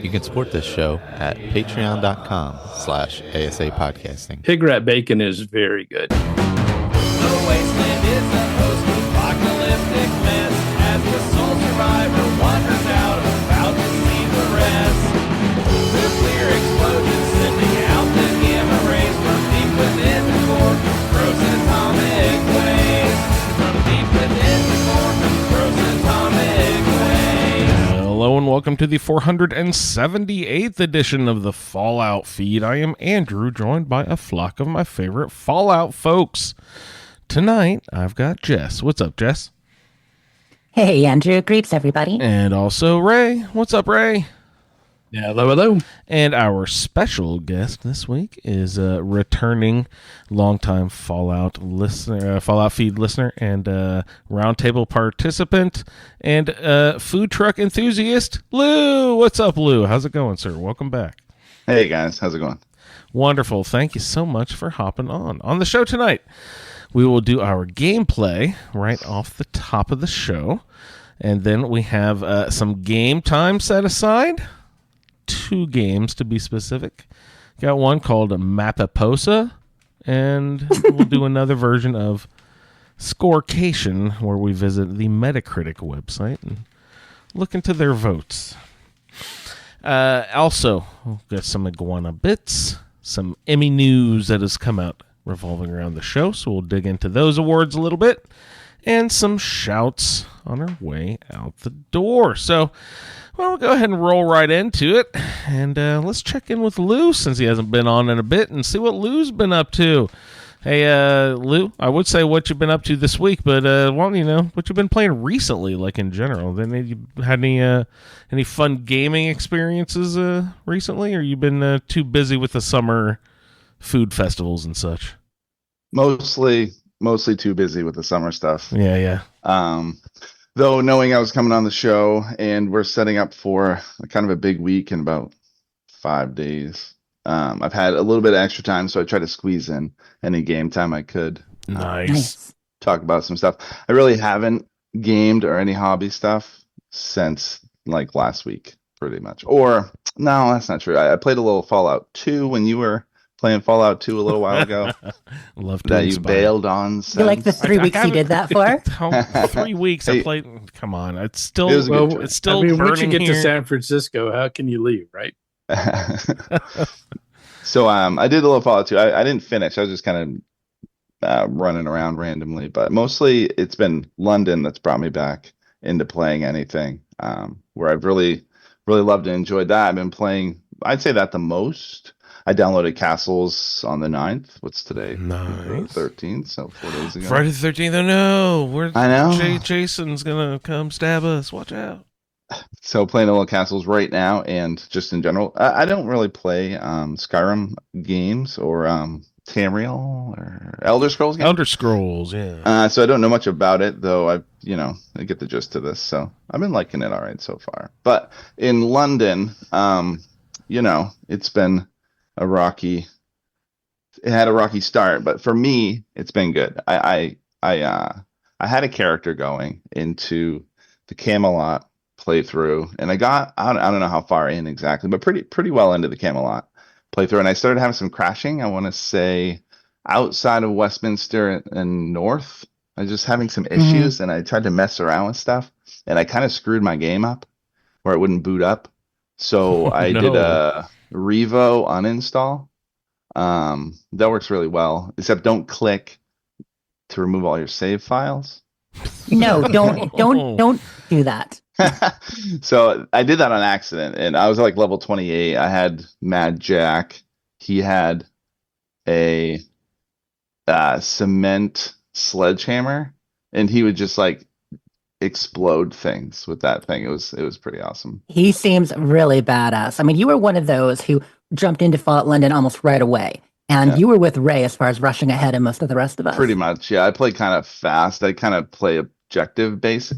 You can support this show at patreon.com/ASA podcasting. Pig rat bacon is very good. The wasteland is a post-apocalyptic mess as the sole survivor wanders out about to see the rest. Nuclear explosions sending out the gamma rays from deep within the core, frozen atomic waves. From deep within the core, frozen atomic waves. Hello and welcome to the 478th edition of the Fallout feed. I am Andrew, joined by a flock of my favorite Fallout folks. Tonight, I've got Jess. What's up, Jess? Hey, Andrew. Greets, everybody. And also Ray. What's up, Ray? Yeah, hello. And our special guest this week is a returning longtime Fallout listener, Fallout feed listener, and roundtable participant, and food truck enthusiast, Lou. What's up, Lou? How's it going, sir? Welcome back. Hey, guys. How's it going? Wonderful. Thank you so much for hopping on. On the show tonight, we will do our gameplay right off the top of the show, and then we have some game time set aside. 2 games to be specific. Got one called Mapaposa, and we'll do another version of Scorecation, where we visit the Metacritic website and look into their votes. Also, we'll get some Iguana bits, some Emmy news that has come out revolving around the show, so we'll dig into those awards a little bit, and some shouts on our way out the door. So, well, we'll go ahead and roll right into it, and let's check in with Lou since he hasn't been on in a bit and see what Lou's been up to. Hey, Lou, I would say what you've been up to this week, but well, you know, what you've been playing recently, like in general. Then you had any fun gaming experiences recently, or you been too busy with the summer food festivals and such? Mostly too busy with the summer stuff. Yeah. Though knowing I was coming on the show and we're setting up for kind of a big week in about 5 days, I've had a little bit of extra time, so I try to squeeze in any game time I could. Nice. Talk about some stuff. I really haven't gamed or any hobby stuff since like last week, pretty much. Or no, that's not true. I played a little Fallout 2 when you were playing Fallout 2 a little while ago. Love to that inspire. you bailed on. You like the 3 weeks you did that for? 3 weeks I played. Come on, it's still It still I mean, burning once you get here. to San Francisco, how can you leave, right? So I did a little Fallout 2. I didn't finish. I was just kind of running around randomly, but mostly it's been London that's brought me back into playing anything, where I've really loved and enjoyed that. I've been playing, I'd say that the most. I downloaded Castles on the 9th. What's today? Nice. 13th, so 4 days ago. Friday the 13th. Oh no, I know. Jason's gonna come stab us. Watch out. So playing a little Castles right now, and just in general, I don't really play Skyrim games or Tamriel or Elder Scrolls games. Elder Scrolls, yeah. So I don't know much about it, though I get the gist of this. So I've been liking it all right so far. But in London, it's been it had a rocky start, but for me, it's been good. I had a character going into the Camelot playthrough, and I don't know how far in exactly, but pretty well into the Camelot playthrough, and I started having some crashing. I want to say outside of Westminster and north, I was just having some issues, and I tried to mess around with stuff, and I kind of screwed my game up where it wouldn't boot up. So I did a Revo uninstall. That works really well, except don't click to remove all your save files. No, don't do that. So I did that on accident, and I was like level 28. I had Mad Jack. He had a cement sledgehammer, and he would just like explode things with that thing. It was pretty awesome. He seems really badass. I mean, you were one of those who jumped into Fallout London almost right away. And you were with Ray as far as rushing ahead of most of the rest of us. Pretty much, yeah. I play kind of fast. I kind of play objective based.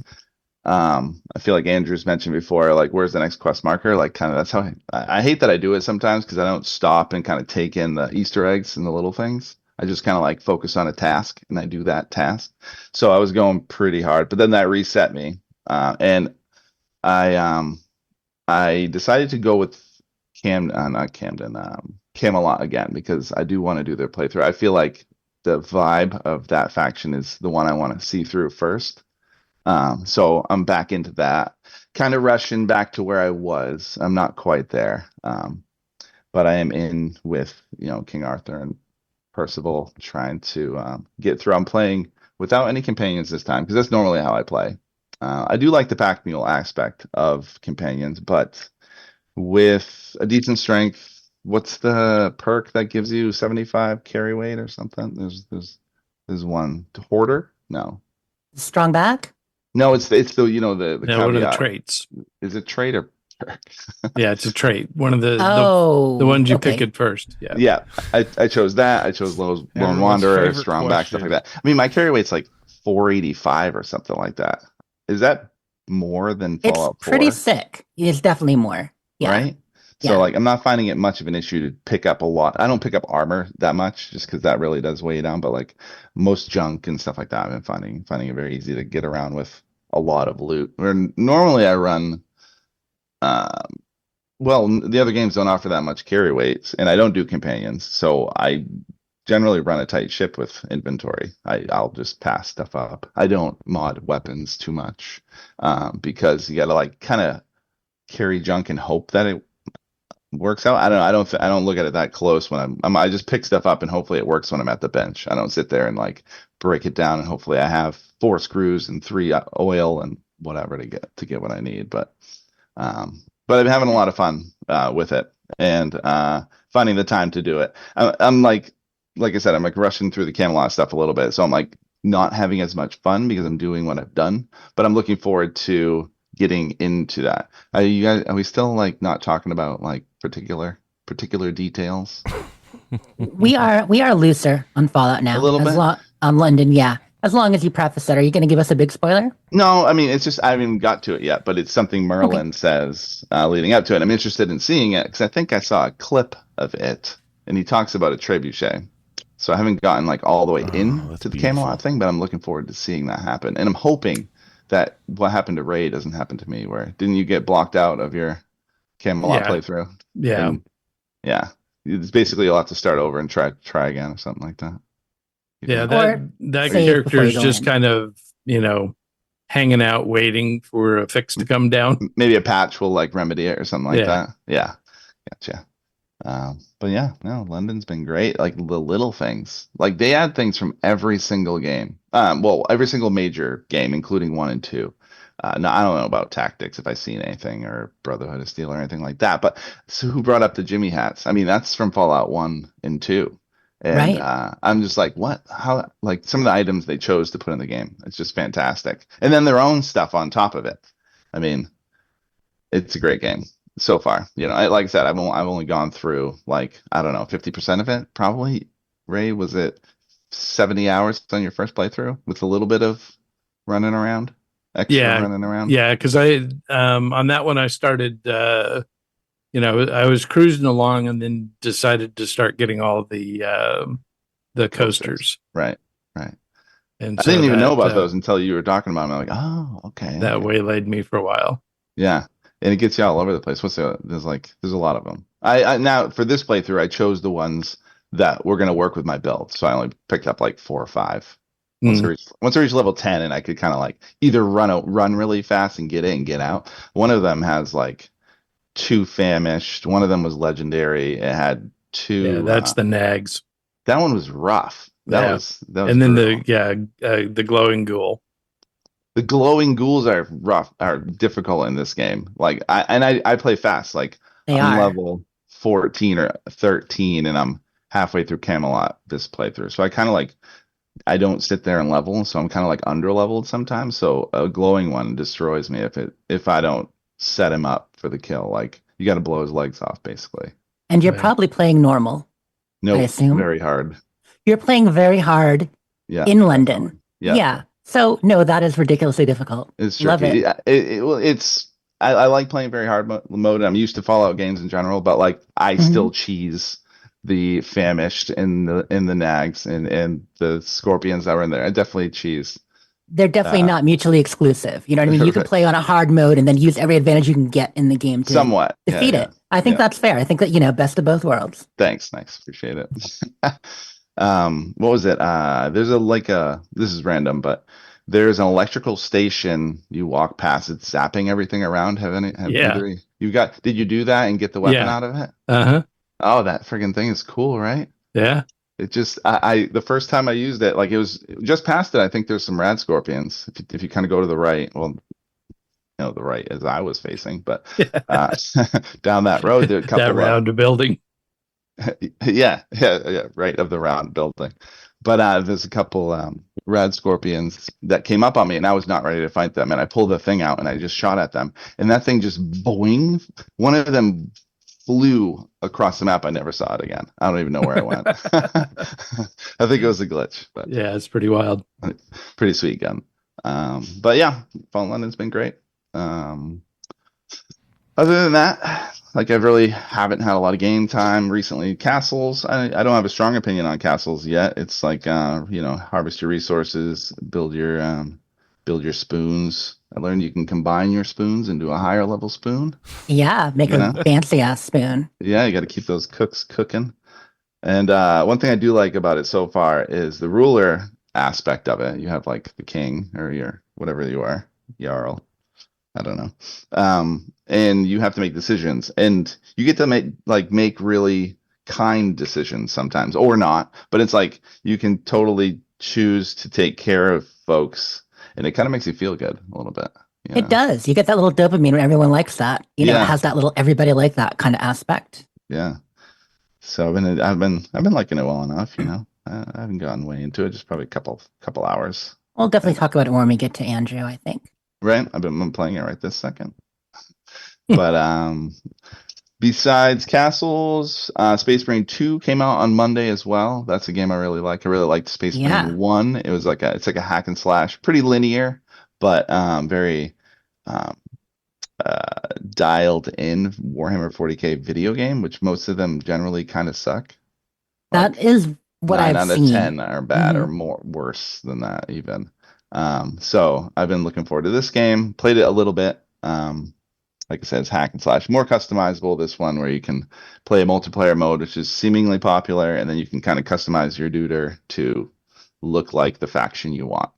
I feel like Andrew's mentioned before, like, where's the next quest marker? Like, kind of that's how I hate that I do it sometimes, because I don't stop and kind of take in the Easter eggs and the little things. I just kind of like focus on a task, and I do that task. So I was going pretty hard, but then that reset me. And I I decided to go with not Camden, Camelot again because I do want to do their playthrough. I feel like the vibe of that faction is the one I want to see through first. So I'm back into that, kind of rushing back to where I was. I'm not quite there, but I am in with King Arthur and Percival trying to get through. I'm playing without any companions this time because that's normally how I play. I do like the pack mule aspect of companions, but with a decent strength, what's the perk that gives you 75 carry weight or something? There's one. Hoarder? No. Strong back? No, it's the the No, what are the caveat. traits? Is it trait or perk? Yeah, it's a trait. One of the ones you pick okay. at first. Yeah. Yeah, I chose that. I chose Lone Everyone's Wanderer, favorite Strong Back, stuff question. like that. I mean, my carry weight's like 485 or something like that. Is that more than It's Fallout 4? pretty sick. It's definitely more. Yeah. Right? So Yeah. like I'm not finding it much of an issue to pick up a lot. I don't pick up armor that much just because that really does weigh you down. But like most junk and stuff like that, I've been finding it very easy to get around with a lot of loot. Where normally I run the other games don't offer that much carry weights, and I don't do companions, so I generally run a tight ship with inventory. I'll just pass stuff up. I don't mod weapons too much because you got to like kind of carry junk and hope that it works out. I don't look at it that close when I just pick stuff up and hopefully it works when I'm at the bench. I don't sit there and like break it down and hopefully I have 4 screws and 3 oil and whatever to get what I need. But I'm having a lot of fun with it and finding the time to do it. I'm like I said, I'm like rushing through the Camelot stuff a little bit, so I'm like not having as much fun because I'm doing what I've done. But I'm looking forward to getting into that. Are we still like not talking about like particular details? We are looser on Fallout now. A little bit? On London, yeah. As long as you preface it, are you going to give us a big spoiler? No, I mean it's just I haven't even got to it yet, but it's something Merlin says leading up to it. I'm interested in seeing it because I think I saw a clip of it, and he talks about a trebuchet. So I haven't gotten like all the way that's to the Camelot beautiful. thing, but I'm looking forward to seeing that happen, and I'm hoping that what happened to Ray doesn't happen to me. Where didn't you get blocked out of your Camelot Yeah. playthrough? Yeah. And, yeah, it's basically you'll have to start over and try again or something like that. Yeah, Or that save character before you is go just in. kind of, hanging out waiting for a fix to come down. Maybe a patch will like remedy it or something like Yeah. that. Yeah, gotcha. But yeah, no, London's been great. Like the little things, like they add things from every single game. Every single major game, including 1 and 2. No, I don't know about tactics if I've seen anything or Brotherhood of Steel or anything like that. But so who brought up the Jimmy hats? I mean, that's from Fallout 1 and 2. And Right. I'm just like, what? How? Like some of the items they chose to put in the game, it's just fantastic. And then their own stuff on top of it. I mean, it's a great game so far. Like I said, I've only gone through like I don't know 50% of it probably. Ray, was it 70 hours on your first playthrough with a little bit of running around, extra Yeah. running around? Yeah, because I on that one I started I was cruising along and then decided to start getting all the coasters. Right. And I so didn't even know that, about those until you were talking about them. I'm like, oh, okay. that waylaid me for a while. Yeah, and it gets you all over the place. There's a lot of them. I now for this playthrough, I chose the ones that were going to work with my build, so I only picked up like 4 or 5. Once I reached level 10, and I could kind of like either run really fast and get in and get out. One of them has like 2 famished. One of them was legendary. It had 2. Yeah, that's the nags. That one was rough. That was And then brutal. the glowing ghoul. The glowing ghouls are rough, are difficult in this game. Like I play fast. Like They I'm are. level 14 or 13, and I'm halfway through Camelot this playthrough. So I kind of like I don't sit there and level, so I'm kind of like under leveled sometimes. So a glowing one destroys me if I don't set him up for the kill. Like you got to blow his legs off, basically. And you're Right. probably playing normal. No, I assume. very hard. You're playing very hard Yeah, in London. yeah. So no, that is ridiculously difficult. It's Love tricky. it. I like playing very hard mode. I'm used to Fallout games in general, but like I still cheese the famished and the nags and the scorpions that were in there. I definitely cheese They're definitely not mutually exclusive. You know what I mean? You can Right. play on a hard mode and then use every advantage you can get in the game to Somewhat. defeat Yeah, it. I think yeah. that's fair. I think that, best of both worlds. Thanks. Appreciate it. What was it? There's this is random, but there's an electrical station you walk past. It's zapping everything around. Yeah. Did you do that and get the weapon Yeah. out of it? Uh-huh. Oh, that friggin' thing is cool, right? Yeah. It just, I the first time I used it, like it was just past it. I think there's some rad scorpions. If you kind of go to the right, well, the right as I was facing, but down that road, there are a couple That round building. yeah, right of the round building. But there's a couple rad scorpions that came up on me, and I was not ready to fight them. And I pulled the thing out, and I just shot at them, and that thing just boing. One of them flew across the map. I never saw it again. I don't even know where it went. I think it was a glitch, but Yeah, it's pretty wild. pretty sweet gun. But yeah, Fallen London's been great. Other than that, like I really haven't had a lot of game time recently. Castles, I don't have a strong opinion on castles yet. It's like harvest your resources, build your spoons. I learned you can combine your spoons into a higher level spoon. Yeah, make You a know? fancy ass spoon. Yeah, you got to keep those cooks cooking. And one thing I do like about it so far is the ruler aspect of it. You have like the king or your whatever you are, Jarl. I don't know. And you have to make decisions, and you get to make really kind decisions sometimes, or not. But it's like you can totally choose to take care of folks, and it kind of makes you feel good a little bit. It does. You get that little dopamine when everyone likes that. It Yeah. has that little everybody like that kind of aspect. Yeah. So I've been liking it well enough. I haven't gotten way into it. Just probably a couple hours. We'll definitely talk about it when we get to Andrew, I think. Right. I'm playing it right this second. But besides Castles, Space Marine 2 came out on Monday as well. That's a game I really like. I really liked Space Yeah. Marine 1. It was it's like a hack and slash, pretty linear, but very dialed in Warhammer 40K video game, which most of them generally kind of suck. That is what 9 I've out seen. of 10 are bad Mhm. or more worse than that even. So I've been looking forward to this game. Played it a little bit. Like I said, it's hack and slash, more customizable. This one where you can play a multiplayer mode, which is seemingly popular, and then you can kind of customize your duder to look like the faction you want.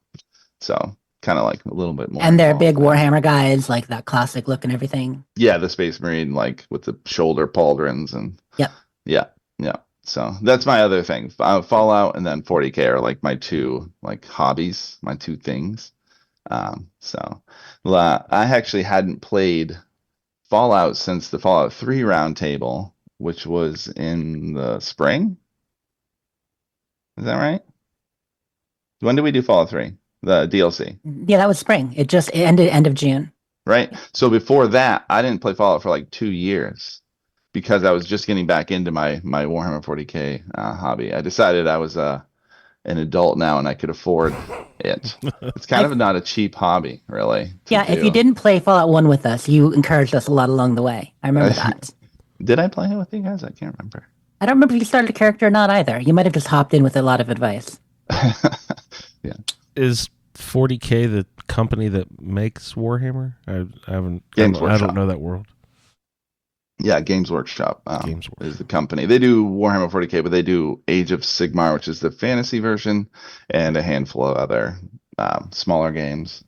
So kind of like a little bit more. And they're involved big there. Warhammer guys, like that classic look and everything. Yeah, the Space Marine, like with the shoulder pauldrons and Yep. yeah. So that's my other thing. Fallout and then 40K are like my two hobbies, my two things. So I actually hadn't played Fallout since the Fallout 3 roundtable, which was in the spring. Is that right? When did we do Fallout 3? The DLC, Yeah, that was spring. It ended end of June. right? So before that, I didn't play Fallout for like 2 years because I was just getting back into my Warhammer 40K hobby. I decided I was an adult now and I could afford it. It's kind of not a cheap hobby, really. to Yeah, if do. you didn't play Fallout 1 with us, you encouraged us a lot along the way. I remember that. Did I play it with you guys? I can't remember. I don't remember if you started a character or not either. You might have just hopped in with a lot of advice. Is 40K the company that makes Warhammer? I haven't. Games I Workshop. don't know that world. Yeah, Games Workshop Games Workshop. is the company. They do Warhammer 40K, but they do Age of Sigmar, which is the fantasy version, and a handful of other smaller games.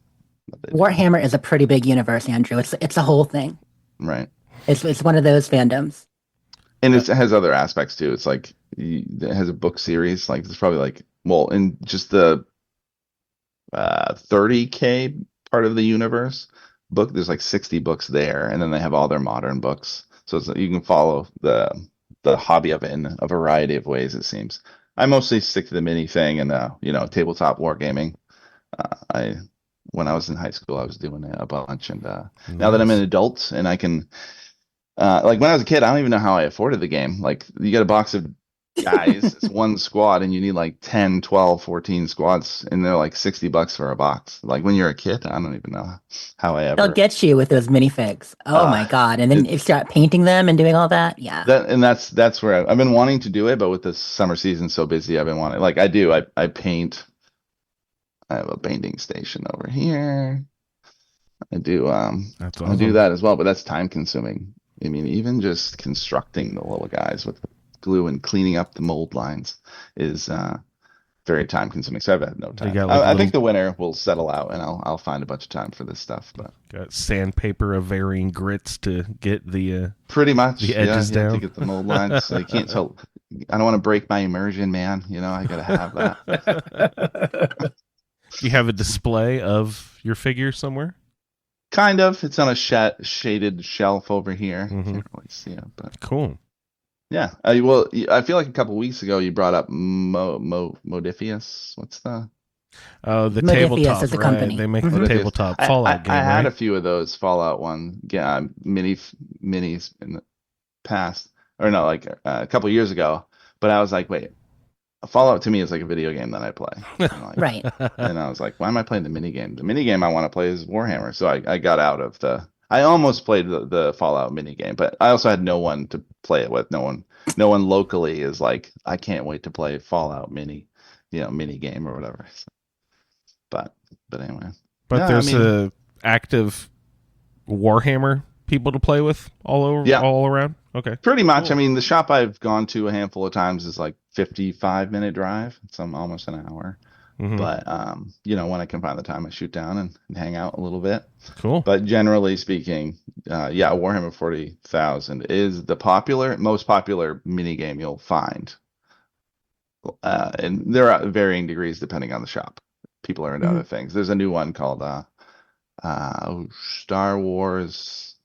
Warhammer is a pretty big universe, Andrew. It's a whole thing. Right. It's one of those fandoms. And it has other aspects too. It's like it has a book series. Like there's probably in just the 30K part of the universe book, there's like 60 books there, and then they have all their modern books. So you can follow the hobby of it in a variety of ways. It seems. I mostly stick to the mini thing and tabletop wargaming. When I was in high school, I was doing it a bunch, and now that I'm an adult and I can. Like when I was a kid, I don't even know how I afforded the game. Like you get a box of guys, it's one squad, and you need like 10, 12, 14 squads, and they're like $60 for a box. Like when you're a kid, I don't even know how I ever. They'll get you with those minifigs. Oh my god! And then if you start painting them and doing all that, yeah. That's where I've been wanting to do it, but with the summer season so busy, I've been wanting. Like I do, I paint. I have a binding station over here. I do That's I awesome. do that as well, but that's time consuming. I mean, even just constructing the little guys with glue and cleaning up the mold lines is very time consuming. So I've had no time. got, like, I little- think the winter will settle out, and I'll find a bunch of time for this stuff. But Got sandpaper of varying grits to get the. pretty much, The edges yeah, down. to get the mold lines. So you can't tell. I don't want to break my immersion, man. You know, I gotta have that. Do you have a display of your figure somewhere? Kind of. It's on a shaded shelf over here. Mhm. Can't really see it, but Cool. yeah. Well, I feel like a couple weeks ago you brought up Modiphius. What's the Oh, the Modiphius tabletop. is the right? company. They make Mhm. the Modiphius. tabletop Fallout game. I had right? a few of those Fallout minis in the past, or no, like a couple years ago. But I was like, wait, Fallout to me is like a video game that I play. And, like, Right. And I was like, why am I playing the mini game? The mini game I want to play is Warhammer. So I got out of I almost played the Fallout mini game, but I also had no one to play it with. No one locally is like, I can't wait to play Fallout mini game or whatever. So, but anyway, But Yeah, I there's mean- a active Warhammer people to play with all over, Yeah. all around. Okay. pretty much. Cool. I mean, the shop I've gone to a handful of times is like 55-minute drive. It's almost an hour. Mhm. But when I can find the time, I shoot down and hang out a little bit. Cool. But generally speaking, Warhammer 40,000 is the most popular mini game you'll find. And there are varying degrees depending on the shop. People are into Mhm. other things. There's a new one called Star Wars.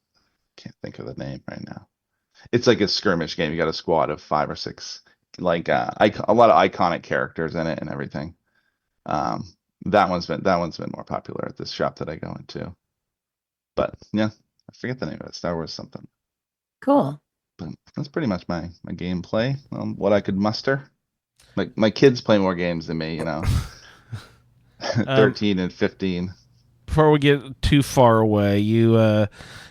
Can't think of the name right now. It's like a skirmish game. You got a squad of 5 or 6, like a lot of iconic characters in it and everything. That one's been more popular at this shop that I go into. But yeah, I forget the name of it. Star Wars something. Cool. But that's pretty much my gameplay. What I could muster. Like my kids play more games than me, 13 and 15. Before we get too far away, you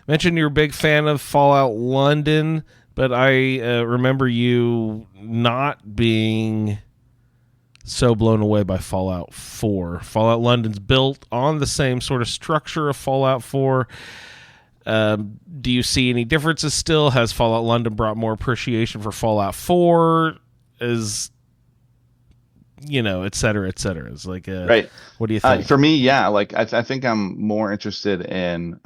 mentioned you're a big fan of Fallout London, but I remember you not being so blown away by Fallout 4. Fallout London's built on the same sort of structure of Fallout 4. Do you see any differences still? Has Fallout London brought more appreciation for Fallout 4? Et cetera, et cetera. It's like, Right. what do you think? For me, yeah, like I think I'm more interested in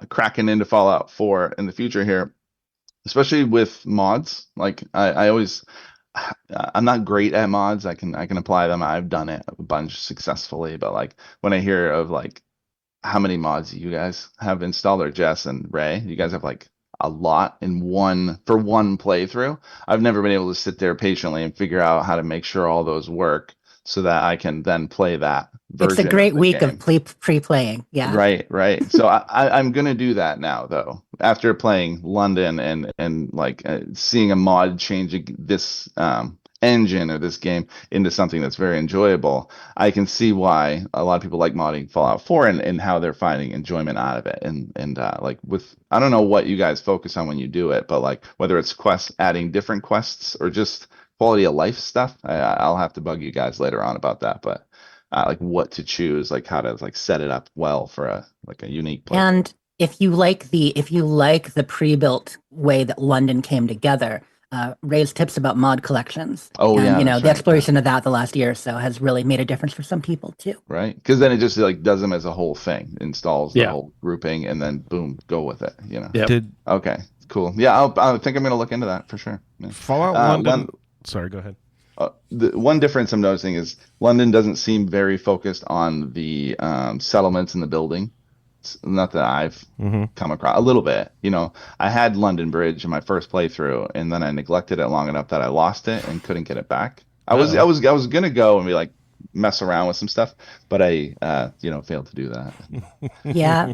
cracking into Fallout 4 in the future here, especially with mods. Like I'm not great at mods. I can apply them. I've done it a bunch successfully, but like when I hear of like how many mods you guys have installed, or Jess and Ray, you guys have like a lot for one playthrough. I've never been able to sit there patiently and figure out how to make sure all those work so that I can then play that version. It's a great of the week game. of pre-playing. Yeah. Right. So I'm gonna do that now, though. After playing London and like seeing a mod changing this engine or this game into something that's very enjoyable, I can see why a lot of people like modding Fallout 4 and how they're finding enjoyment out of it. And like with, I don't know what you guys focus on when you do it, but like whether it's adding different quests or just quality of life stuff, I'll have to bug you guys later on about that. But like what to choose, like how to like set it up well for a unique play. And if you like the pre-built way that London came together, Ray's tips about mod collections. Oh, and, yeah, that's the right. exploration of that the last year or so has really made a difference for some people too. Right, because then it just like does them as a whole thing, installs the Yeah. whole grouping, and then boom, go with it. Yep. Did Okay, cool. Yeah, I think I'm gonna look into that for sure. Yeah. Fallout London... Sorry, go ahead. The one difference I'm noticing is London doesn't seem very focused on the settlements and the building. Not that I've come across a little bit. I had London Bridge in my first playthrough, and then I neglected it long enough that I lost it and couldn't get it back. I was gonna go and be like mess around with some stuff, but I failed to do that. Yeah.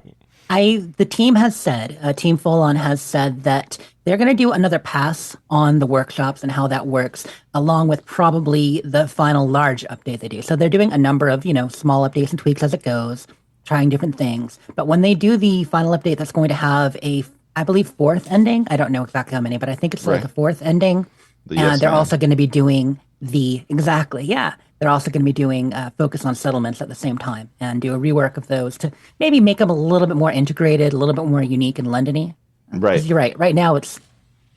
The team has said, Team Full On has said that they're going to do another pass on the workshops and how that works, along with probably the final large update they do. So they're doing a number of, small updates and tweaks as it goes, trying different things. But when they do the final update, that's going to have I believe, 4th ending. I don't know exactly how many, but I think it's like Right. a 4th ending. The And Yes they're Man. also going to be doing exactly. they're also going to be doing focus on settlements at the same time and do a rework of those to maybe make them a little bit more integrated, a little bit more unique and Londony. Right. Because you're right. Right now, it's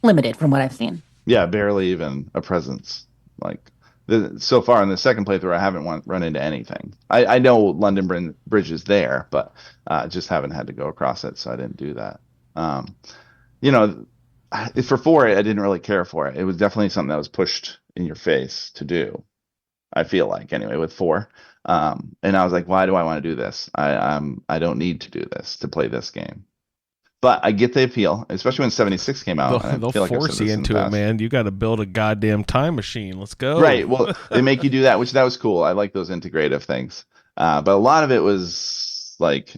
limited from what I've seen. Yeah, barely even a presence. Like so far in the second playthrough, I haven't run into anything. I know London Bridge is there, but just haven't had to go across it, so I didn't do that. For 4, I didn't really care for it. It was definitely something that was pushed in your face to do. I feel like anyway with 4, and I was like, why do I want to do this? I don't need to do this to play this game. But I get the appeal, especially when 76 came out. They'll force you into it, man. You got to build a goddamn time machine. Let's go. Right. Well, they make you do that, which that was cool. I like those integrative things. But a lot of it was like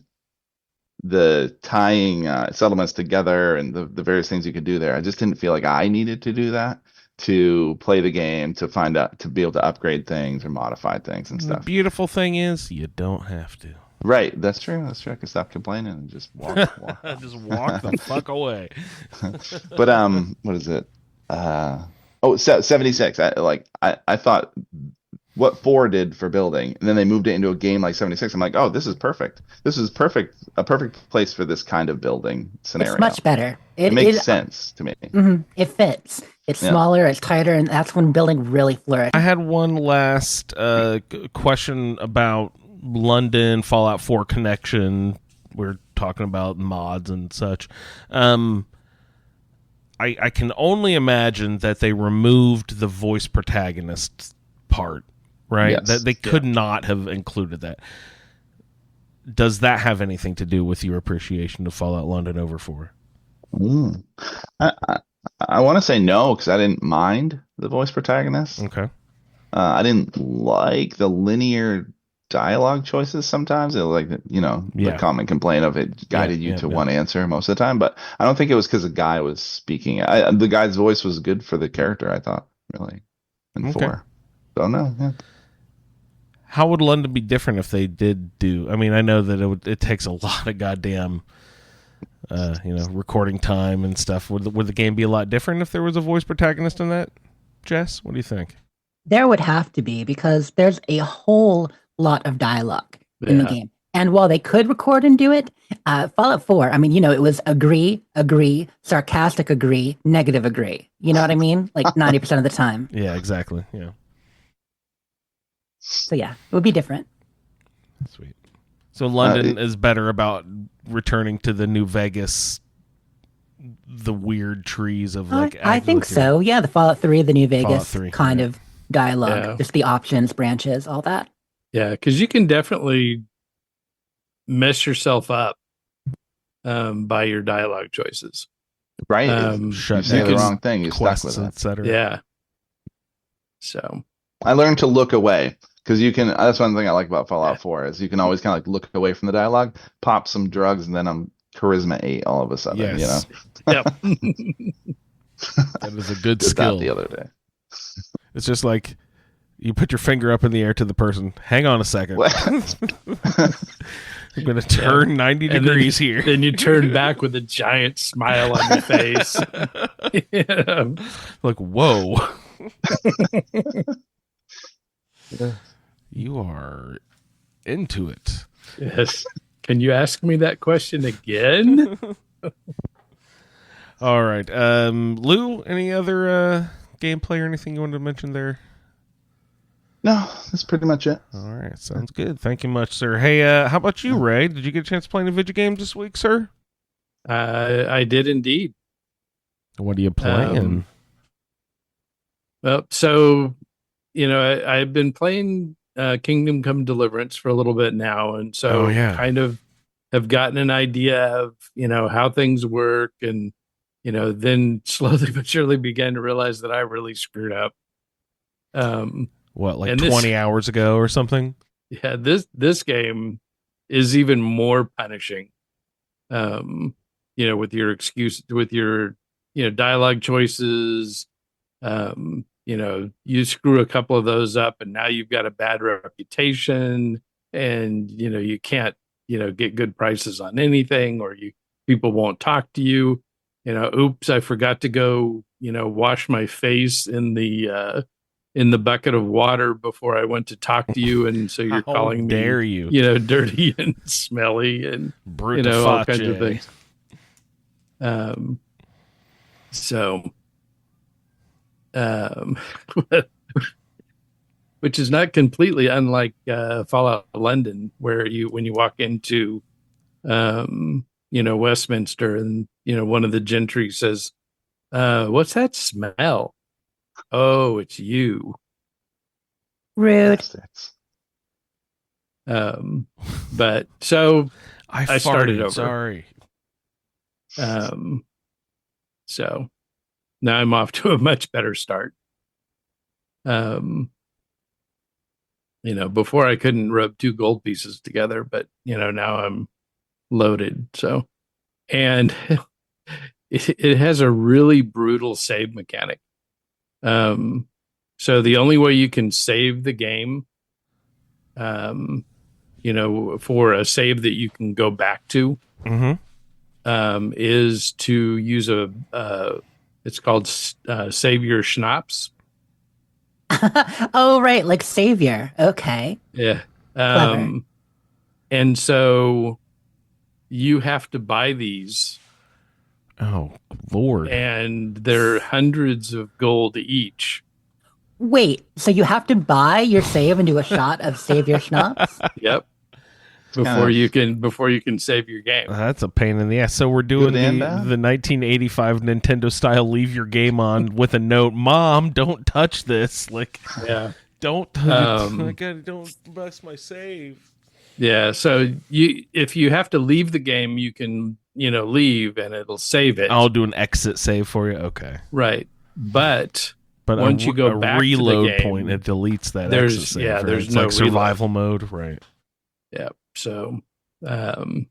the tying settlements together and the various things you could do there. I just didn't feel like I needed to do that to play the game, to find out, to be able to upgrade things or modify things and stuff. The beautiful thing is you don't have to. Right, that's true. That's true. I can stop complaining and just walk. Just walk the fuck away. But what is it? 76. I thought what 4 did for building, and then they moved it into a game like 76. I'm like, oh, this is perfect. This is perfect. A perfect place for this kind of building scenario. It's much better. It makes sense to me. It fits. It's smaller, it's tighter, and that's when building really flourishes. I had one last question about London Fallout 4 connection. We're talking about mods and such. I can only imagine that they removed the voice protagonist part, right? Yes. That they could not have included that. Does that have anything to do with your appreciation of Fallout London over 4? I want to say no, because I didn't mind the voice protagonist. Okay. I didn't like the linear dialogue choices sometimes. It was like, the common complaint of it guided you to one answer most of the time. But I don't think it was because the guy was speaking. The guy's voice was good for the character, I thought, really, in 4. Don't know. Yeah. How would London be different if they did do? I mean, I know that it takes a lot of goddamn, recording time and stuff. Would the game be a lot different if there was a voice protagonist in that? Jess, what do you think? There would have to be, because there's a whole lot of dialogue in the game. And while they could record and do it, Fallout 4, I mean, it was agree, sarcastic agree, negative agree. You know what I mean? Like 90% of the time. Yeah, exactly. Yeah. So yeah, it would be different. Sweet. So London is better about returning to the New Vegas, the weird trees of like. I think so. Yeah, the Fallout 3, the New Vegas 3, kind of dialogue, just the options, branches, all that. Yeah, because you can definitely mess yourself up by your dialogue choices. Right. You say the wrong thing, you're stuck with it. Etc. Yeah. So I learned to look away, because you can. That's one thing I like about Fallout 4 is you can always kind of like look away from the dialogue, pop some drugs, and then I'm charisma 8 all of a sudden. Yes. Yep. That is a good Did skill. that the other day. It's just like you put your finger up in the air to the person. Hang on a second. I'm going to turn 90 degrees here. Then you turn back with a giant smile on your face. Like, whoa. You are into it. Yes. Can you ask me that question again? All right. Lou, any other gameplay or anything you wanted to mention there? No, that's pretty much it. All right. Sounds good. Thank you much, sir. Hey, how about you, Ray? Did you get a chance to play any video games this week, sir? I did indeed. What are you playing? Well, so, I've been playing Kingdom Come Deliverance for a little bit now. And so kind of have gotten an idea of, how things work, and, then slowly but surely began to realize that I really screwed up. What, like 20 hours ago or something? Yeah, this game is even more punishing. With your dialogue choices, you screw a couple of those up and now you've got a bad reputation, and, you can't, get good prices on anything, or people won't talk to you. Oops, I forgot to go, wash my face in the in the bucket of water before I went to talk to you, and so you're calling me, dare you? Dirty and smelly and Brute all kinds of things. Which is not completely unlike Fallout London, where when you walk into Westminster, and one of the gentry says, "What's that smell?" "Oh, it's you." Rude. But so I started over. Sorry. So now I'm off to a much better start. Before I couldn't rub 2 gold pieces together, but now I'm loaded. So, and it has a really brutal save mechanic. So the only way you can save the game, for a save that you can go back to, is to use it's called Save Your Schnapps. Oh, right. Like Savior. Okay. Yeah. And so you have to buy these. Oh, Lord. And they're hundreds of gold each. Wait, so you have to buy your save and do a shot of Save Your Schnapps? Yep. Before you can save your game. That's a pain in the ass. So we're doing the 1985 Nintendo style leave your game on with a note, "Mom, don't touch this." Don't mess my save. Yeah, so if you have to leave the game, you can leave and it'll save it. I'll do an exit save for you. Okay. Right. But once you go back reload to the game, point, it deletes that exit save. Yeah, there's no survival mode, right? Yeah. So, so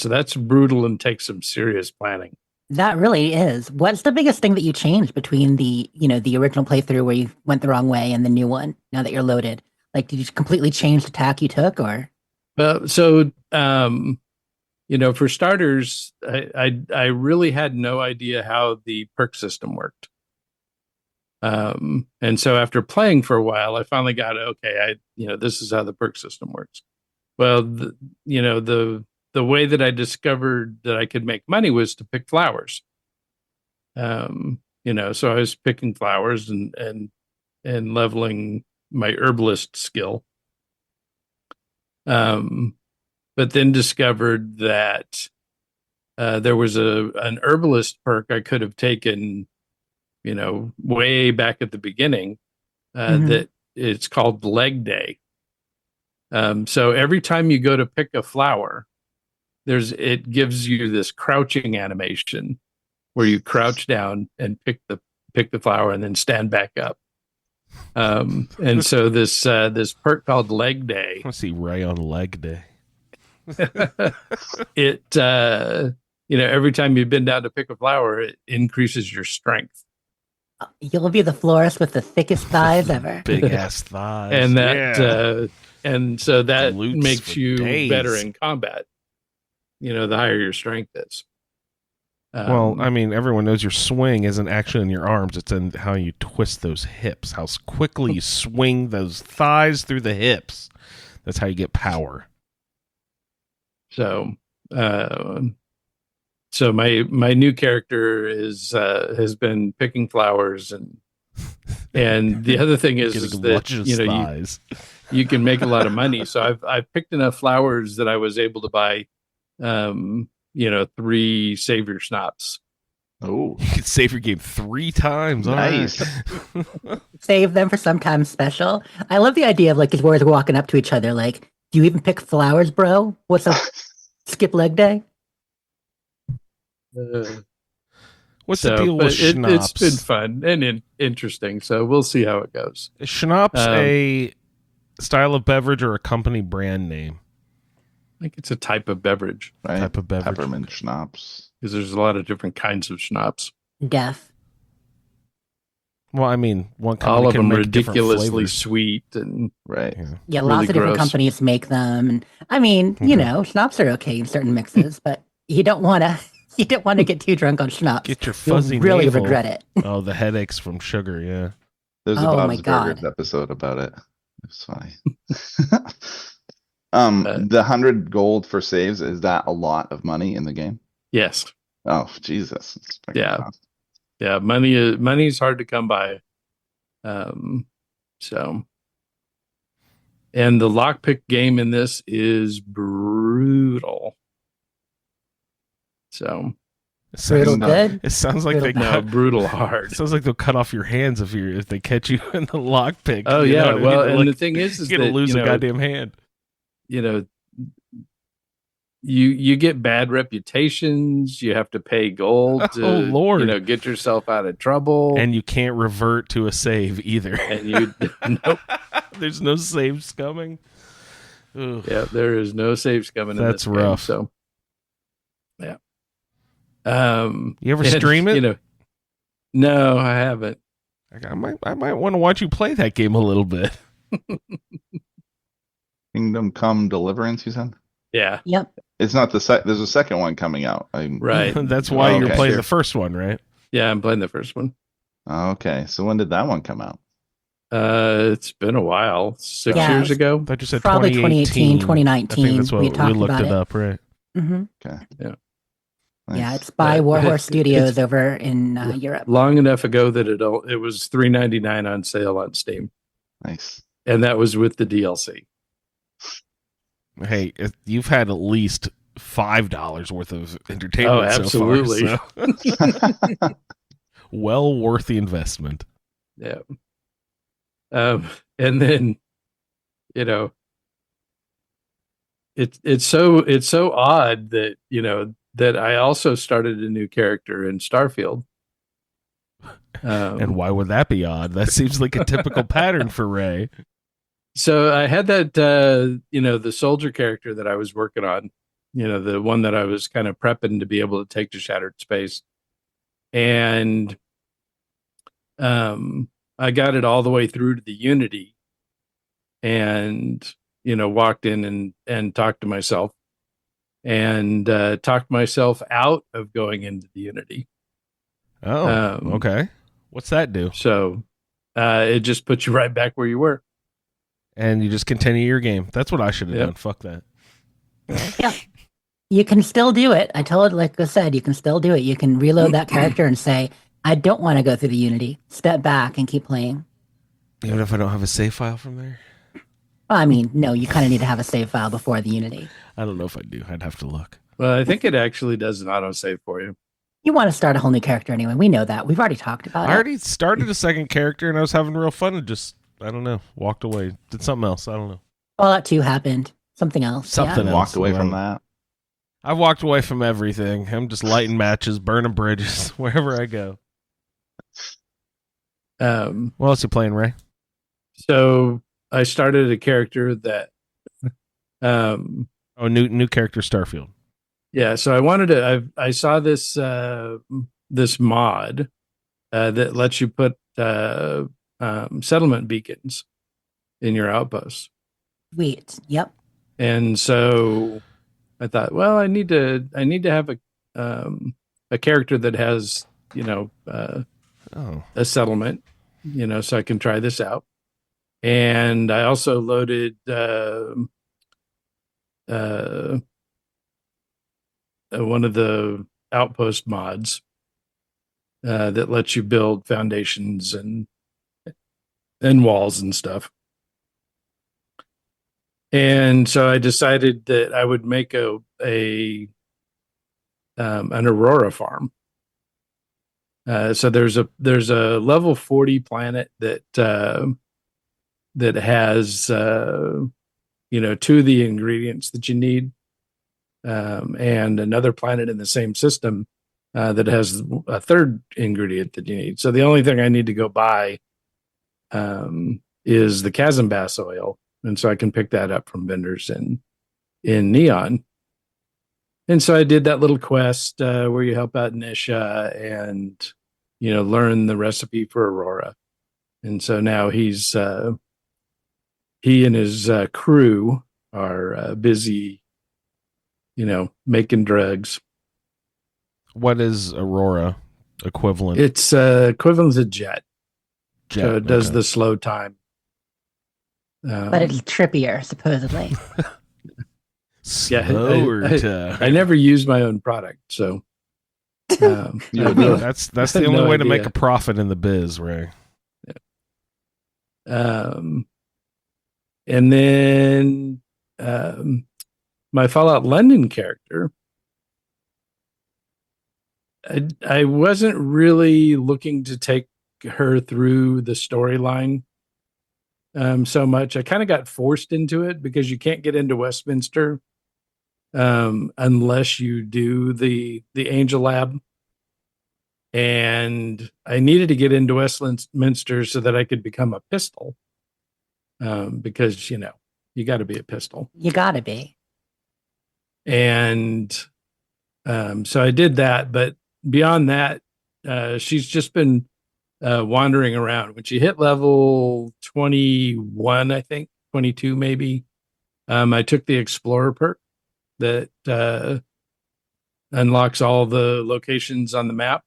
that's brutal and takes some serious planning. That really is. What's the biggest thing that you changed between the original playthrough where you went the wrong way and the new one? Now that you're loaded, did you completely change the tack you took, or? Well, so for starters, I really had no idea how the perk system worked. And so after playing for a while, I finally got this is how the perk system works. Well, the way that I discovered that I could make money was to pick flowers. So I was picking flowers and leveling my herbalist skill. But then discovered that there was an herbalist perk I could have taken, way back at the beginning, that it's called Leg Day. So every time you go to pick a flower, it gives you this crouching animation where you crouch down and pick the flower and then stand back up. And so this perk called Leg Day. I want to see Ray on Leg Day. It every time you bend down to pick a flower, it increases your strength. You'll be the florist with the thickest thighs ever. Big ass thighs. And that and so that Glutes makes you days. better in combat. The higher your strength is. Well, I mean, everyone knows your swing isn't actually in your arms. It's in how you twist those hips, how quickly you swing those thighs through the hips. That's how you get power. So my new character has been picking flowers, and the other thing is that you can make a lot of money. So I've picked enough flowers that I was able to buy 3 Save Your Schnapps. Oh, you could save your game 3 times. Nice. Right. Save them for sometime special. I love the idea of as we're walking up to each other, do you even pick flowers, bro? What's up? Skip Leg Day? What's the deal with schnapps? It's been fun and interesting, so we'll see how it goes. Is schnapps a style of beverage or a company brand name? I think it's a type of beverage. Right? Type of beverage. Peppermint schnapps. Because there's a lot of different kinds of schnapps. Deaf. Well, I mean, one company all of can them make ridiculously sweet and right. Yeah, really lots of different gross. companies make them, and I mean, schnapps are okay in certain mixes, but you don't want to get too drunk on schnapps. Get your fuzzy You'll really navel. regret it. Oh, the headaches from sugar, yeah. There's a Oh Bob's my God. Burgers episode about it. It's funny. Uh, The 100 gold for saves, is that a lot of money in the game? yes. Oh, Jesus. It's freaking Yeah. tough. Yeah. Money is hard to come by. So, and the lockpick game in this is brutal. So, Brutal good. It sounds like Brutal they no, brutal hard. It sounds like they'll cut off your hands if they catch you in the lockpick. Oh you yeah. know what I Well, mean? and Like, the thing is you're gonna that, lose you a know, goddamn hand. you know, you get bad reputations. You have to pay gold to, Oh, Lord. you know, get yourself out of trouble. And you can't revert to a save either. And you, nope. There's no saves coming. Ugh. Yeah, there is no saves coming. That's in this rough. Game, so, yeah. You ever stream it? You know, no, I haven't. I might want to watch you play that game a little bit. Kingdom Come Deliverance, you said? Yeah, Yep. It's not there's a second one coming out. right. That's why Oh, you're okay. playing Sure. the first one, right? Yeah, I'm playing the first one. Okay, so when did that one come out? It's been a while. 6 Yeah, years ago. I thought you said Probably 2018, 2019. I think that's what We we talked looked about it it. up, right? Hmm. Okay. Yeah. Nice. Yeah, it's by Yeah. Warhorse Studios It's- over in Europe. Long enough ago that it was $3.99 on sale on Steam, Nice. and that was with the DLC. Hey, you've had at least $5 worth of entertainment Oh, absolutely. so far. So. Well worth the investment. Yeah. And then, you know, it's so odd that, you know, that I also started a new character in Starfield. And why would that be odd? That seems like a typical pattern for Ray. So I had that, you know, the soldier character that I was working on, you know, the one that I was kind of prepping to be able to take to Shattered Space. And I got it all the way through to the Unity and, you know, walked in and talked to myself and talked myself out of going into the Unity. Oh, okay. What's that do? So it just puts you right back where you were. And you just continue your game. That's what I should have Yep. done. Fuck that. Yeah. You can still do it. Like I said, you can still do it. You can reload that character and say, I don't want to go through the Unity. Step back and keep playing. Even if I don't have a save file from there? Well, I mean, no, you kind of need to have a save file before the Unity. I don't know if I do. I'd have to look. Well, I think it actually does an autosave for you. You want to start a whole new character anyway. We know that. We've already talked about I it. already started a second character and I was having real fun and just, I don't know, walked away. Did something else. I don't know. Fallout 2 happened. Something else. Something Yeah. else. Walked away from that. I've walked away from everything. I'm just lighting matches, burning bridges, wherever I go. What else you playing, Ray? So I started a character that, Oh, new character, Starfield. yeah. So I wanted to. I saw this this mod that lets you put settlement beacons in your outposts, Sweet. Yep. and so I thought, well, I need to have a character that has, you know, Oh, a settlement, you know, so I can try this out. And I also loaded one of the outpost mods that lets you build foundations and walls and stuff. And so I decided that I would make an Aurora farm. So there's a level 40 planet that has you know, 2 of the ingredients that you need, and another planet in the same system that has a 3rd ingredient that you need. So the only thing I need to go buy is the chasm bass oil, and so I can pick that up from vendors in Neon. And so I did that little quest where you help out Nisha and, you know, learn the recipe for Aurora. And so now he and his crew are busy, you know, making drugs. what is Aurora equivalent? It's equivalent to Jet. Jet. So it does okay. the slow time. But it's trippier, supposedly. Slower time. I never use my own product, so You would do it. That's the only way to make a profit in the biz, Ray. And then my Fallout London character, I wasn't really looking to take her through the storyline so much. I kind of got forced into it because you can't get into Westminster unless you do the Angel Lab. And I needed to get into Westminster so that I could become a pistol. Because, you got to be a pistol. You gotta be. And so I did that. But beyond that, she's just been wandering around. When she hit level 21, I think, 22 maybe, I took the Explorer perk that unlocks all the locations on the map.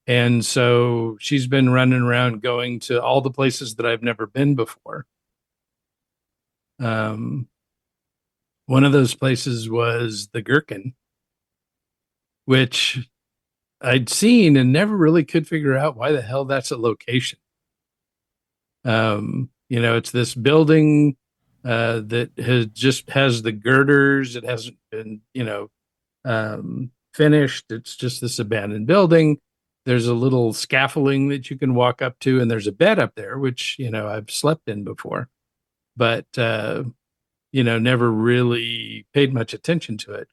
And so she's been running around going to all the places that I've never been before. One of those places was the Gherkin, which I'd seen and never really could figure out why the hell that's a location. It's this building that has the girders. It hasn't been, finished. It's just this abandoned building. There's a little scaffolding that you can walk up to, and there's a bed up there, which, I've slept in before, but, never really paid much attention to it.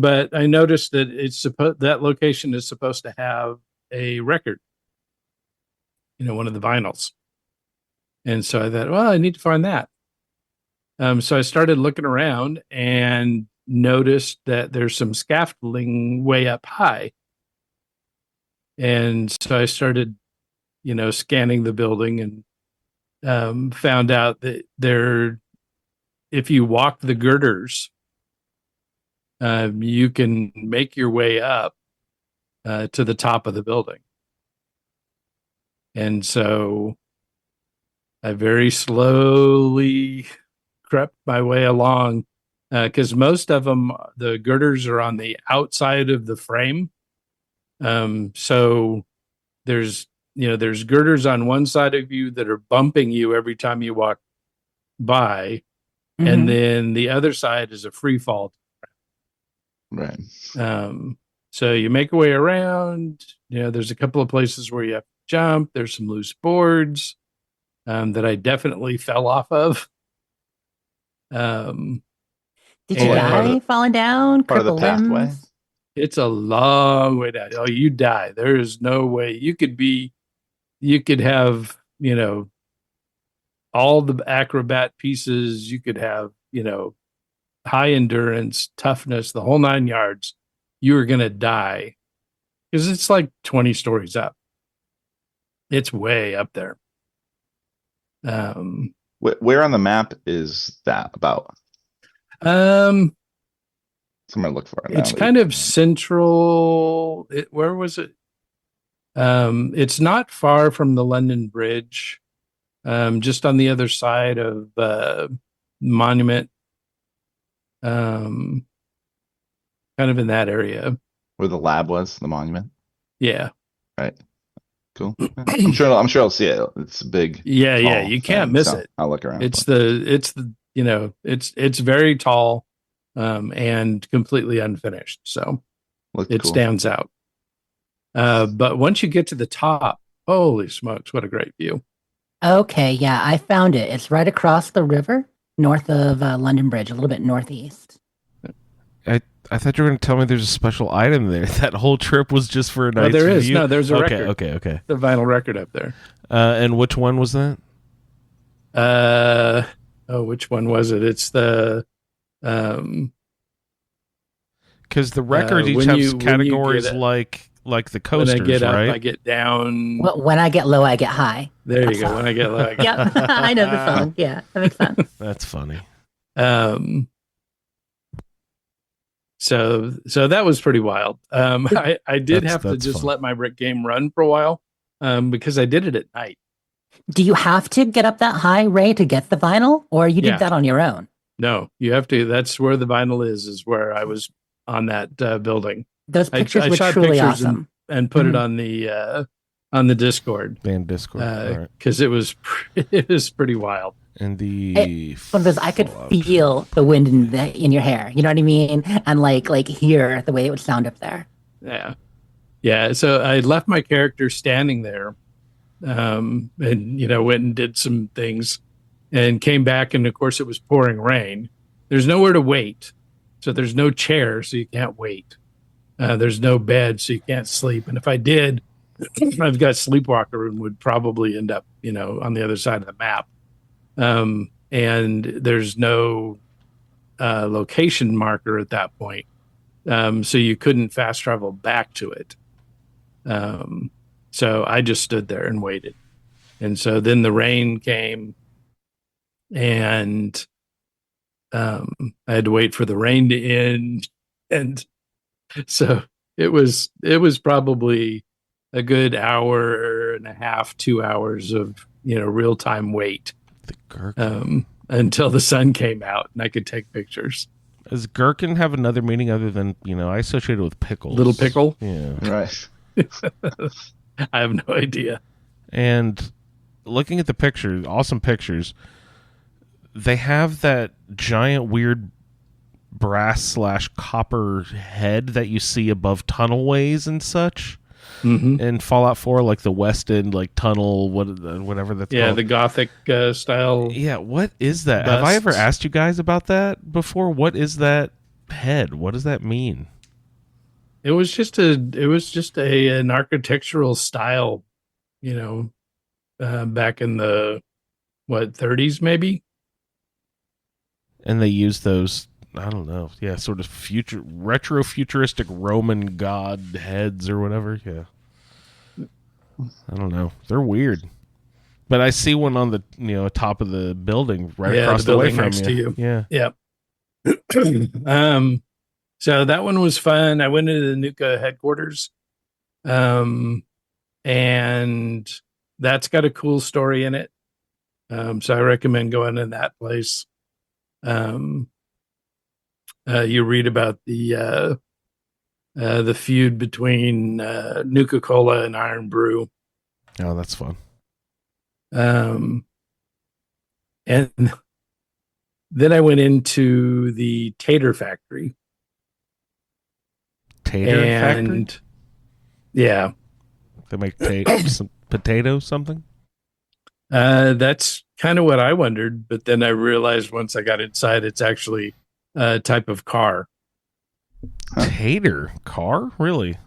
But I noticed that that location is supposed to have a record, one of the vinyls. And so I thought, well, I need to find that. So I started looking around and noticed that there's some scaffolding way up high. And so I started, scanning the building and found out that if you walk the girders, you can make your way up to the top of the building. And so I very slowly crept my way along because most of them, the girders are on the outside of the frame. So there's girders on one side of you that are bumping you every time you walk by. Mm-hmm. And then the other side is a free fall. Right. So you make your way around, there's a couple of places where you have to jump. There's some loose boards, that I definitely fell off of. Did you die falling down? Part of the pathway? Limbs? It's a long way down. Oh, you die. There is no way you could have, all the acrobat pieces. You could have, high endurance, toughness, the whole 9 yards. You are going to die because it's like 20 stories up. It's way up there. Where on the map is that about? Somewhere look for it. It's kind of central. Where was it? It's not far from the London Bridge, just on the other side of Monument, kind of in that area. Where the lab was, the Monument? Yeah. Right. Cool. I'm sure I'll see it. It's big. Yeah, you can't miss it. I'll look around. It's very tall, and completely unfinished. So it stands out. But once you get to the top, holy smokes, what a great view. Okay, yeah, I found it. It's right across the river, north of London Bridge, a little bit northeast. I thought you were going to tell me there's a special item there. That whole trip was just for a night's there is. view? No, there's a record. Okay. The vinyl record up there. And which one was that? Which one was it? It's the because the records each have categories like the coasters, when I get right? Up, I get down. Well, when I get low, I get high. There you go. When I get low, I get Yep, I know the song. Yeah, that makes sense. That's funny. So that was pretty wild. I did have to just let my game run for a while because I did it at night. Do you have to get up that high, Ray, to get the vinyl, or you did Yeah. that on your own? No, you have to. That's where the vinyl is where I was on that building. Those pictures I were shot truly pictures awesome. and put it Mhm. on the Discord. And Discord. Because it was pretty wild. And the One of those, I could feel the wind in your hair. You know what I mean? And like hear the way it would sound up there. Yeah. Yeah. So I left my character standing there, and, went and did some things and came back. And of course, it was pouring rain. There's nowhere to wait. So there's no chair, so you can't wait. There's no bed, so you can't sleep. And if I did, I've got Sleepwalker and would probably end up, on the other side of the map. And there's no location marker at that point. So you couldn't fast travel back to it. So I just stood there and waited. And so then the rain came and I had to wait for the rain to end. And so it was probably a good hour and a half, 2 hours of, real time wait. The gherkin. Until the sun came out and I could take pictures. Does gherkin have another meaning other than, I associate it with pickles? Little pickle? Yeah. Right. I have no idea. And looking at the pictures, awesome pictures, they have that giant weird brass/copper head that you see above tunnelways and such. Mm-hmm. In Fallout 4, like the West End, like tunnel, whatever that's called. The Gothic style. Yeah, what is that? Busts. Have I ever asked you guys about that before? What is that head? What does that mean? It was just an architectural style, back in the 30s maybe. And they use those, I don't know, sort of retro futuristic Roman god heads or whatever. Yeah, I don't know. They're weird. But I see one on the top of the building across the way from next to you. Yeah. Yep. So that one was fun. I went into the Nuka headquarters, and that's got a cool story in it. So I recommend going in that place. You read about the feud between Nuka-Cola and Iron Brew. Oh, that's fun. And then I went into the Tater Factory. Factory? Yeah. They make some potatoes, something? That's kind of what I wondered, but then I realized once I got inside, it's actually a type of car. Tater car? Really? Is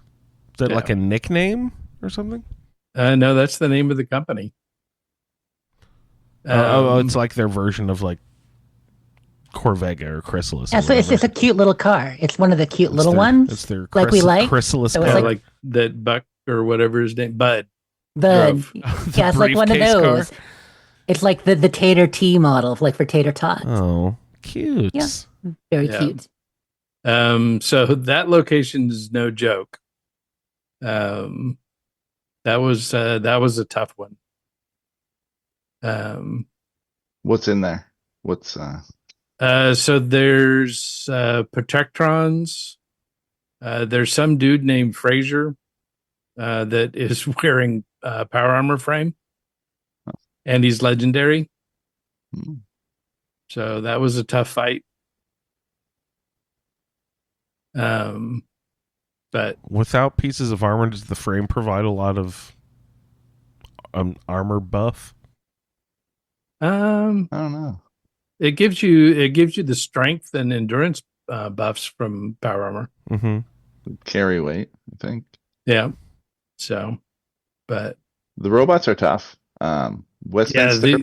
that like a nickname or something? No, that's the name of the company. It's like their version of like Corvega or Chrysalis. Yeah, so it's a cute little car. It's one of the cute little ones. It's their like we like. Chrysalis. So it's like that Buck or whatever his name, Bud. Yeah, it's like one of those. Car. It's like the Tater T model, like for tater tots. Oh, cute. Yeah, very cute. So that location is no joke. That was a tough one. What's in there? What's so there's Protectrons. There's some dude named Fraser that is wearing power armor frame, and he's legendary. So that was a tough fight. But without pieces of armor, does the frame provide a lot of armor buff? I don't know. It gives you the strength and endurance buffs from power armor. Mm-hmm. Carry weight, I think. Yeah. So, but the robots are tough. Westminster,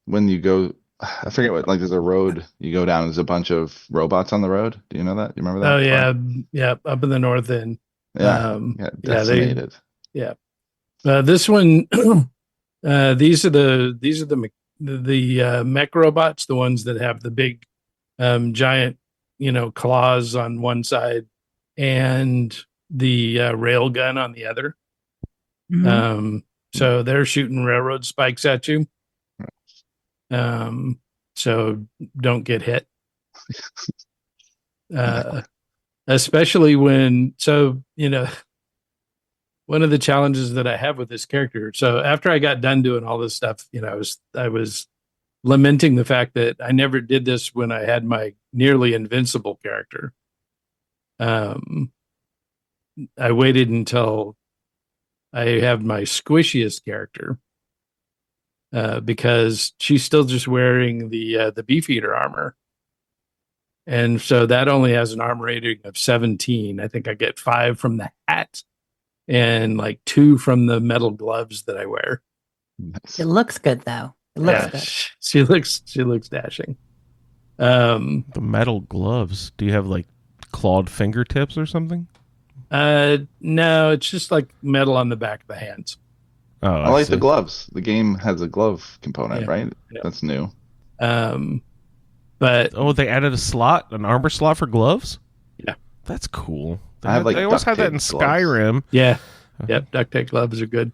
when you go, I forget what, like there's a road you go down. There's a bunch of robots on the road. Do you know that? You remember that? Oh yeah, yeah, up in the north end. Yeah, decimated. This one, these are the mech robots, the ones that have the big, giant, claws on one side and the rail gun on the other. Mm-hmm. So they're shooting railroad spikes at you. So don't get hit. Especially when, one of the challenges that I have with this character. So after I got done doing all this stuff, I was lamenting the fact that I never did this when I had my nearly invincible character. I waited until I have my squishiest character, because she's still just wearing the Beefeater armor. And so that only has an armor rating of 17. I think I get 5 from the hat and like 2 from the metal gloves that I wear. Nice. It looks good though. It looks good. She looks dashing. The metal gloves. Do you have like clawed fingertips or something? No, it's just like metal on the back of the hands. Oh, I like the gloves. The game has a glove component, Yeah. right? Yeah. That's new. But they added an armor slot for gloves? Yeah. That's cool. I have, like, they always duct had that in tape gloves. Skyrim. yeah, yep, duct tape gloves are good.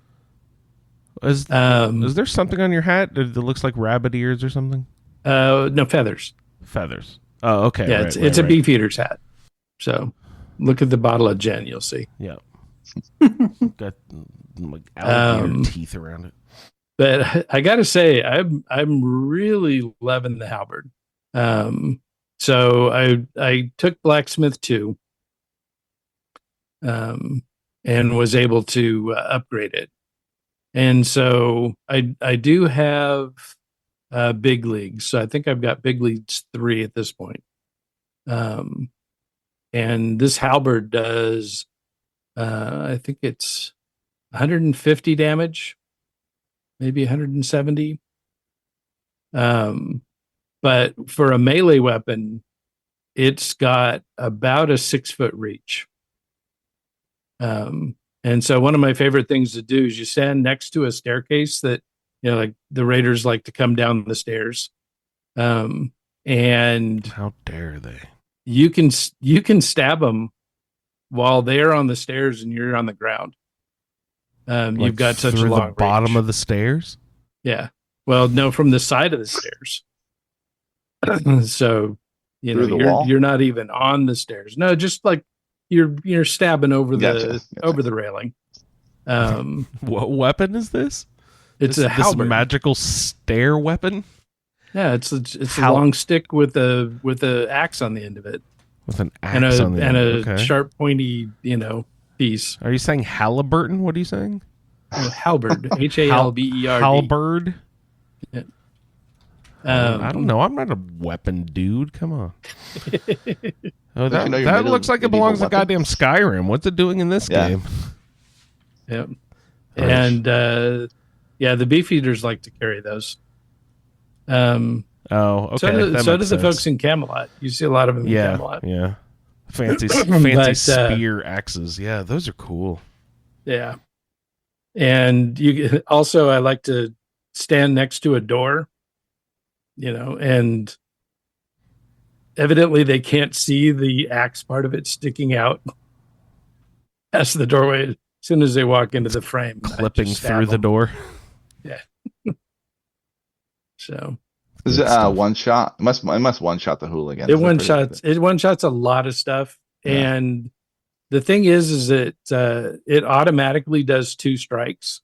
Is there something on your hat that looks like rabbit ears or something? No, feathers. Feathers. Oh, okay. Yeah, right, it's a right. Beefeater's hat. So look at the bottle of gin, you'll see. Yeah. Got like alligator teeth around it. But I got to say, I'm really loving the halberd. So I took Blacksmith 2, and was able to upgrade it. And so I do have big leagues. So I think I've got big leagues 3 at this point. And this halberd does, I think it's 150 damage, maybe 170. But for a melee weapon, it's got about a 6-foot reach. And so one of my favorite things to do is you stand next to a staircase that, like the raiders like to come down the stairs. And How dare they? you can stab them while they're on the stairs and you're on the ground. You've got such a through long the bottom range. of the stairs? Yeah. Well, no, from the side of the stairs. So, Through the wall? you're not even on the stairs. No, just like you're stabbing over Gotcha. over the railing. What weapon is this? It's this a halberd. magical stair weapon Yeah, it's a long stick with a axe on the end of it, with an and axe on the end. a Okay. sharp, pointy, piece. Are you saying Halliburton? What are you saying? Halberd, Halberd. Halberd? I don't Um, know. I'm not a weapon dude. Come on. Oh, Don't you know your that looks like it medieval belongs to weapons? goddamn Skyrim. What's it doing in this Yeah. game? Yep. And the Beefeaters like to carry those. Oh, okay. So that does makes the folks sense. in Camelot. You see a lot of them in Yeah, Camelot. yeah. Fancy But, spear axes. Yeah, those are cool. Yeah. And I like to stand next to a door, and evidently they can't see the axe part of it sticking out past the doorway as soon as they walk into the frame. I Clipping just stab through the them. door. So Is Good it stuff. one shot? It must one shot the hooligan. it one shots a lot of stuff. Yeah. And the thing is that it automatically does 2 strikes.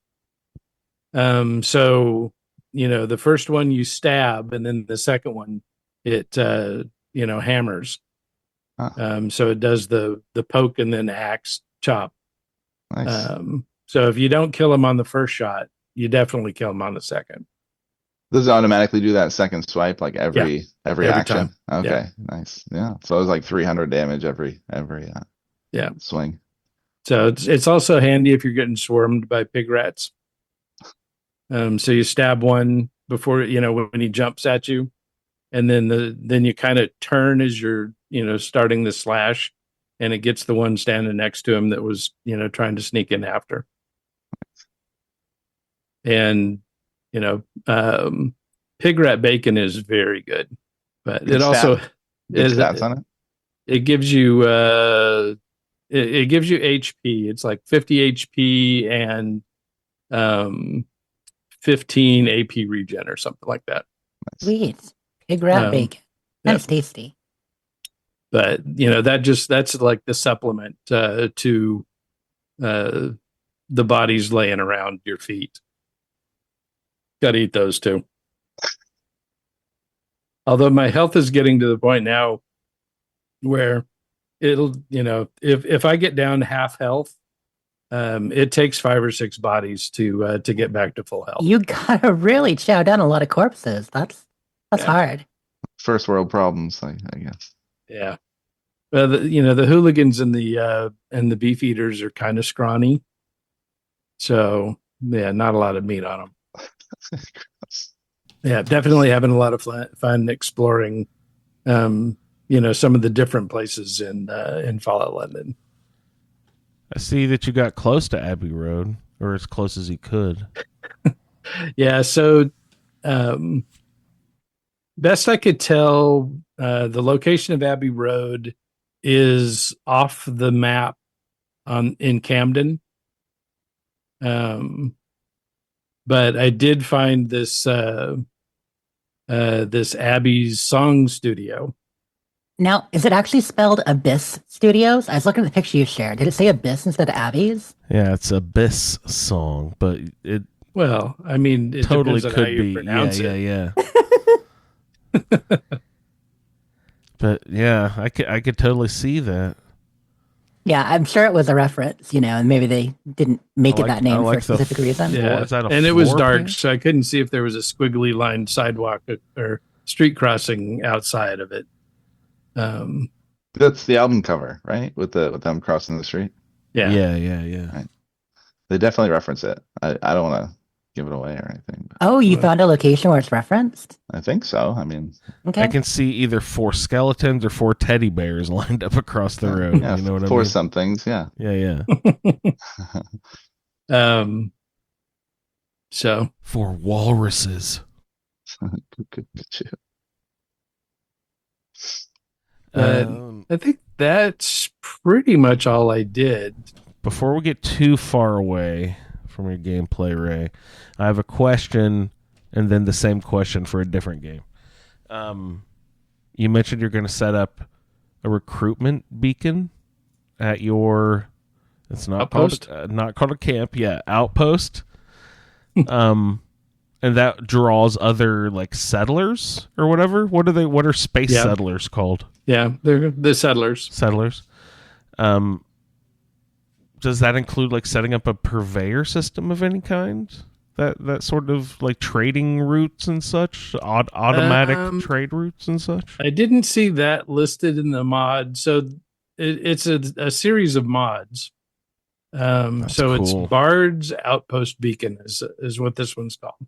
So the first one you stab, and then the second one it hammers. Huh. So it does the poke and then axe chop. Nice. So if you don't kill him on the first shot, you definitely kill him on the second. Does it automatically do that second swipe like every Every action? time. Okay, nice. Yeah. So it was like 300 damage every Yeah. swing. So it's also handy if you're getting swarmed by pig rats. So you stab one before when he jumps at you, and then you kind of turn as you're starting the slash, and it gets the one standing next to him that was trying to sneak in after. And pig rat bacon is very good, but Good it also Good stats on it. it gives you it gives you HP. It's like 50 HP, and um, 15 AP regen or something like that. Sweet. Pig rat bacon. That's Yep. tasty. But that's like the supplement to the bodies laying around your feet. Got to eat those too. Although my health is getting to the point now where it'll, if I get down half health, it takes 5 or 6 bodies to get back to full health. You gotta really chow down a lot of corpses. That's hard. First world problems, I guess. Yeah. The hooligans and the beef eaters are kind of scrawny. So yeah, not a lot of meat on them. Yeah, definitely having a lot of fun exploring, some of the different places in Fallout London. I see that you got close to Abbey Road, or as close as you could. Yeah, so best I could tell, the location of Abbey Road is off the map in Camden. But I did find this Abbey's Song Studio. Now, is it actually spelled Abyss Studios? I was looking at the picture you shared. Did it say Abyss instead of Abby's? Yeah, it's Abyss Song, but it Well, I mean, it totally depends on could how you be. pronounce it. Yeah. But yeah, I could totally see that. Yeah, I'm sure it was a reference, and maybe they didn't make it that name for a specific reason. Yeah, is that a and it was floor dark, plan? so I couldn't see if there was a squiggly lined sidewalk or street crossing outside of it. That's the album cover, right? With them crossing the street. Yeah. Yeah. They definitely reference it. I don't want to give it away or anything. But Oh, you found a location where it's referenced? I think so. I mean, Okay. I can see either 4 skeletons or 4 teddy bears lined up across the road. yeah, You know what I for mean? some things, yeah. Yeah. So 4 walruses. Good shit. I think that's pretty much all I did. Before we get too far away from your gameplay, Ray, I have a question and then the same question for a different game. You mentioned you're going to set up a recruitment beacon at your, it's not Outpost? not called a camp, outpost. And that draws other like settlers or whatever. What are space settlers called? Yeah, they're the settlers. Settlers. Does that include like setting up a purveyor system of any kind? That sort of like trading routes and such, automatic trade routes and such. I didn't see that listed in the mod, so it's a series of mods. So cool. it's Bard's Outpost Beacon is what this one's called.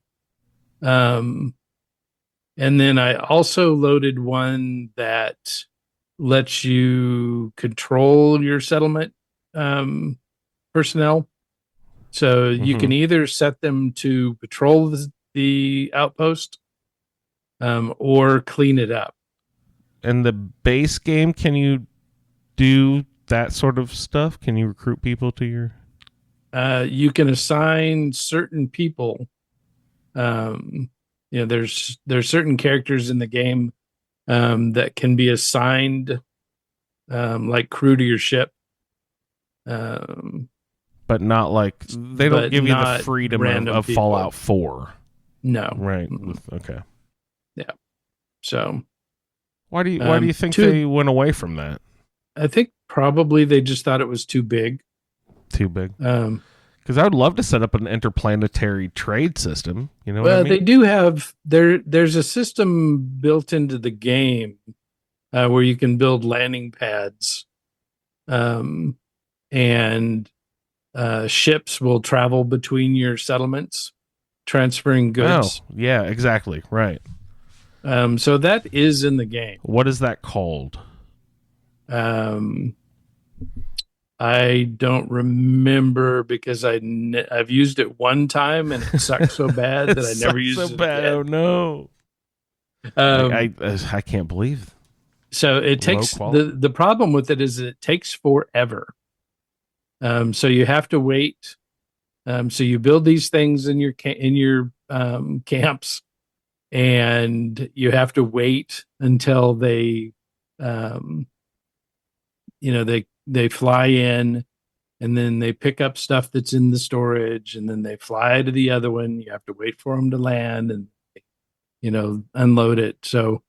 And then I also loaded one that lets you control your settlement personnel. So you can either set them to patrol the outpost or clean it up. In the base game, can you do that sort of stuff? Can you recruit people to your... You can assign certain people. There's certain characters in the game that can be assigned like crew to your ship. But not like they don't give you the freedom of Fallout 4. No. Right. Okay. Yeah. So why do you think they went away from that? I think probably they just thought it was too big. Too big. Because I would love to set up an interplanetary trade system. You know what I mean? They do have there's a system built into the game where you can build landing pads, and ships will travel between your settlements, transferring goods. Oh, yeah, exactly. Right. So that is in the game. What is that called? I don't remember because I've used it one time and it sucked so bad that I never used it again. Oh no! I can't believe. So it takes the problem with it is it takes forever. So you have to wait So you build these things in your camps, and you have to wait until they, they fly in, and then they pick up stuff that's in the storage, and then they fly to the other one. You have to wait for them to land and, unload it. So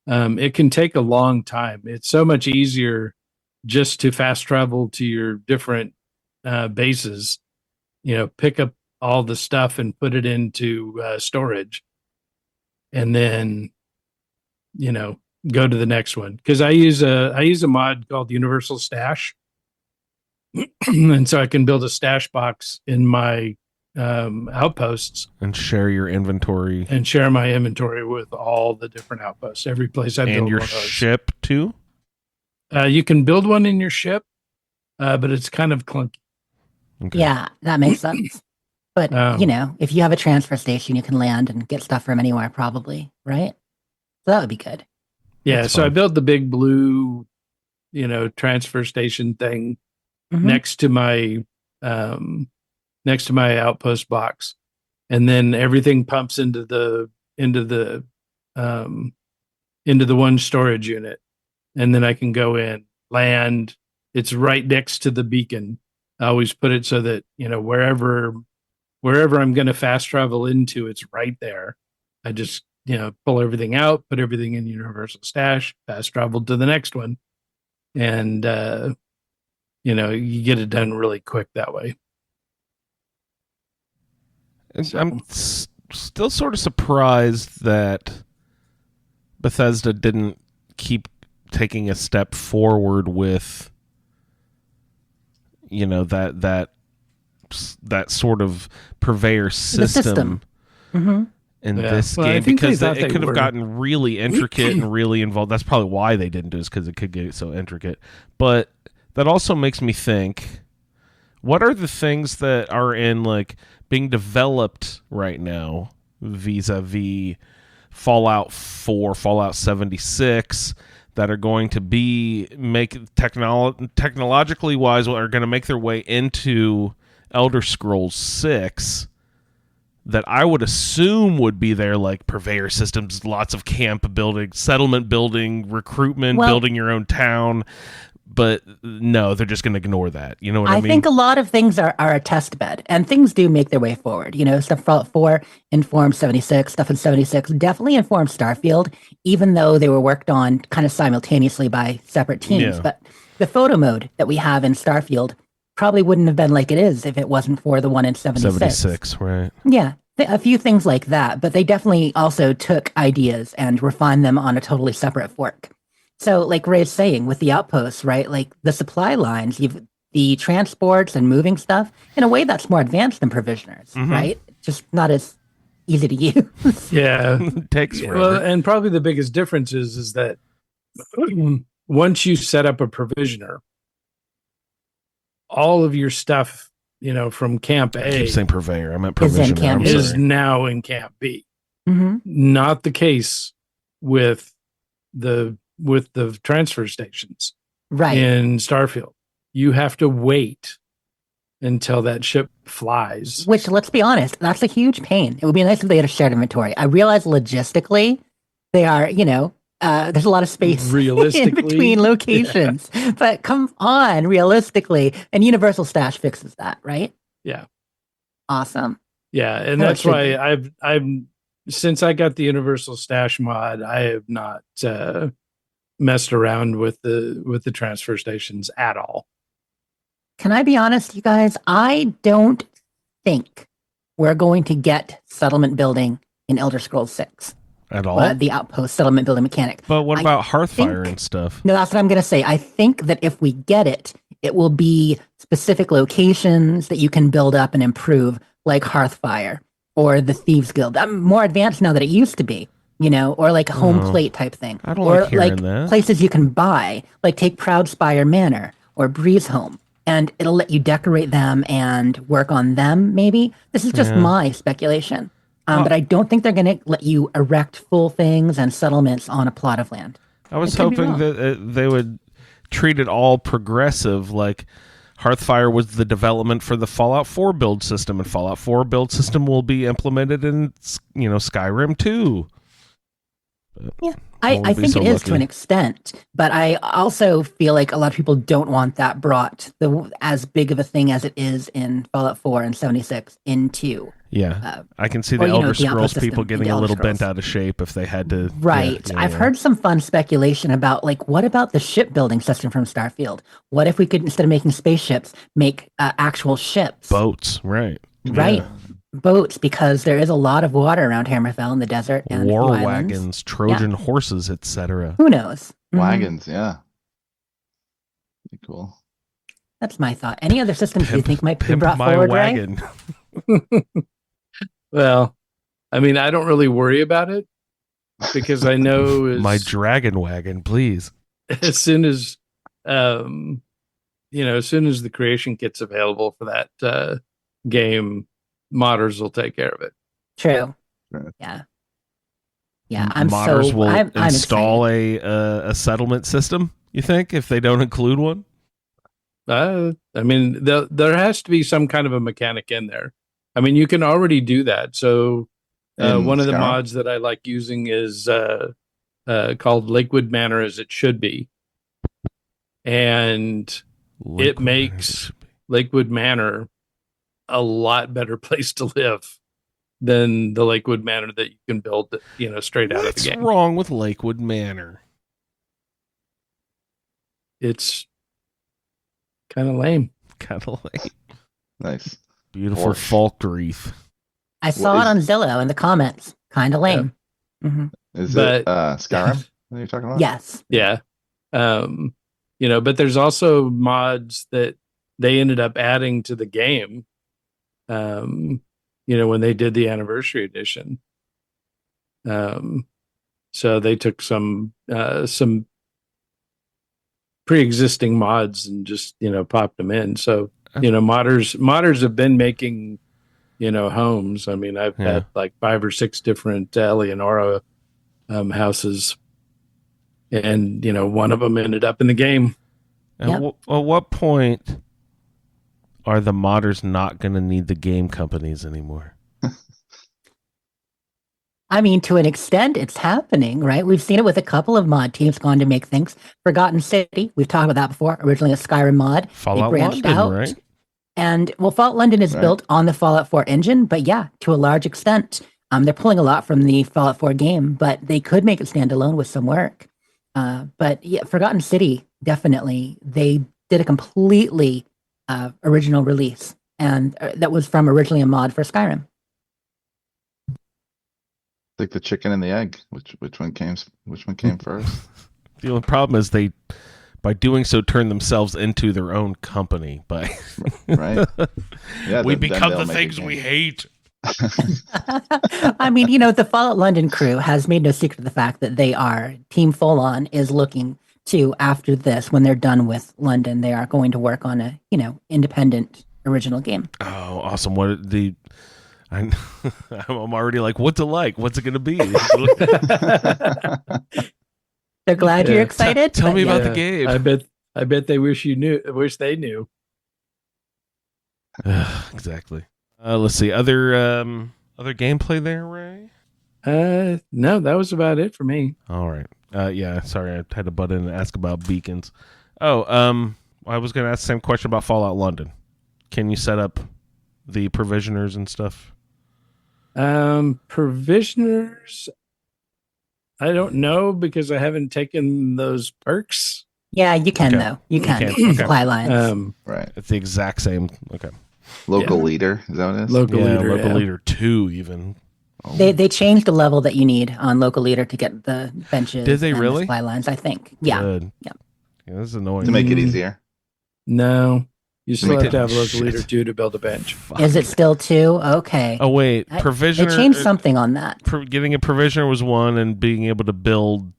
it can take a long time. It's so much easier just to fast travel to your different bases, pick up all the stuff and put it into storage, and then, go to the next one. Because I use a mod called Universal Stash. And so I can build a stash box in my outposts and share your inventory and share my inventory with all the different outposts. Every place I build and your one of those. ship too. You can build one in your ship, but it's kind of clunky. Okay. Yeah, that makes sense. But if you have a transfer station, you can land and get stuff from anywhere, probably, right? So that would be good. Yeah, That's so fun. I built the big blue, transfer station thing next to my outpost box, and then everything pumps into the one storage unit, and then I can go in, land. It's right next to the beacon. I always put it so that wherever I'm going to fast travel into, it's right there. I just pull everything out, put everything in Universal Stash, fast travel to the next one, and you get it done really quick that way. I'm still sort of surprised that Bethesda didn't keep taking a step forward with, that sort of purveyor system. In this game, because it could have gotten really intricate and really involved. That's probably why they didn't do this, because it could get so intricate. But that also makes me think, what are the things that are in being developed right now vis-a-vis Fallout 4, Fallout 76, that are going to be technologically wise, are going to make their way into Elder Scrolls 6, that I would assume would be there, like purveyor systems, lots of camp building, settlement building, recruitment, building your own town. But no, they're just going to ignore that. You know what I mean? I think a lot of things are a test bed, and things do make their way forward. Stuff Fallout 4 informed 76, stuff in 76 definitely informed Starfield, even though they were worked on kind of simultaneously by separate teams. Yeah. But the photo mode that we have in Starfield probably wouldn't have been like it is if it wasn't for the one in 76. 76, right. Yeah, a few things like that, but they definitely also took ideas and refined them on a totally separate fork. So like Ray's saying, with the outposts, right, like the supply lines, the transports and moving stuff, in a way that's more advanced than provisioners, right? Just not as easy to use. Yeah. Takes forever. Well, and probably the biggest difference is that once you set up a provisioner, all of your stuff, from Camp A, I keep saying purveyor. I meant provisioner. is now in Camp B. Not the case with the transfer stations, right? In Starfield, you have to wait until that ship flies. Which, let's be honest, that's a huge pain. It would be nice if they had a shared inventory. I realize logistically, they are, there's a lot of space in between locations. But come on, realistically, and Universal Stash fixes that, right? Yeah. Awesome. Yeah, and that's why I've since I got the Universal Stash mod, I have not messed around with the transfer stations at all. Can I be honest, you guys? I don't think we're going to get settlement building in Elder Scrolls 6. At all? The outpost settlement building mechanic. But what about Hearthfire and stuff? No, that's what I'm going to say. I think that if we get it, it will be specific locations that you can build up and improve, like Hearthfire or the Thieves Guild. I'm more advanced now than it used to be, or like a home plate type thing. I don't or like hearing that. Places you can buy, like take Proudspire Manor or Breezehome, and it'll let you decorate them and work on them, maybe. This is just my speculation. But I don't think they're going to let you erect full things and settlements on a plot of land. I was hoping that they would treat it all progressive, like Hearthfire was the development for the Fallout 4 build system, and Fallout 4 build system will be implemented in, Skyrim too. Yeah, I think it is to an extent, but I also feel like a lot of people don't want that brought as big of a thing as it is in Fallout 4 and 76 into. Yeah, I can see the Elder Scrolls people getting a little bent out of shape if they had to. Right. I've heard some fun speculation about, what about the shipbuilding system from Starfield? What if we could, instead of making spaceships, make actual ships? Boats, right. Right. Yeah. Boats, because there is a lot of water around Hammerfell in the desert. And war wagons, Trojan horses, etc. Who knows? Wagons, yeah. Pretty cool. That's my thought. Any other systems you think might be brought forward, wagon. Ray? Well, I mean, I don't really worry about it because I know my dragon wagon, please. As soon as as soon as the creation kit's available for that game, modders will take care of it. True. Right. Yeah. Modders will I'm install a settlement system. You think, if they don't include one? I mean, there has to be some kind of a mechanic in there. I mean, you can already do that. So one of the mods that I like using is called Lakewood Manor, as it should be. And it makes Lakewood Manor a lot better place to live than the Lakewood Manor that you can build, straight out of the game. What's wrong with Lakewood Manor? It's kind of lame. Nice. Beautiful Falkreath. I saw it on Zillow in the comments. Kind of lame. Yeah. Mm-hmm. Is it Skyrim that you're talking about? Yes. Yeah. But there's also mods that they ended up adding to the game. When they did the anniversary edition. So they took some pre-existing mods and just, popped them in. So, modders have been making, homes. I mean, I've had like 5 or 6 different Eleonora houses, and, one of them ended up in the game. At what point are the modders not going to need the game companies anymore? I mean, to an extent, it's happening, right? We've seen it with a couple of mod teams gone to make things. Forgotten City, we've talked about that before. Originally a Skyrim mod. Fallout London, right? And, Fallout London is built on the Fallout 4 engine, but yeah, to a large extent. They're pulling a lot from the Fallout 4 game, but they could make it stand alone with some work. But yeah, Forgotten City, definitely. They did a completely original release, and that was from originally a mod for Skyrim. Like the chicken and the egg. Which one came first? The only problem is they, by doing so, turn themselves into their own company. Right. Yeah, we become the things we hate. I mean, the Fallout London crew has made no secret of the fact that they are Team Full On is looking to, after this, when they're done with London, they are going to work on a independent original game. Oh, awesome! I'm already like, what's it like? What's it going to be? They're glad you're excited. Tell me about the game. I bet they wish they knew. Exactly. Let's see. Other gameplay there, Ray? No, that was about it for me. All right. Yeah, sorry, I had to butt in and ask about beacons. I was going to ask the same question about Fallout London. Can you set up the provisioners and stuff? Provisioners, I don't know because I haven't taken those perks. Yeah, you can though. You can. Supply lines. Right. It's the exact same. Okay. Local leader, is that what it is? Local leader 2 even. Oh. They changed the level that you need on local leader to get the benches. Did they and really? The supply lines, I think. Yeah. Good. Yeah, this is annoying. To make it easier. No. You still have to have local leader 2 to build a bench. Is it still 2? Okay. Oh wait, provisioner. They changed something on that. Getting a provisioner was 1, and being able to build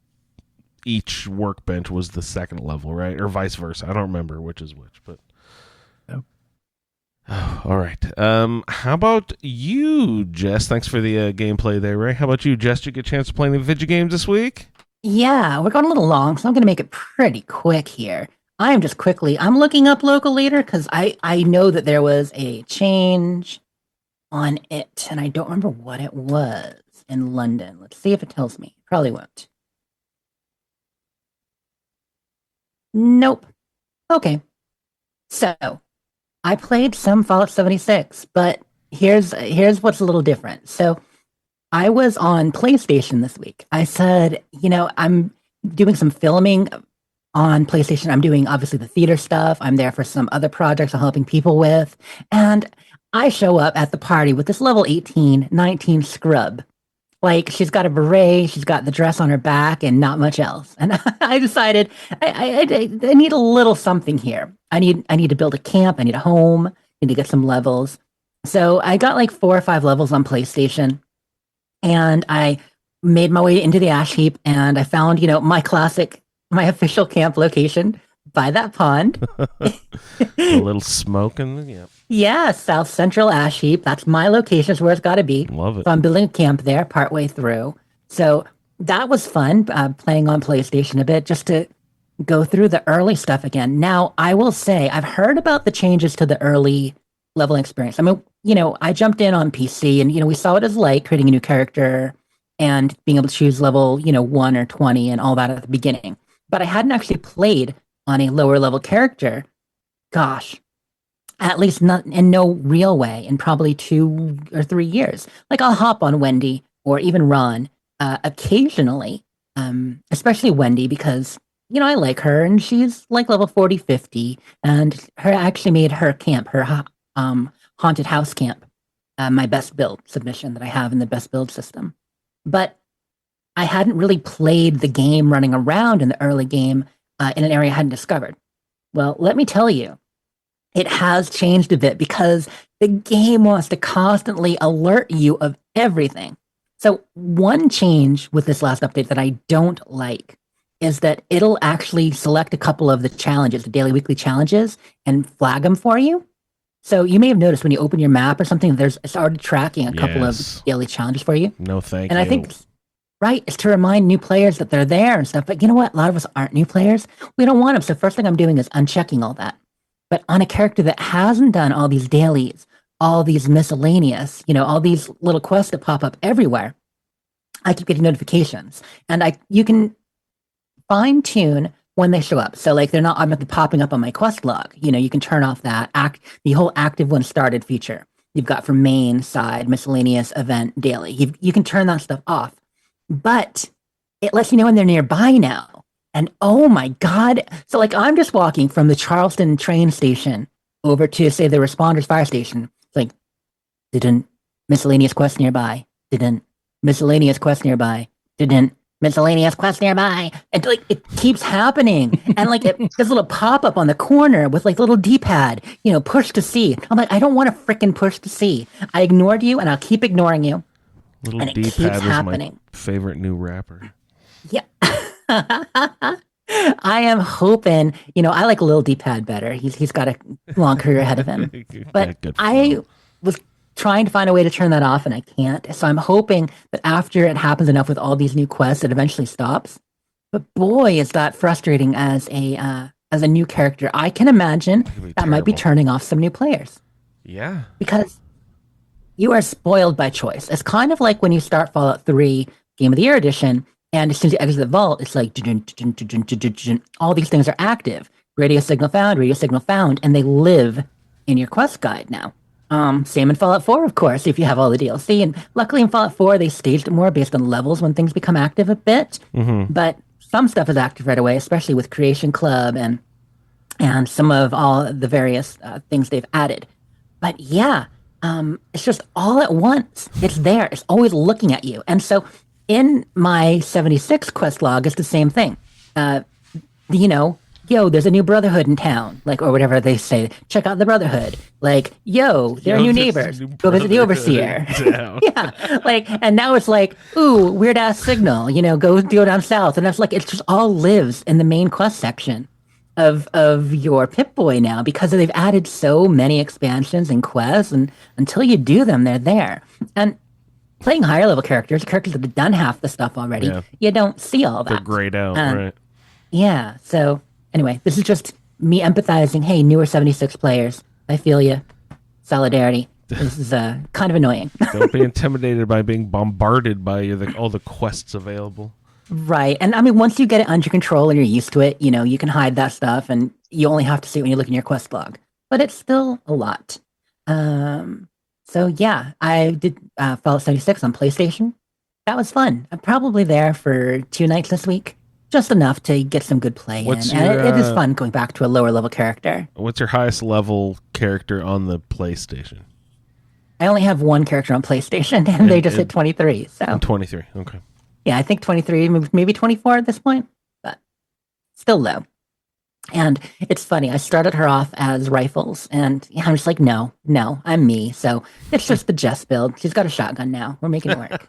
each workbench was the 2nd level, right? Or vice versa. I don't remember which is which, but. No. Oh, all right. How about you, Jess? Thanks for the gameplay there, Ray. How about you, Jess? Did you get a chance to play any video games this week? Yeah, we're going a little long, so I'm going to make it pretty quick here. I am just quickly, I'm looking up local leader because I know that there was a change on it, and I don't remember what it was in London. Let's see if it tells me. Probably won't. Nope. Okay. So I played some Fallout 76, but here's what's a little different. So I was on PlayStation this week. I said, I'm doing some filming on PlayStation. I'm doing obviously the theater stuff. I'm there for some other projects I'm helping people with. And I show up at the party with this level 18, 19 scrub. Like, she's got a beret, she's got the dress on her back, and not much else. And I decided I need a little something here. I need to build a camp. I need a home. I need to get some levels. So I got like 4 or 5 levels on PlayStation, and I made my way into the ash heap, and I found, my official camp location by that pond. A little smoke yeah. Yeah, South Central Ash Heap. That's my location. It's where it's got to be. Love it. So I'm building a camp there partway through. So that was fun, playing on PlayStation a bit, just to go through the early stuff again. Now, I will say, I've heard about the changes to the early leveling experience. I mean, I jumped in on PC, and, we saw what it's like creating a new character and being able to choose level, 1 or 20 and all that at the beginning. But I hadn't actually played on a lower level character. Gosh. At least not in no real way in probably 2 or 3 years. Like, I'll hop on Wendy or even Ron occasionally, especially Wendy, because, I like her and she's like level 40, 50. And her actually made her camp, her haunted house camp, my best build submission that I have in the best build system. But I hadn't really played the game running around in the early game in an area I hadn't discovered. Well, let me tell you, it has changed a bit because the game wants to constantly alert you of everything. So one change with this last update that I don't like is that it'll actually select a couple of the challenges, the daily, weekly challenges, and flag them for you. So you may have noticed when you open your map or something, it's already tracking a couple of daily challenges for you. No, thank you. And I think, right, it's to remind new players that they're there and stuff. But you know what? A lot of us aren't new players. We don't want them. So first thing I'm doing is unchecking all that. But on a character that hasn't done all these dailies, all these miscellaneous, all these little quests that pop up everywhere, I keep getting notifications. And you can fine tune when they show up. So like they're not automatically popping up on my quest log. You can turn off that the whole active when started feature. You've got from main, side, miscellaneous, event, daily. You can turn that stuff off. But it lets you know when they're nearby now. And oh my God. So like I'm just walking from the Charleston train station over to, say, the Responders fire station. It's like, didn't miscellaneous quest nearby. Didn't miscellaneous quest nearby. Didn't miscellaneous quest nearby. And like it keeps happening. And like there's a little pop-up on the corner with like little D-pad, push to see. I'm like, I don't want to freaking push to see. I ignored you and I'll keep ignoring you. Little D-pad is my favorite new rapper. Yeah. I am hoping, I like Lil D-Pad better. He's got a long career ahead of him. But I was trying to find a way to turn that off and I can't. So I'm hoping that after it happens enough with all these new quests, it eventually stops. But boy, is that frustrating as a new character. I can imagine that might be turning off some new players. Yeah. Because you are spoiled by choice. It's kind of like when you start Fallout 3 Game of the Year edition, and as soon as you exit the vault, it's like all these things are active. Radio signal found, and they live in your quest guide now. Same in Fallout 4, of course, if you have all the DLC. And luckily in Fallout 4, they staged it more based on levels when things become active a bit. Mm-hmm. But some stuff is active right away, especially with Creation Club and some of all the various things they've added. But yeah, it's just all at once. It's there. It's always looking at you. And so in my 76 quest log, it's the same thing. There's a new Brotherhood in town, like, or whatever they say. Check out the Brotherhood. Like, there are new neighbors. Go visit the Overseer. Yeah, and now it's like, ooh, weird ass signal. Go down south, and it's like it just all lives in the main quest section of your Pip-Boy now because they've added so many expansions and quests, and until you do them, they're there. And playing higher level characters that have done half the stuff already, you don't see all that. They're grayed out, right? Yeah. So anyway, this is just me empathizing. Hey, newer 76 players, I feel you. Solidarity. This is kind of annoying. Don't be intimidated by being bombarded by all the quests available. Right. And I mean, once you get it under control and you're used to it, you can hide that stuff and you only have to see it when you look in your quest log. But it's still a lot. So yeah, I did Fallout 76 on PlayStation. That was fun. I'm probably there for 2 nights this week. Just enough to get some good play in. And it is fun going back to a lower level character. What's your highest level character on the PlayStation? I only have one character on PlayStation, and they just hit 23. So 23, okay. Yeah, I think 23, maybe 24 at this point, but still low. And it's funny, I started her off as rifles, and I'm just like, no, I'm me. So it's just the Jess build. She's got a shotgun now. We're making it work.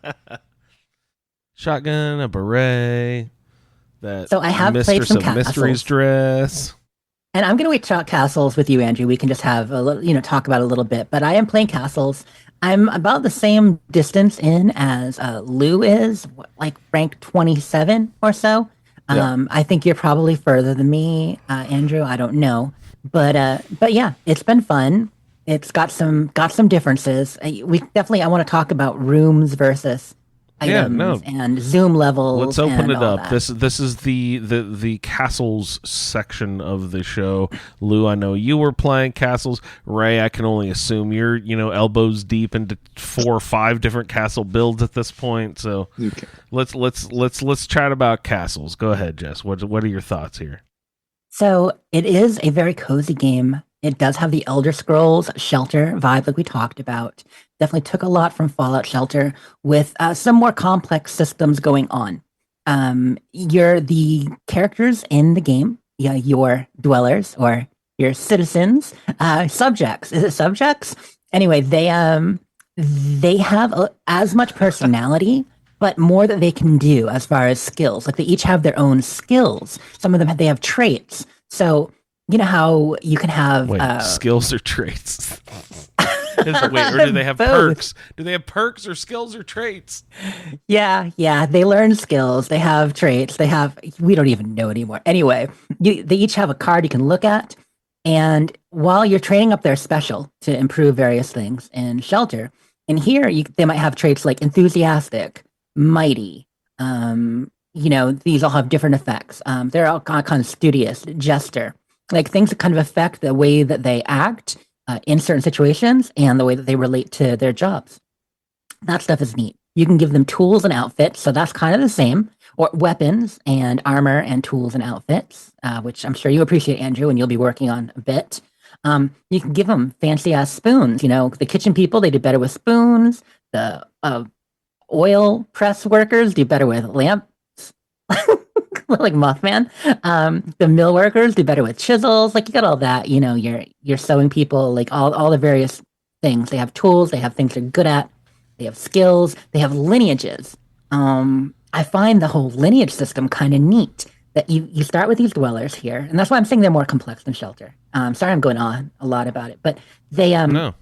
Shotgun, a beret, so I have played some castles. Mysteries dress. And I'm going to wait to talk castles with you, Andrew. We can just have a little, talk about it a little bit. But I am playing castles. I'm about the same distance in as Lou is, like rank 27 or so. Yeah. I think you're probably further than me, Andrew. I don't know, but yeah, it's been fun. It's got some differences. I want to talk about rooms versus items and zoom levels. Let's open it up. This is the castles section of the show. Lou, I know you were playing castles. Ray, I can only assume you're elbows deep into 4 or 5 different castle builds at this point. So okay. Let's chat about castles. Go ahead, Jess. What are your thoughts here? So it is a very cozy game. It does have the Elder Scrolls Shelter vibe like we talked about. Definitely took a lot from Fallout Shelter with some more complex systems going on. You're the characters in the game, your dwellers or your citizens, subjects. Is it subjects? Anyway, they have as much personality, but more that they can do as far as skills. Like they each have their own skills. Some of them they have traits. So you know how you can have skills or traits. Wait, or do they have perks? Do they have perks or skills or traits? Yeah. They learn skills. They have traits. We don't even know anymore. Anyway, they each have a card you can look at. And while you're training up their special to improve various things in Shelter, and here they might have traits like enthusiastic, mighty. These all have different effects. They're all kind of studious, jester, like things that kind of affect the way that they act in certain situations and the way that they relate to their jobs. That stuff is neat. You can give them tools and outfits, so that's kind of the same, or weapons and armor and tools and outfits, which I'm sure you appreciate, Andrew, and you'll be working on a bit. You can give them fancy-ass spoons. The kitchen people, they do better with spoons. The oil press workers do better with lamps. Like Mothman. The mill workers do better with chisels. Like you got all that, your sewing people, like all the various things. They have tools, they have things they're good at, they have skills, they have lineages. I find the whole lineage system kind of neat that you start with these dwellers here, and that's why I'm saying they're more complex than Shelter. Sorry I'm going on a lot about it, but they can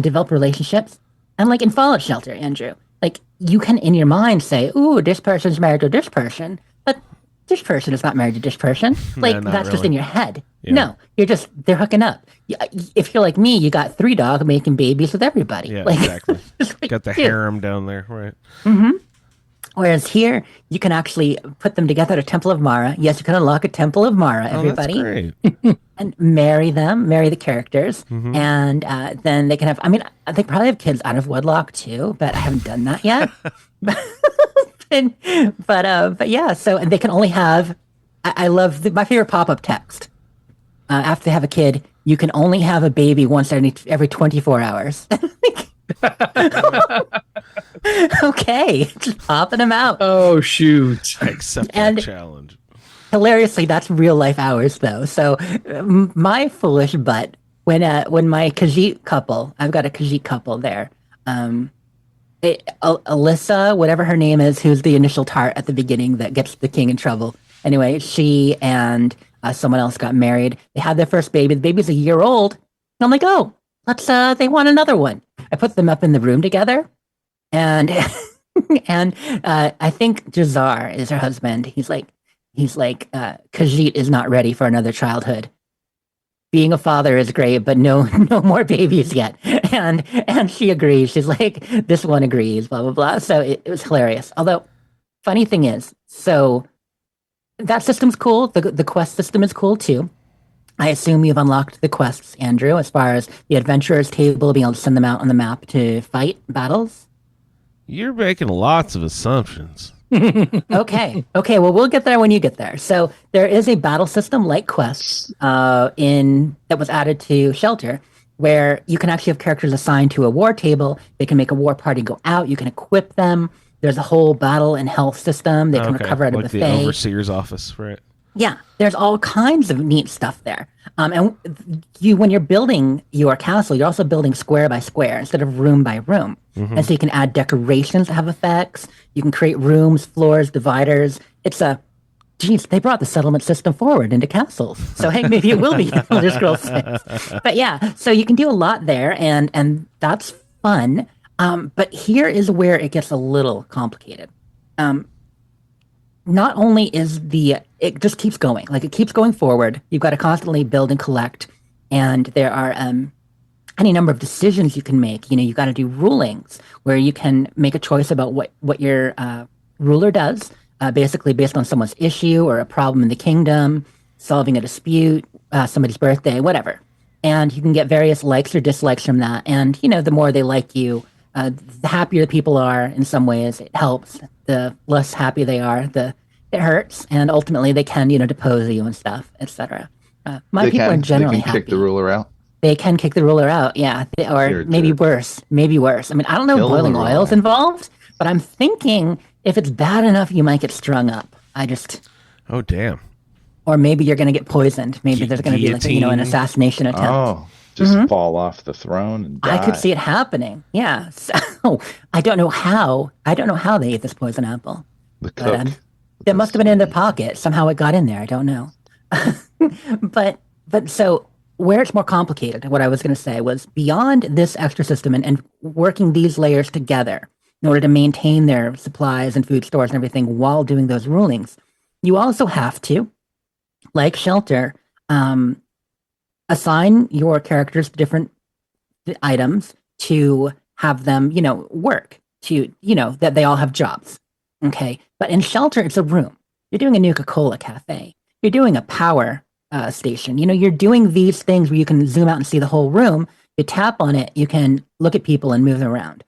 develop relationships. And like in Fallout Shelter, Andrew, like you can in your mind say, ooh, this person's married to this person, but this person is not married to this person. Like that's really. Just in your head. Yeah. No, they're hooking up. If you're like me, you got 3 dogs making babies with everybody. Yeah, exactly. Got the harem down there, right? Mm-hmm. Whereas here, you can actually put them together at a Temple of Mara. Yes, you can unlock a Temple of Mara, everybody. That's great. And marry the characters. Mm-hmm. And then they can have, they probably have kids out of wedlock too, but I haven't done that yet. but yeah, so they can only have, I love my favorite pop-up text. After they have a kid, you can only have a baby once every 24 hours. Okay, just popping them out. Oh shoot! I accept that challenge. Hilariously, that's real life hours though. So my foolish butt when my Khajiit couple, I've got a Khajiit couple there. Alyssa, whatever her name is, who's the initial tart at the beginning that gets the king in trouble. Anyway, she and someone else got married. They had their first baby. The baby's a year old. And I'm like, oh, they want another one. I put them up in the room together, and I think Jazar is her husband. He's he's like, Khajiit is not ready for another childhood. Being a father is great, but no more babies yet. And she agrees. She's like, this one agrees, blah, blah, blah. So it was hilarious. Although, funny thing is, so that system's cool. The quest system is cool too. I assume you've unlocked the quests, Andrew, as far as the adventurers table, being able to send them out on the map to fight battles. You're making lots of assumptions. Okay. Well, we'll get there when you get there. So there is a battle system like quests that was added to Shelter, where you can actually have characters assigned to a war table. They can make a war party go out. You can equip them. There's a whole battle and health system. They can recover at a buffet. The overseer's office, right? Yeah, there's all kinds of neat stuff there. And when you're building your castle, you're also building square by square instead of room by room. Mm-hmm. And so you can add decorations to have effects. You can create rooms, floors, dividers. They brought the settlement system forward into castles. So hey, maybe it will be Elder Scrolls 6. But yeah, so you can do a lot there, and that's fun. But here is where it gets a little complicated. Not only is it just keeps going, like it keeps going forward. You've got to constantly build and collect, and there are any number of decisions you can make. You've got to do rulings where you can make a choice about what your ruler does, basically based on someone's issue or a problem in the kingdom, solving a dispute, somebody's birthday, whatever. And you can get various likes or dislikes from that. And, the more they like you, the happier the people are in some ways. It helps. The less happy they are, it hurts. And ultimately they can, depose you and stuff, etc. My people are generally happy. They can kick the ruler out. They can kick the ruler out, yeah. Or maybe worse. I mean, I don't know if boiling oil is involved, but I'm thinking if it's bad enough, you might get strung up. Oh, damn. Or maybe you're going to get poisoned. Maybe there's going to be an assassination attempt. Oh, just fall off the throne and die. I could see it happening. Yeah. So I don't know how they ate this poison apple. The cook. It must have been in their pocket. Somehow it got in there. I don't know. But so where it's more complicated, what I was going to say was beyond this extra system and working these layers together in order to maintain their supplies and food stores and everything while doing those rulings, you also have to, like Shelter, assign your characters different items to have them, work, to, that they all have jobs. Okay. But in Shelter, it's a room. You're doing a Nuka-Cola cafe. You're doing a power station. You're doing these things where you can zoom out and see the whole room. You tap on it, you can look at people and move them around.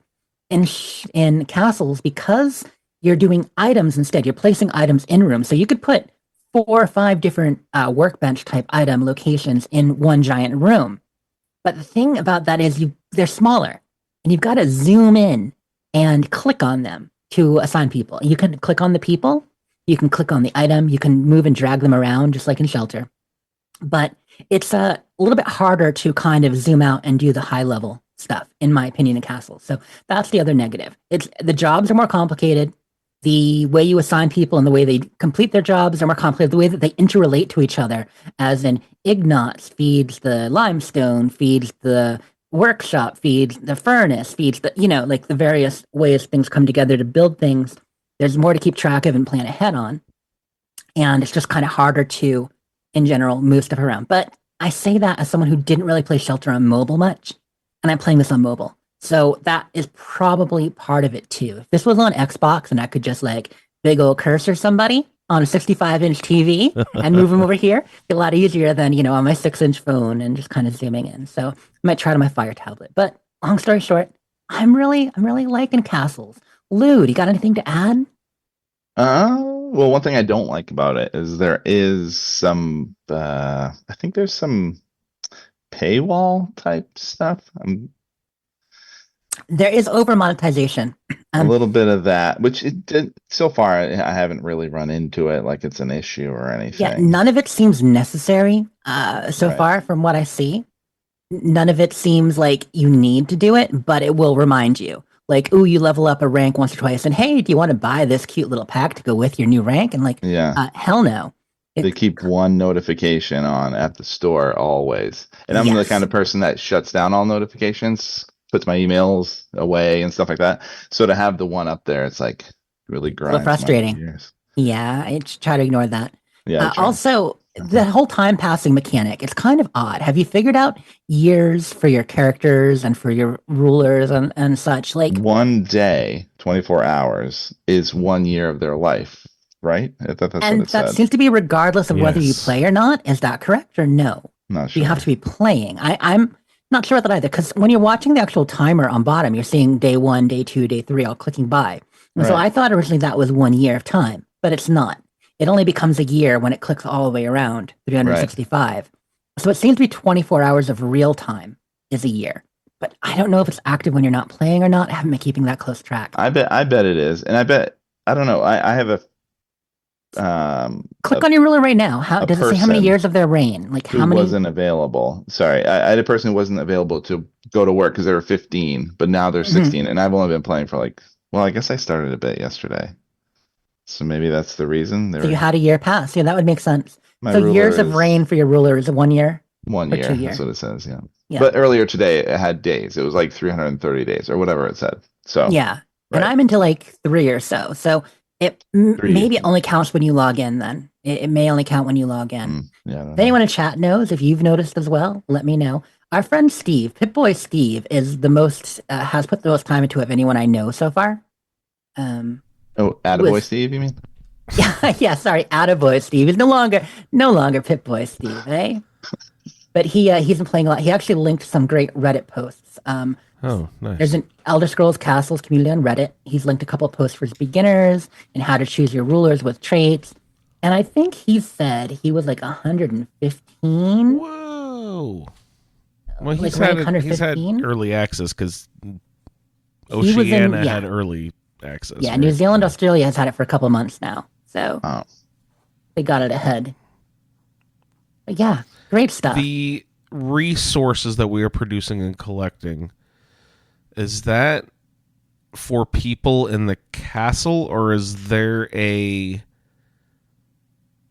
In castles, because you're doing items instead, you're placing items in rooms. So you could put 4 or 5 different workbench type item locations in one giant room. But the thing about that is they're smaller, and you've got to zoom in and click on them to assign people. You can click on the people, you can click on the item, you can move and drag them around just like in Shelter. But it's a little bit harder to kind of zoom out and do the high level stuff, in my opinion, in castles. So that's the other negative. The jobs are more complicated. The way you assign people and the way they complete their jobs are more complicated. The way that they interrelate to each other, as in Ignatz feeds the limestone, feeds the workshop, feeds the furnace, feeds the, like the various ways things come together to build things. There's more to keep track of and plan ahead on. And it's just kind of harder to, in general, move stuff around. But I say that as someone who didn't really play Shelter on mobile much, and I'm playing this on mobile. So that is probably part of it too. If this was on Xbox and I could just big old cursor somebody on a 65-inch TV and move them over here, it'd be a lot easier than, on my 6-inch phone and just kind of zooming in. So I might try it on my Fire tablet. But long story short, I'm really liking castles. Lou, do you got anything to add? Well, one thing I don't like about it is there is some, I think there's some paywall type stuff. There is over monetization. A little bit of that, which so far I haven't really run into it like it's an issue or anything. Yeah, none of it seems necessary so far from what I see. None of it seems like you need to do it, but it will remind you. You level up a rank once or twice, and hey, do you want to buy this cute little pack to go with your new rank? And hell no. They keep one notification on at the store always. And I'm the kind of person that shuts down all notifications, puts my emails away and stuff like that. So to have the one up there, it's really grinds. Frustrating. Yeah, I try to ignore that. Yeah. true. Also, the whole time passing mechanic, it's kind of odd. Have you figured out years for your characters and for your rulers and such? Like, one day, 24 hours is 1 year of their life, right? That's what and it that said. seems to be regardless of whether you Yes. play or not. Is that correct or no? Not sure. You have to be playing. I'm not sure about that either, because when you're watching the actual timer on bottom, you're seeing day 1, day 2, day 3, all clicking by. And so Right. I thought originally that was 1 year of time, but it's not. It only becomes a year when it clicks all the way around 365. So it seems to be 24 hours of real time is a year. But I don't know if it's active when you're not playing or not. I haven't been keeping that close track. I bet it is. And I don't know. I have a Click on your ruler right now. How a does it say how many person years of their reign? Like who how many? wasn't available. Sorry. I had a person who wasn't available to go to work because they were 15, but now they're 16. And I've only been playing for I guess I started a bit yesterday. So maybe that's the reason. So you had a year pass. Yeah, that would make sense. My So ruler years of is reign for your ruler is 1 year. 1 or year. 2 year. That's what it says. Yeah. Yeah. But earlier today it had days. It was like 330 days or whatever it said. So Yeah. And right. I'm into like 3 or so. So it 3. maybe it only counts when you log in then. It may only count when you log in. Yeah. I don't If know. anyone in chat knows, if you've noticed as well, let me know. Our friend Steve, Pip-Boy Steve, is the most, has put the most time into it of anyone I know so far. Oh, Attaboy with- Steve, you mean? Yeah, sorry, Attaboy Steve. He's no longer Pip-Boy Steve, eh? But he's been playing a lot. He actually linked some great Reddit posts. Oh, nice. There's an Elder Scrolls Castles community on Reddit. He's linked a couple of posts for beginners and how to choose your rulers with traits. And I think he said he was like 115. Whoa. Well, Like he's rank he's had 115? early access because was in- Oceania yeah. had early access. Yeah, right? New Zealand, Australia has had it for a couple of months now. So Oh. they got it ahead. But yeah, great stuff. The resources that we are producing and collecting, is that for people in the castle, or is there a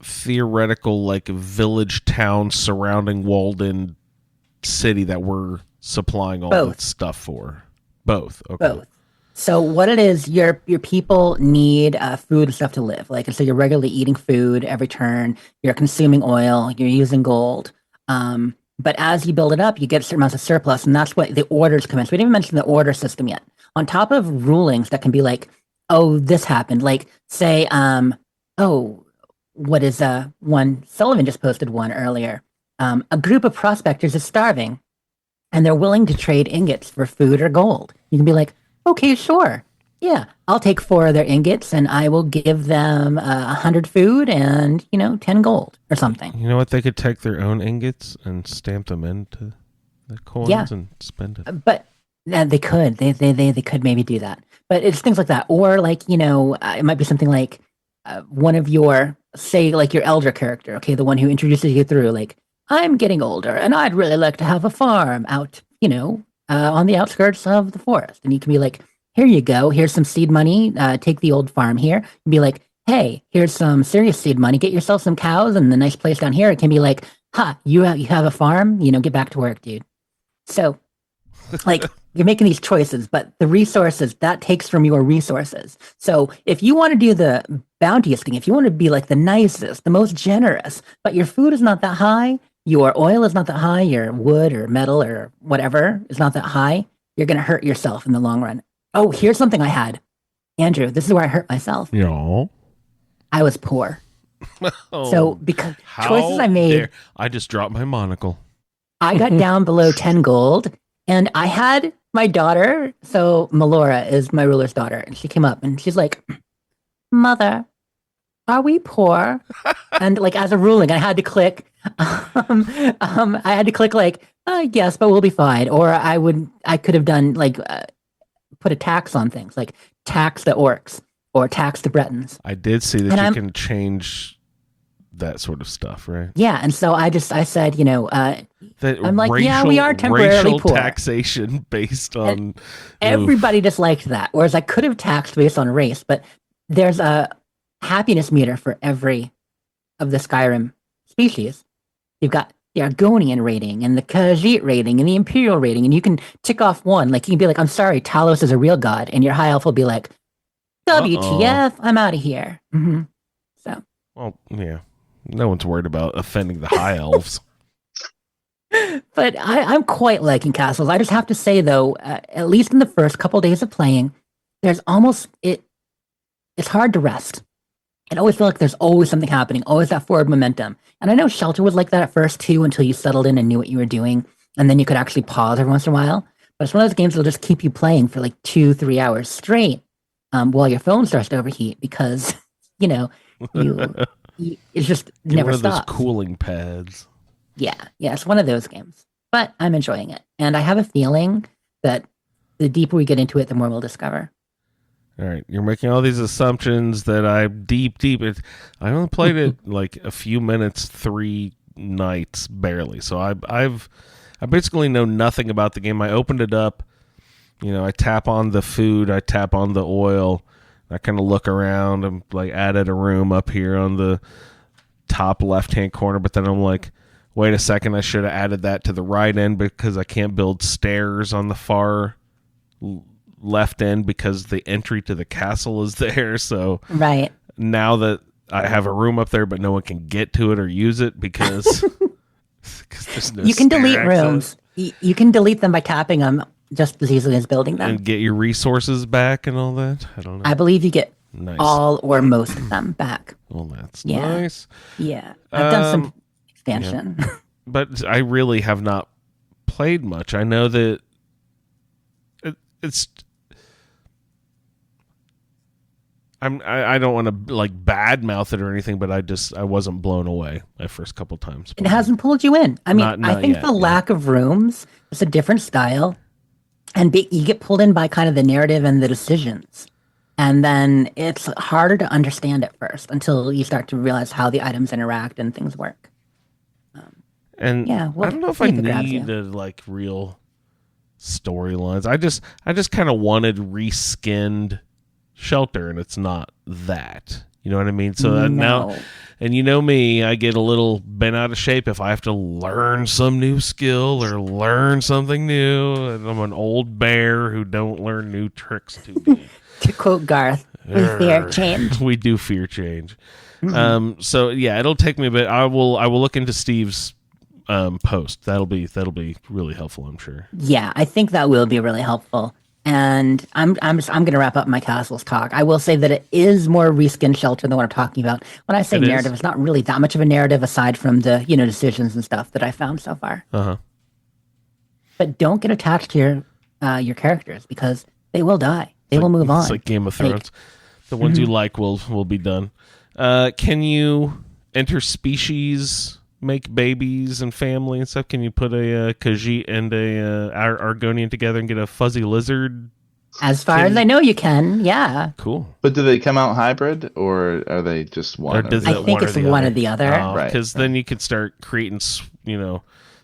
theoretical like village town surrounding walled-in city that we're supplying all Both. that stuff for? Both. Okay. Both. So what it is, your people need food and stuff to live. Like, so you're regularly eating food every turn. You're consuming oil. You're using gold. But as you build it up, you get certain amounts of surplus, and that's what the orders come in. So we didn't even mention the order system yet. On top of rulings that can be like, oh, this happened. Like, say, what is one? Sullivan just posted one earlier. A group of prospectors is starving, and they're willing to trade ingots for food or gold. You can be like, okay, sure. Yeah, I'll take 4 of their ingots and I will give them 100 food and, 10 gold or something. You know what? They could take their own ingots and stamp them into the coins Yeah. and spend it. But they could. They could maybe do that. But it's things like that. Or like, it might be something like one of your, say, like your elder character, okay, the one who introduces you through, like, I'm getting older and I'd really like to have a farm out, on the outskirts of the forest. And you can be like, here you go. Here's some seed money. Take the old farm here. And be like, hey, here's some serious seed money. Get yourself some cows and a nice place down here. It can be like, you have a farm. Get back to work, dude. So, like, you're making these choices, but the resources, that takes from your resources. So if you want to do the bountiest thing, if you want to be like the nicest, the most generous, but your food is not that high, your oil is not that high, your wood or metal or whatever is not that high, you're going to hurt yourself in the long run. Oh, here's something I had. Andrew, this is where I hurt myself. Yeah. I was poor. Oh, So because how choices I made, dare- I just dropped my monocle. I got down below 10 gold and I had my daughter. So Melora is my ruler's daughter. And she came up and she's like, Mother, are we poor? And like as a ruling, I had to click, I had to click like, yes, but we'll be fine. Or I could have done like, put a tax on things like tax the orcs or tax the Bretons. I did see that And you can change that sort of stuff, right? Yeah. And so I said, That I'm like, yeah, we are temporarily racial poor. taxation based on everybody disliked that. Whereas I could have taxed based on race, but there's a happiness meter for every of the Skyrim species. You've got the Argonian rating and the Khajiit rating and the Imperial rating, and you can tick off one. Like you can be like, I'm sorry, Talos is a real god, and your high elf will be like, WTF, I'm out of here. So Well, yeah. No one's worried about offending the high elves. But I'm quite liking castles. I just have to say, though, at least in the first couple days of playing, there's almost it's hard to rest. It always feels like there's always something happening, always that forward momentum. And I know Shelter was like that at first too, until you settled in and knew what you were doing, and then you could actually pause every once in a while. But it's one of those games that'll just keep you playing for like 2-3 hours straight, while your phone starts to overheat because you it just never one of stops. Those cooling pads. Yeah, it's one of those games. But I'm enjoying it. And I have a feeling that the deeper we get into it, the more we'll discover. All right. You're making all these assumptions that I'm deep. I only played it like a few minutes, 3 nights, barely. So I basically know nothing about the game. I opened it up. I tap on the food. I tap on the oil. I kind of look around. I'm like added a room up here on the top left-hand corner. But then I'm like, wait a second, I should have added that to the right end because I can't build stairs on the far left end because the entry to the castle is there. So right now that I have a room up there, but no one can get to it or use it because there's no you can delete access. rooms. You can delete them by tapping them just as easily as building them. And get your resources back and all that. I don't know. I believe you get Nice. all or most of them back. Well, that's Yeah. nice. Yeah, I've done some expansion. Yeah. But I really have not played much. I know that it's. I don't want to like badmouth it or anything, but I wasn't blown away my first couple times. It hasn't pulled you in. I mean, Not I think yet, the lack of rooms is a different style, and you get pulled in by kind of the narrative and the decisions, and then it's harder to understand at first until you start to realize how the items interact and things work. And Yeah, well, I don't know if see I if it grabs need you. like real storylines. I just kind of wanted reskinned Shelter, and it's not that. You know what I mean? So now, No. and you know me, I get a little bent out of shape if I have to learn some new skill or learn something new. And I'm an old bear who don't learn new tricks too good. To quote Garth, we fear change. We do fear change. So yeah, it'll take me a bit. I will look into Steve's post. That'll be really helpful, I'm sure. Yeah, I think that will be really helpful. And I'm going to wrap up my castles talk. I will say that it is more reskin Shelter than what I'm talking about. When I say narrative, it's not really that much of a narrative aside from the decisions and stuff that I found so far. But don't get attached to your characters because they will die. They will move on. It's like Game of Thrones. The ones you like will be done. Can you interspecies make babies and family and stuff? Can you put a Khajiit and a Argonian together and get a fuzzy lizard? As far as I know, you can. Yeah. Cool. But do they come out hybrid, or are they just one? Or does I it think it's one or the other. Right. Because then you could start creating,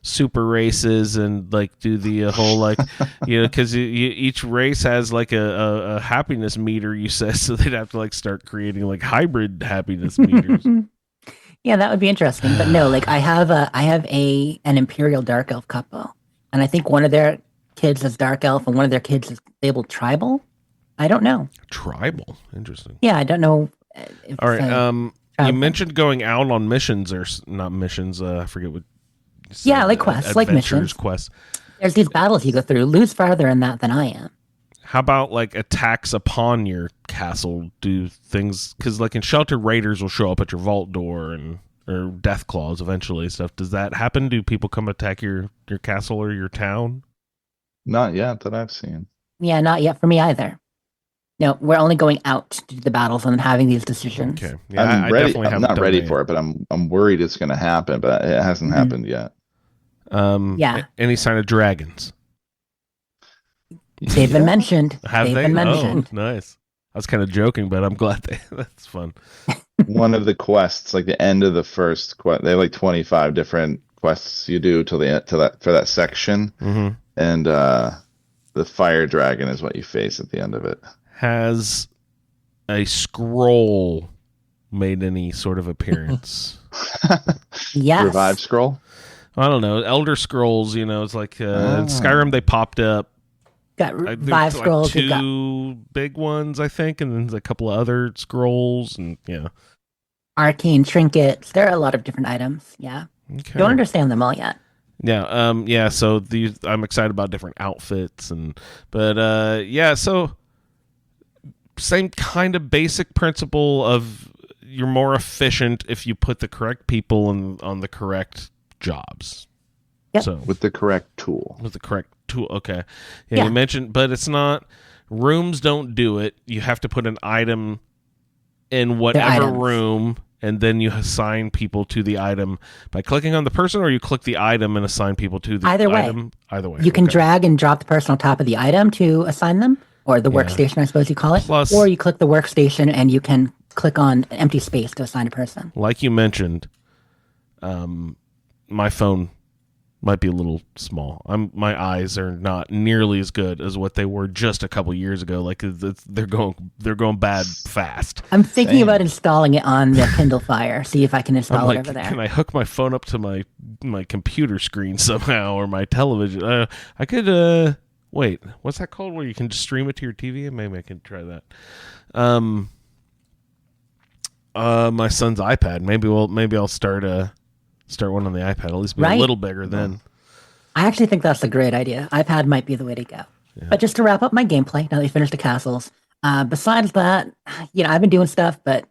super races and like do the whole like, because each race has like a happiness meter. You say, so they'd have to like start creating like hybrid happiness meters. Yeah, that would be interesting. But no, like I have an Imperial Dark Elf couple, and I think one of their kids is Dark Elf, and one of their kids is labeled Tribal. I don't know. Tribal, interesting. Yeah, I don't know. All right. You tribal. mentioned going out on missions or not missions. I forget what. you said, Yeah, like quests, like adventures, missions. Quests. There's these battles you go through. Lou's farther in that than I am. How about like attacks upon your castle? Do things because like in Shelter, raiders will show up at your vault door or death claws eventually. Stuff. Does that happen? Do people come attack your castle or your town? Not yet that I've seen. Yeah, not yet for me either. No, we're only going out to do the battles and then having these decisions. Okay. Yeah, I'm ready. definitely I'm haven't not done ready that for it, but I'm worried it's going to happen. But it hasn't happened yet. yet. Yeah. Any sign of dragons? They've been mentioned. Have They've they? been mentioned. Oh, nice. I was kind of joking, but I'm glad that's fun. One of the quests, like the end of the first quest, they have like 25 different quests you do till the end for that section, and the fire dragon is what you face at the end of it. Has a scroll made any sort of appearance? Yes. Revive scroll. I don't know. Elder Scrolls, it's like in Skyrim they popped up. Got There's 5 scrolls. Like We've got 2 big ones, I think, and then there's a couple of other scrolls, and yeah. arcane trinkets. There are a lot of different items. Yeah. Okay. Don't understand them all yet. Yeah. So I'm excited about different outfits so same kind of basic principle of you're more efficient if you put the correct people on the correct jobs. Yep. So With the correct tool. Okay. Yeah. You mentioned, but it's not. Rooms don't do it. You have to put an item in whatever room, and then you assign people to the item by clicking on the person, or you click the item and assign people to the item. Either way. You can drag and drop the person on top of the item to assign them, or the workstation, I suppose you call it. Plus, or you click the workstation and you can click on empty space to assign a person. Like you mentioned, my phone might be a little small. My eyes are not nearly as good as what they were just a couple years ago. Like they're going bad fast. I'm thinking about installing it on the Kindle Fire. See if I can install it over there. Can I hook my phone up to my computer screen somehow, or my television? I could. Wait, what's that called? Where you can just stream it to your TV? Maybe I can try that. My son's iPad. Maybe I'll start one on the iPad. At least be a little bigger then. I actually think that's a great idea. iPad might be the way to go. Yeah. But just to wrap up my gameplay, now that we finished the castles, besides that, I've been doing stuff, but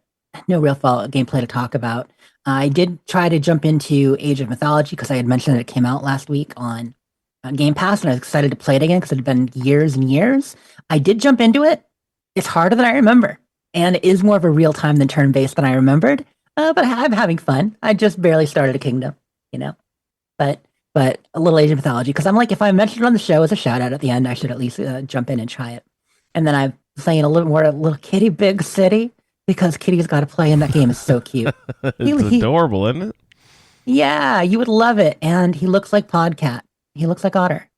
no real gameplay to talk about. I did try to jump into Age of Mythology because I had mentioned that it came out last week on Game Pass, and I was excited to play it again because it had been years and years. I did jump into it. It's harder than I remember, and it is more of a real-time than turn-based than I remembered. But I'm having fun. I just barely started a kingdom, But a little Age of Mythology, because I'm like, if I mentioned it on the show as a shout out at the end, I should at least jump in and try it. And then I'm playing a little more Little Kitty Big City, because Kitty's got to play in that game. Is so cute. It's adorable, isn't it? Yeah, you would love it. And he looks like Podcat. He looks like Otter.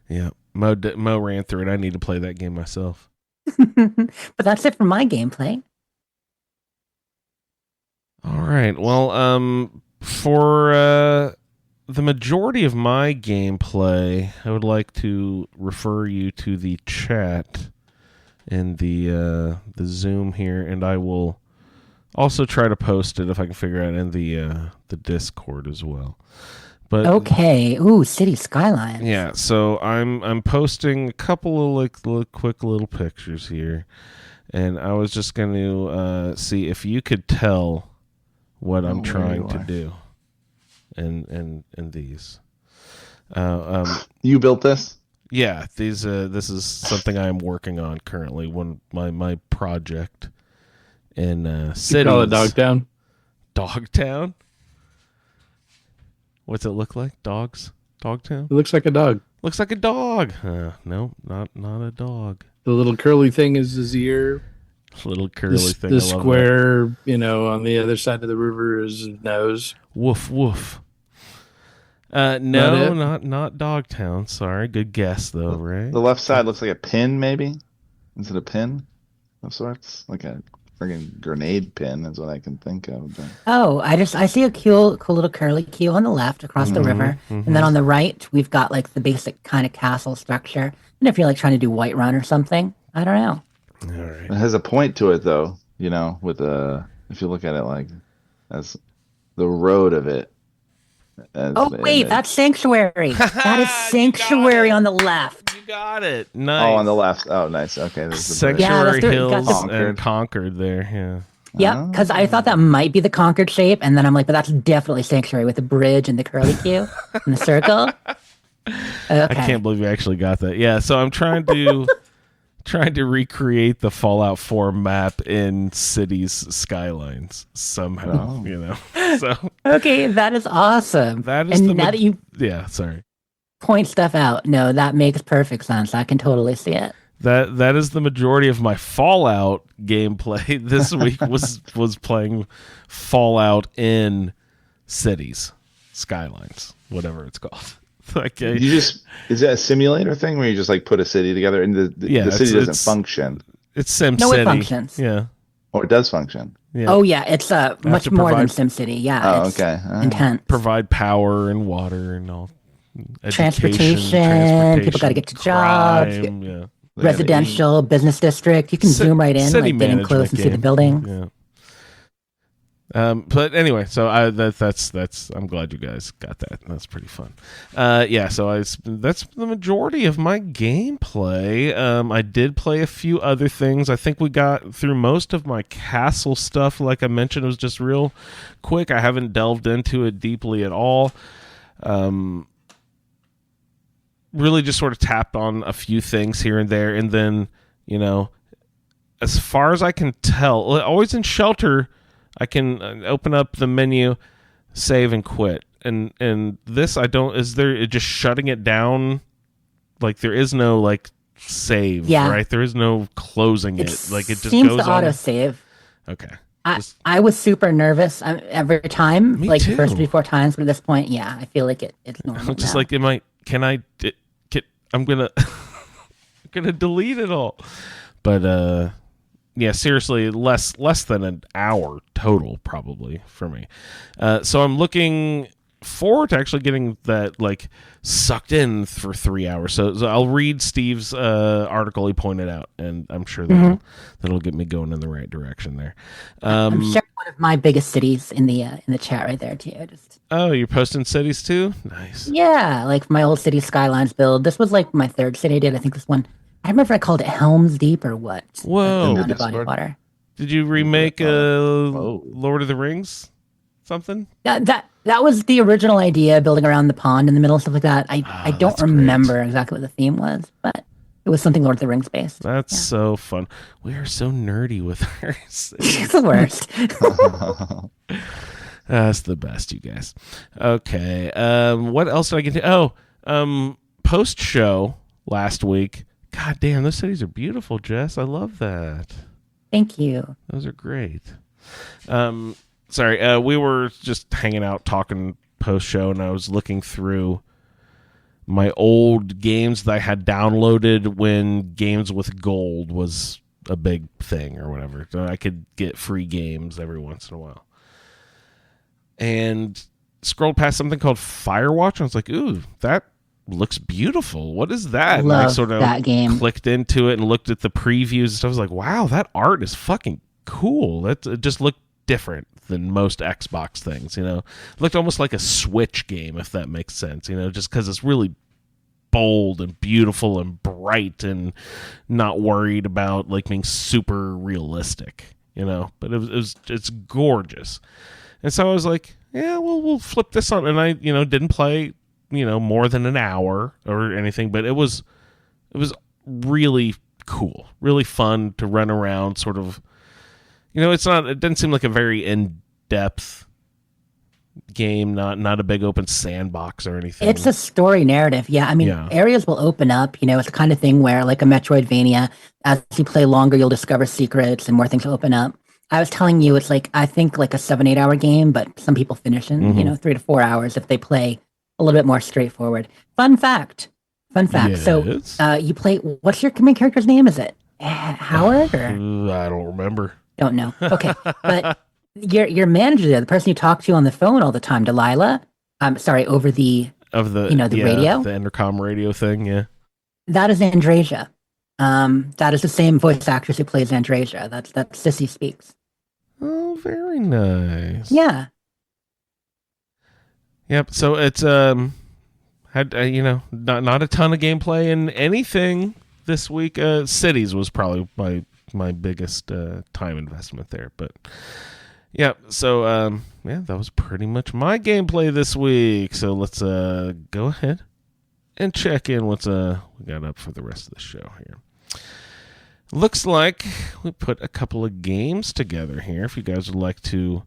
Yeah, Mo ran through it. I need to play that game myself. But that's it for my gameplay. All right. Well, for the majority of my gameplay, I would like to refer you to the chat in the Zoom here, and I will also try to post it if I can figure out in the Discord as well. But okay. Ooh, City Skylines. Yeah. So I'm posting a couple of quick little pictures here, and I was just going to see if you could tell what I'm trying to do in these. You built this? Yeah, this is something I am working on currently. My project in cities. You call it Dogtown? Dogtown? What's it look like? Dogtown? It looks like a dog. Looks like a dog. No, not a dog. The little curly thing is his ear. Little curly thing. The square, on the other side of the river is his nose. Woof woof. No, not Dogtown. Sorry, good guess though, right? The left side looks like a pin, maybe. Is it a pin of sorts? Like a friggin' grenade pin is what I can think of. But... Oh, I see a cool little curly queue on the left across the river, and then on the right we've got like the basic kind of castle structure. And if you're like trying to do Whiterun or something, I don't know. All right. It has a point to it though, with if you look at it like as the road of it. That's Sanctuary. That is Sanctuary on the left. You got it. Nice. Oh, on the left. Oh, nice. Okay. There's the Sanctuary Hills and Concord there. Yeah. Yeah, because I thought that might be the Concord shape, and then I'm like, but that's definitely Sanctuary with the bridge and the curly Q and the circle. Okay. I can't believe you actually got that. Yeah, so I'm trying to recreate the Fallout 4 map in cities skylines somehow, So okay, that is awesome. That is that you sorry. Point stuff out. No, that makes perfect sense. I can totally see it. That is the majority of my Fallout gameplay this week was playing Fallout in cities, skylines, whatever it's called. Is that a simulator thing where you just like put a city together and the city doesn't function? It's SimCity. No, it functions. Yeah. Or it does function. Yeah. Oh yeah, it's much more than SimCity. Yeah. Oh, okay. Intense. Provide power and water and all. Transportation. People got to get to jobs. Yeah. Residential business district. You can zoom right in, like getting close and see the building. Yeah. But anyway, so that's I'm glad you guys got that. That's pretty fun. So that's the majority of my gameplay. I did play a few other things. I think we got through most of my castle stuff. Like I mentioned, it was just real quick. I haven't delved into it deeply at all. Really just sort of tapped on a few things here and there, and then, as far as I can tell, always in Shelter, I can open up the menu, save, and quit. And this, I don't. Is there just shutting it down? Like there is no like save, right? There is no closing it. Like it just seems goes to on. auto save. Okay. I was super nervous every time, Me like too. the first 3-4 times. But at this point, I feel like it's normal. Just now. like, I'm gonna delete it all. But seriously, less than an hour total probably for me. So I'm looking forward to actually getting that like sucked in for 3 hours. So I'll read Steve's article he pointed out, and I'm sure that'll get me going in the right direction there. I'm sharing one of my biggest cities in the chat right there too. You're posting cities too? Nice. Yeah, like my old city Skylines build. This was like my third city I did. I think this one. I remember I called it Helm's Deep or what. Whoa! Body water. Did you remake Lord of the Rings? Something? That was the original idea, building around the pond in the middle and stuff like that. I don't remember exactly what the theme was, but it was something Lord of the Rings based. That's so fun. We are so nerdy with our It's the worst. That's the best, you guys. Okay. What else did I get to? Post show last week. God damn, those cities are beautiful, Jess. I love that. Thank you. Those are great. Sorry, we were just hanging out talking post show, and I was looking through my old games that I had downloaded when Games with Gold was a big thing or whatever. So I could get free games every once in a while. And scrolled past something called Firewatch, and I was like, ooh, that looks beautiful. What is that? Love and I sort of that game. Clicked into it and looked at the previews and stuff. I was like, wow, that art is fucking cool. It just looked different than most Xbox things, It looked almost like a Switch game, if that makes sense, just because it's really bold and beautiful and bright and not worried about like being super realistic, but it's gorgeous. And so I was like, yeah, well, we'll flip this on. And I, didn't play, more than an hour or anything, but it was really cool, really fun to run around sort of, it doesn't seem like a very in-depth game, not a big open sandbox or anything. It's a story narrative. Yeah. I mean, areas will open up, it's the kind of thing where like a Metroidvania, as you play longer, you'll discover secrets and more things will open up. I was telling you, it's like, I think like a 7-8 hour game, but some people finish in, 3 to 4 hours if they play a little bit more straightforward. Fun fact. Yes. So you play, what's your main character's name? Is it Howard or? I don't remember. Don't know. Okay. But your manager there, the person you talk to on the phone all the time, Delilah, over the radio? The intercom radio thing, yeah. That is Andrasia. That is the same voice actress who plays Andrasia. That's Sissy Speaks. Oh, very nice. Yeah. Yep. So it's had not a ton of gameplay in anything this week. Cities was probably my biggest time investment there, but yeah. So that was pretty much my gameplay this week. So let's go ahead and check in what's we got up for the rest of the show here. Looks like we put a couple of games together here. If you guys would like to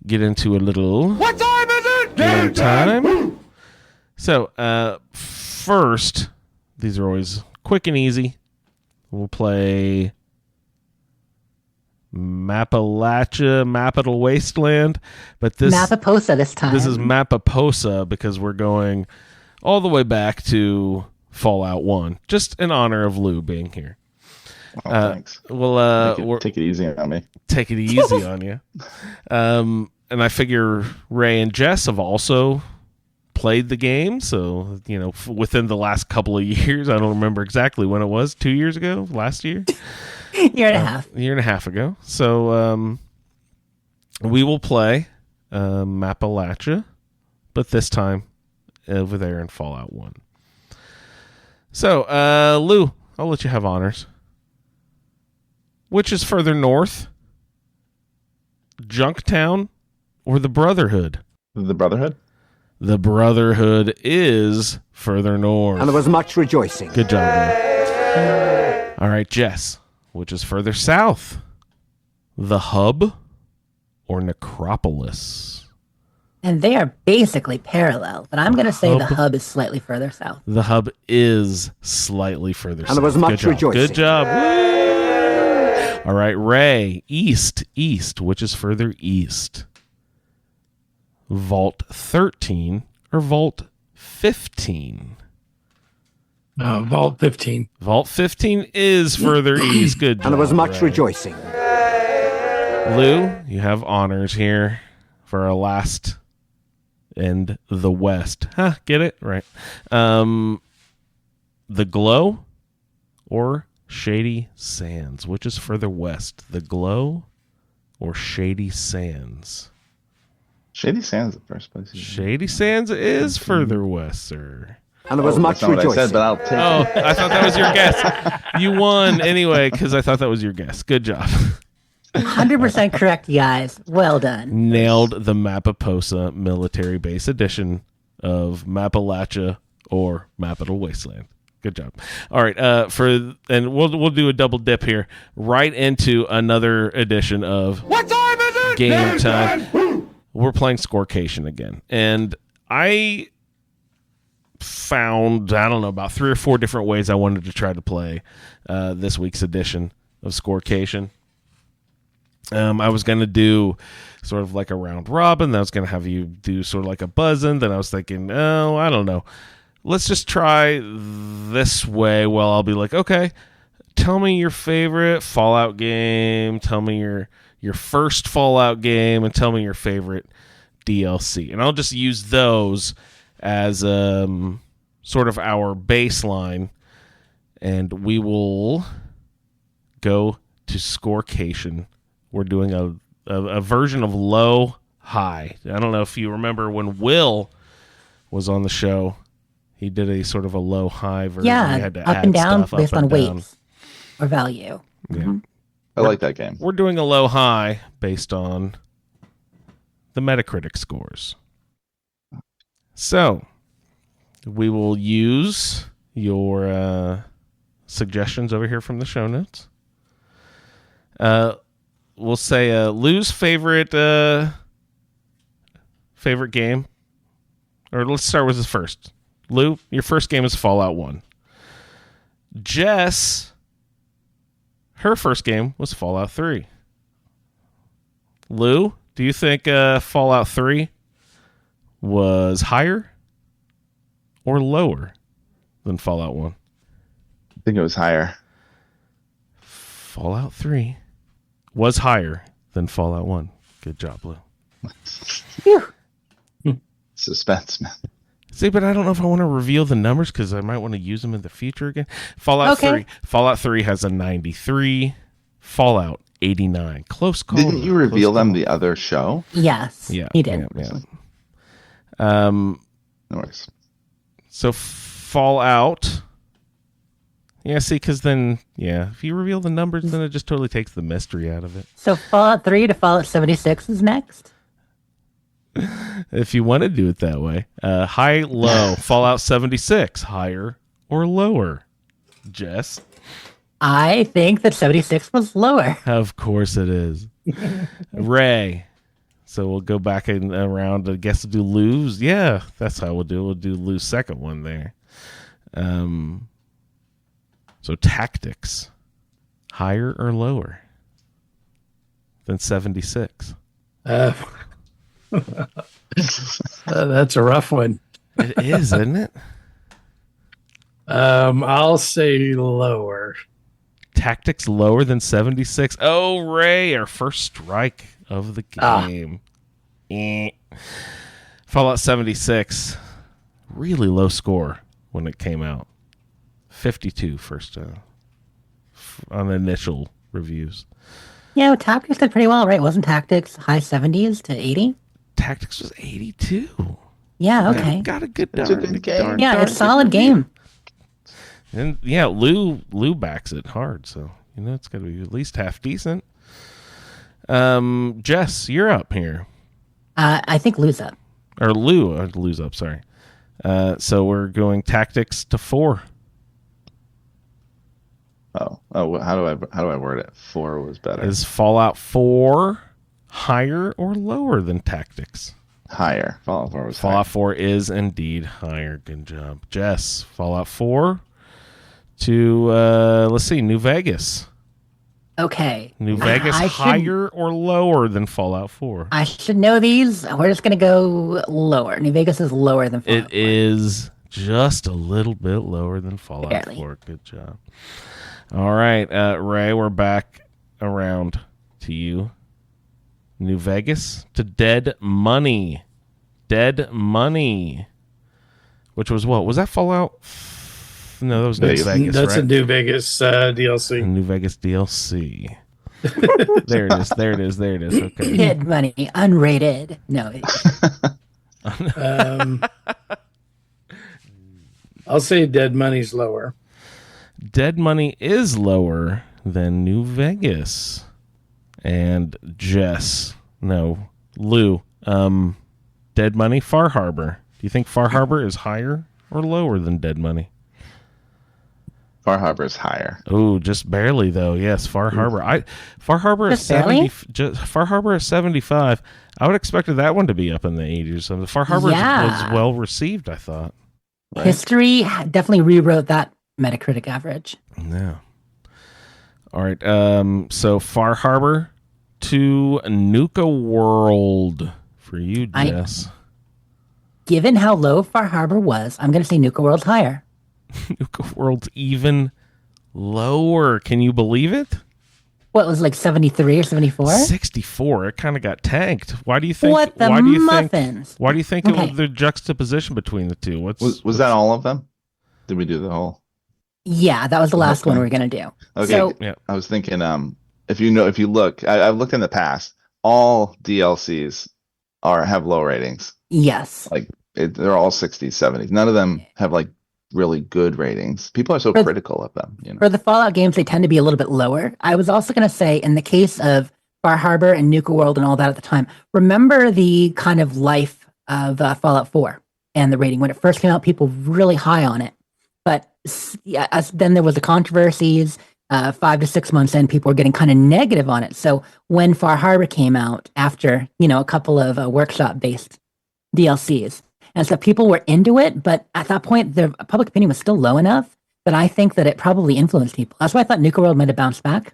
get into a little What time is it? game time. So first, these are always quick and easy. We'll play Mapital Wasteland, but Mapaposa this time. This is Mapaposa because we're going all the way back to Fallout 1, just in honor of Lou being here. Oh, thanks. Well, take it easy on me. Take it easy on you. And I figure Ray and Jess have also played the game, so within the last couple of years, I don't remember exactly when it was. 2 years ago, last year, year and a half, a year and a half ago. So we will play Appalachia, but this time over there in Fallout 1. So, Lou, I'll let you have honors. Which is further north? Junktown or the Brotherhood? The Brotherhood? The Brotherhood is further north. And there was much rejoicing. Good job, Lou. All right, Jess, which is further south? The Hub or Necropolis? And they are basically parallel, but I'm going to say the hub is slightly further south. The Hub is slightly further south. And there was much rejoicing. Good job. Woo! All right, Ray, east, which is further east? Vault 13 or Vault 15? Vault 15. Vault 15 is further east. Good job. And there was much Ray. rejoicing. Lou, you have honors here for our last and the West. Huh, get it? Right. The Glow or Shady Sands? Which is further west? The Glow or Shady Sands? Shady Sands is the first place. Shady Sands is further west, sir. And there was much That's not what rejoicing. I said, but I'll take Oh, it. I thought that was your guess. You won anyway because I thought that was your guess. Good job. 100% correct, guys. Well done. Nailed the Mapaposa Military Base edition of Appalachia or Mappadal Wasteland. Good job. All right, and we'll do a double dip here right into another edition of What time is it? Game Time. We're playing Scorecation again, and I found about 3 or 4 different ways I wanted to try to play this week's edition of Scorecation. I was going to do sort of like a round robin. Then I was going to have you do sort of like a buzz-in. Then I was thinking, I don't know. Let's just try this way. Well, I'll be like, okay, tell me your favorite Fallout game. Tell me your first Fallout game, and tell me your favorite DLC. And I'll just use those as sort of our baseline. And we will go to Scorecation. We're doing a version of low high. I don't know if you remember when Will was on the show. He did a sort of a low high version. Yeah, He had to up add and down stuff based up on and down. weights or value. Yeah. I like that game. We're doing a low high based on the Metacritic scores. So we will use your suggestions over here from the show notes. We'll say Lou's favorite game, or let's start with his first. Lou, your first game is Fallout 1. Jess, her first game was Fallout 3. Lou, do you think Fallout 3 was higher or lower than Fallout 1? I think it was higher. Fallout 3 was higher than Fallout 1. Good job, Lou. Suspense, man. See, but I don't know if I want to reveal the numbers because I might want to use them in the future again. Fallout 3 has a 93. Fallout 89. Close call. Didn't you reveal them the other show? Yes, Yeah, he did. Yeah. No worries. So Fallout. Yeah, see, because then, if you reveal the numbers, then it just totally takes the mystery out of it. So Fallout 3 to Fallout 76 is next? If you want to do it that way. High, low. Fallout 76. Higher or lower? Jess? I think that 76 was lower. Of course it is. Ray. So we'll go back and around, I guess, to do Lou's. Yeah, that's how we'll do it. We'll do Lou's second one there. So tactics. Higher or lower than 76? That's a rough one. It is, isn't it? I'll say lower. Tactics lower than 76. Oh, Ray, our first strike of the game. Fallout 76, really low score when it came out. 52 first on initial reviews. Yeah, Tactics did pretty well, right? Wasn't Tactics high 70s to 80? Tactics was 82. Yeah, okay. Got a good It's a good game. Yeah, it's a solid game. And yeah, Lou backs it hard, so it's got to be at least half decent. Jess, you're up here. I think Lou's up. Or Lou's up, sorry. So we're going Tactics to 4. Oh, how do I word it? 4 was better. Is Fallout 4 higher or lower than Tactics? Higher. Fallout 4 was Fallout higher. 4 is indeed higher. Good job. Jess, Fallout 4 to, let's see, New Vegas. Okay. New Vegas higher or lower than Fallout 4? I should know these. We're just going to go lower. New Vegas is lower than Fallout 4. It is just a little bit lower than Fallout Barely. 4. Good job. All right, Ray, we're back around to you. New Vegas to Dead Money. Dead Money. Which was what? Was that Fallout? No, that was New Vegas, That's right? a New Vegas DLC. New Vegas DLC. There it is. Okay. Dead Money, unrated. No. I'll say Dead Money's lower. Dead Money is lower than New Vegas. And Lou. Dead Money, Far Harbor. Do you think Far Harbor is higher or lower than Dead Money? Far Harbor is higher. Oh, just barely though. Yes, Far Harbor. Far Harbor is 70. Far Harbor is 75. I would expected that one to be up in the 80s. So the Far Harbor was well received, I thought. Right? History definitely rewrote that Metacritic average. Yeah. All right. So Far Harbor to Nuka World for you, Jess. Given how low Far Harbor was, I'm going to say Nuka World's higher. Nuka World's even lower. Can you believe it? What was like 73 or 74? 64. It kind of got tanked. Why do you think? What the muffins? Why do you think it was the juxtaposition between the two? Was that all of them? Did we do the whole? Yeah, that was the last one we were going to do. Okay. So, yeah. I was thinking, if you look, I've looked in the past. All DLCs have low ratings. yes. Like they're all 60s, 70s. None of them have like really good ratings. People are so critical of them. For the Fallout games, they tend to be a little bit lower. I was also going to say, in the case of Far Harbor and Nuka World and all that at the time, remember the kind of life of Fallout 4 and the rating. When it first came out, people were really high on it. But then there was the controversies. 5 to 6 months in, people were getting kind of negative on it. So when Far Harbor came out, after a couple of workshop-based DLCs, and so people were into it, but at that point, the public opinion was still low enough that I think that it probably influenced people. That's why I thought Nuka World might have bounced back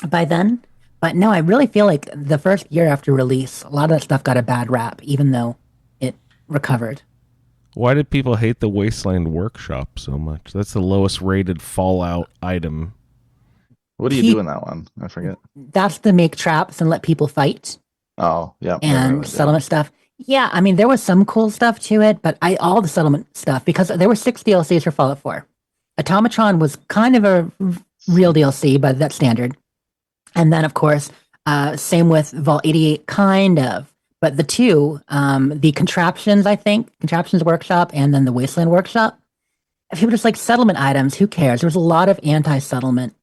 by then. But no, I really feel like the first year after release, a lot of that stuff got a bad rap, even though it recovered. Why did people hate the Wasteland Workshop so much? That's the lowest rated Fallout item. What do you do in that one? I forget. That's to make traps and let people fight. Oh, yeah. And settlement stuff. Yeah, I mean, there was some cool stuff to it, but all the settlement stuff, because there were 6 DLCs for Fallout 4. Automatron was kind of a real DLC by that standard. And then, of course, same with Vault 88, kind of. But the two, the Contraptions Workshop and then the Wasteland Workshop, people just like settlement items, who cares? There was a lot of anti-settlement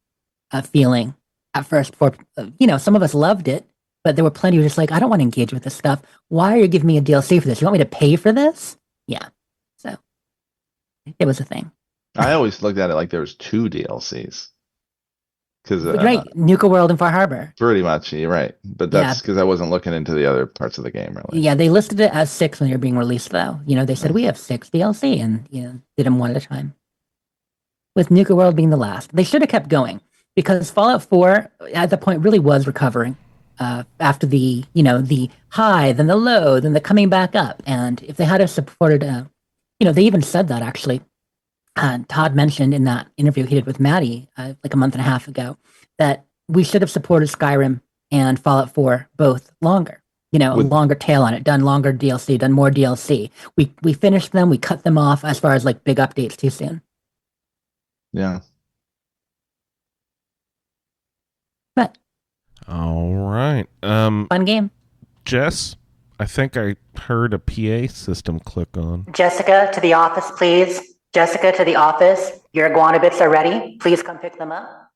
feeling at first. Some of us loved it, but there were plenty who were just like, I don't want to engage with this stuff. Why are you giving me a DLC for this? You want me to pay for this? Yeah. So it was a thing. I always looked at it like there was 2 DLCs. Right, Nuka World and Far Harbor. Pretty much, you're right. But that's because I wasn't looking into the other parts of the game, really. Yeah, they listed it as 6 when they were being released, though. They said we have 6 DLC, and did them one at a time. With Nuka World being the last, they should have kept going, because Fallout 4 at that point really was recovering after the the high, then the low, then the coming back up. And if they had have supported, they even said that actually. Todd mentioned in that interview he did with Maddie like a month and a half ago that we should have supported Skyrim and Fallout 4 both longer. A longer tail on it, done longer DLC, done more DLC. We finished them, we cut them off as far as like big updates too soon. Yeah. But All right. Fun game. Jess, I think I heard a PA system click on. Jessica, to the office, please. Jessica, to the office. Your iguana bits are ready. Please come pick them up.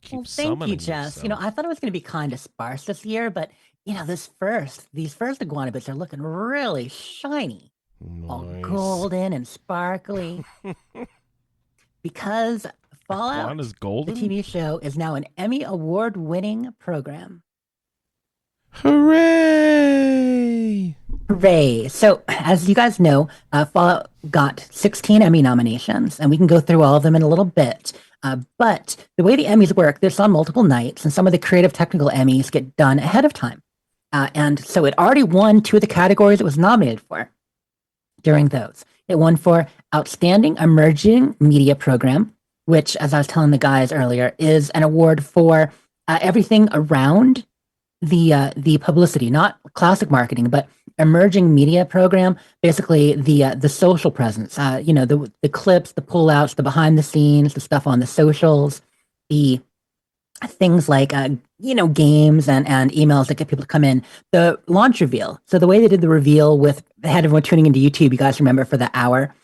Keep Well, thank you, summoning Jess. yourself. I thought it was going to be kind of sparse this year, but these first iguana bits are looking really shiny, all Nice. golden and sparkly. Because Fallout, Iguana's the golden? TV show, is now an Emmy award-winning program. Hooray! Hooray! So, as you guys know, Fallout got 16 Emmy nominations, and we can go through all of them in a little bit. But the way the Emmys work, they're on multiple nights, and some of the creative technical Emmys get done ahead of time. And so it already won 2 of the categories it was nominated for during those. It won for Outstanding Emerging Media Program, which, as I was telling the guys earlier, is an award for everything around the publicity, not classic marketing, but emerging media program. Basically, the social presence. The clips, the pullouts, the behind the scenes, the stuff on the socials, the things like games and emails that get people to come in. The launch reveal. So the way they did the reveal with had everyone tuning into YouTube, you guys remember for the hour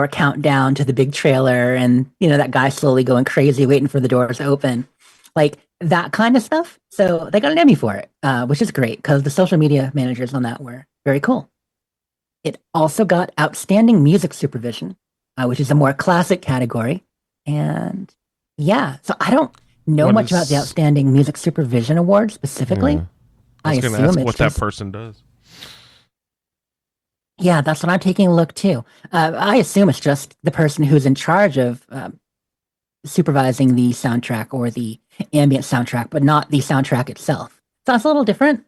countdown to the big trailer, and that guy slowly going crazy waiting for the doors to open, like that kind of stuff. So they got an Emmy for it, which is great because the social media managers on that were very cool. It also got Outstanding Music Supervision, which is a more classic category. And yeah, so I don't know much about the Outstanding Music Supervision Award specifically. Yeah. I was going to ask what that person does. Yeah, that's what I'm taking a look too. I assume it's just the person who's in charge of supervising the soundtrack or the ambient soundtrack, but not the soundtrack itself. So it's a little different.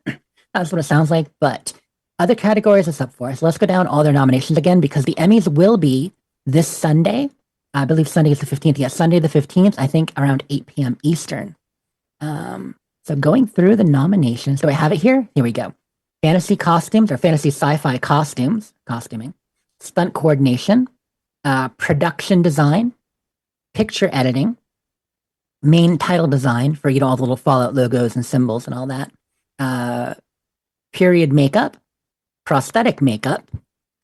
That's what it sounds like. But other categories it's up for. So let's go down all their nominations again, because the Emmys will be this Sunday. I believe Sunday is the 15th. Yeah, Sunday the 15th, I think around 8 p.m. Eastern. So going through the nominations. Do I have it here? Here we go. Fantasy costumes or fantasy sci-fi costuming, stunt coordination, production design, picture editing, main title design for all the little Fallout logos and symbols and all that, period makeup, prosthetic makeup.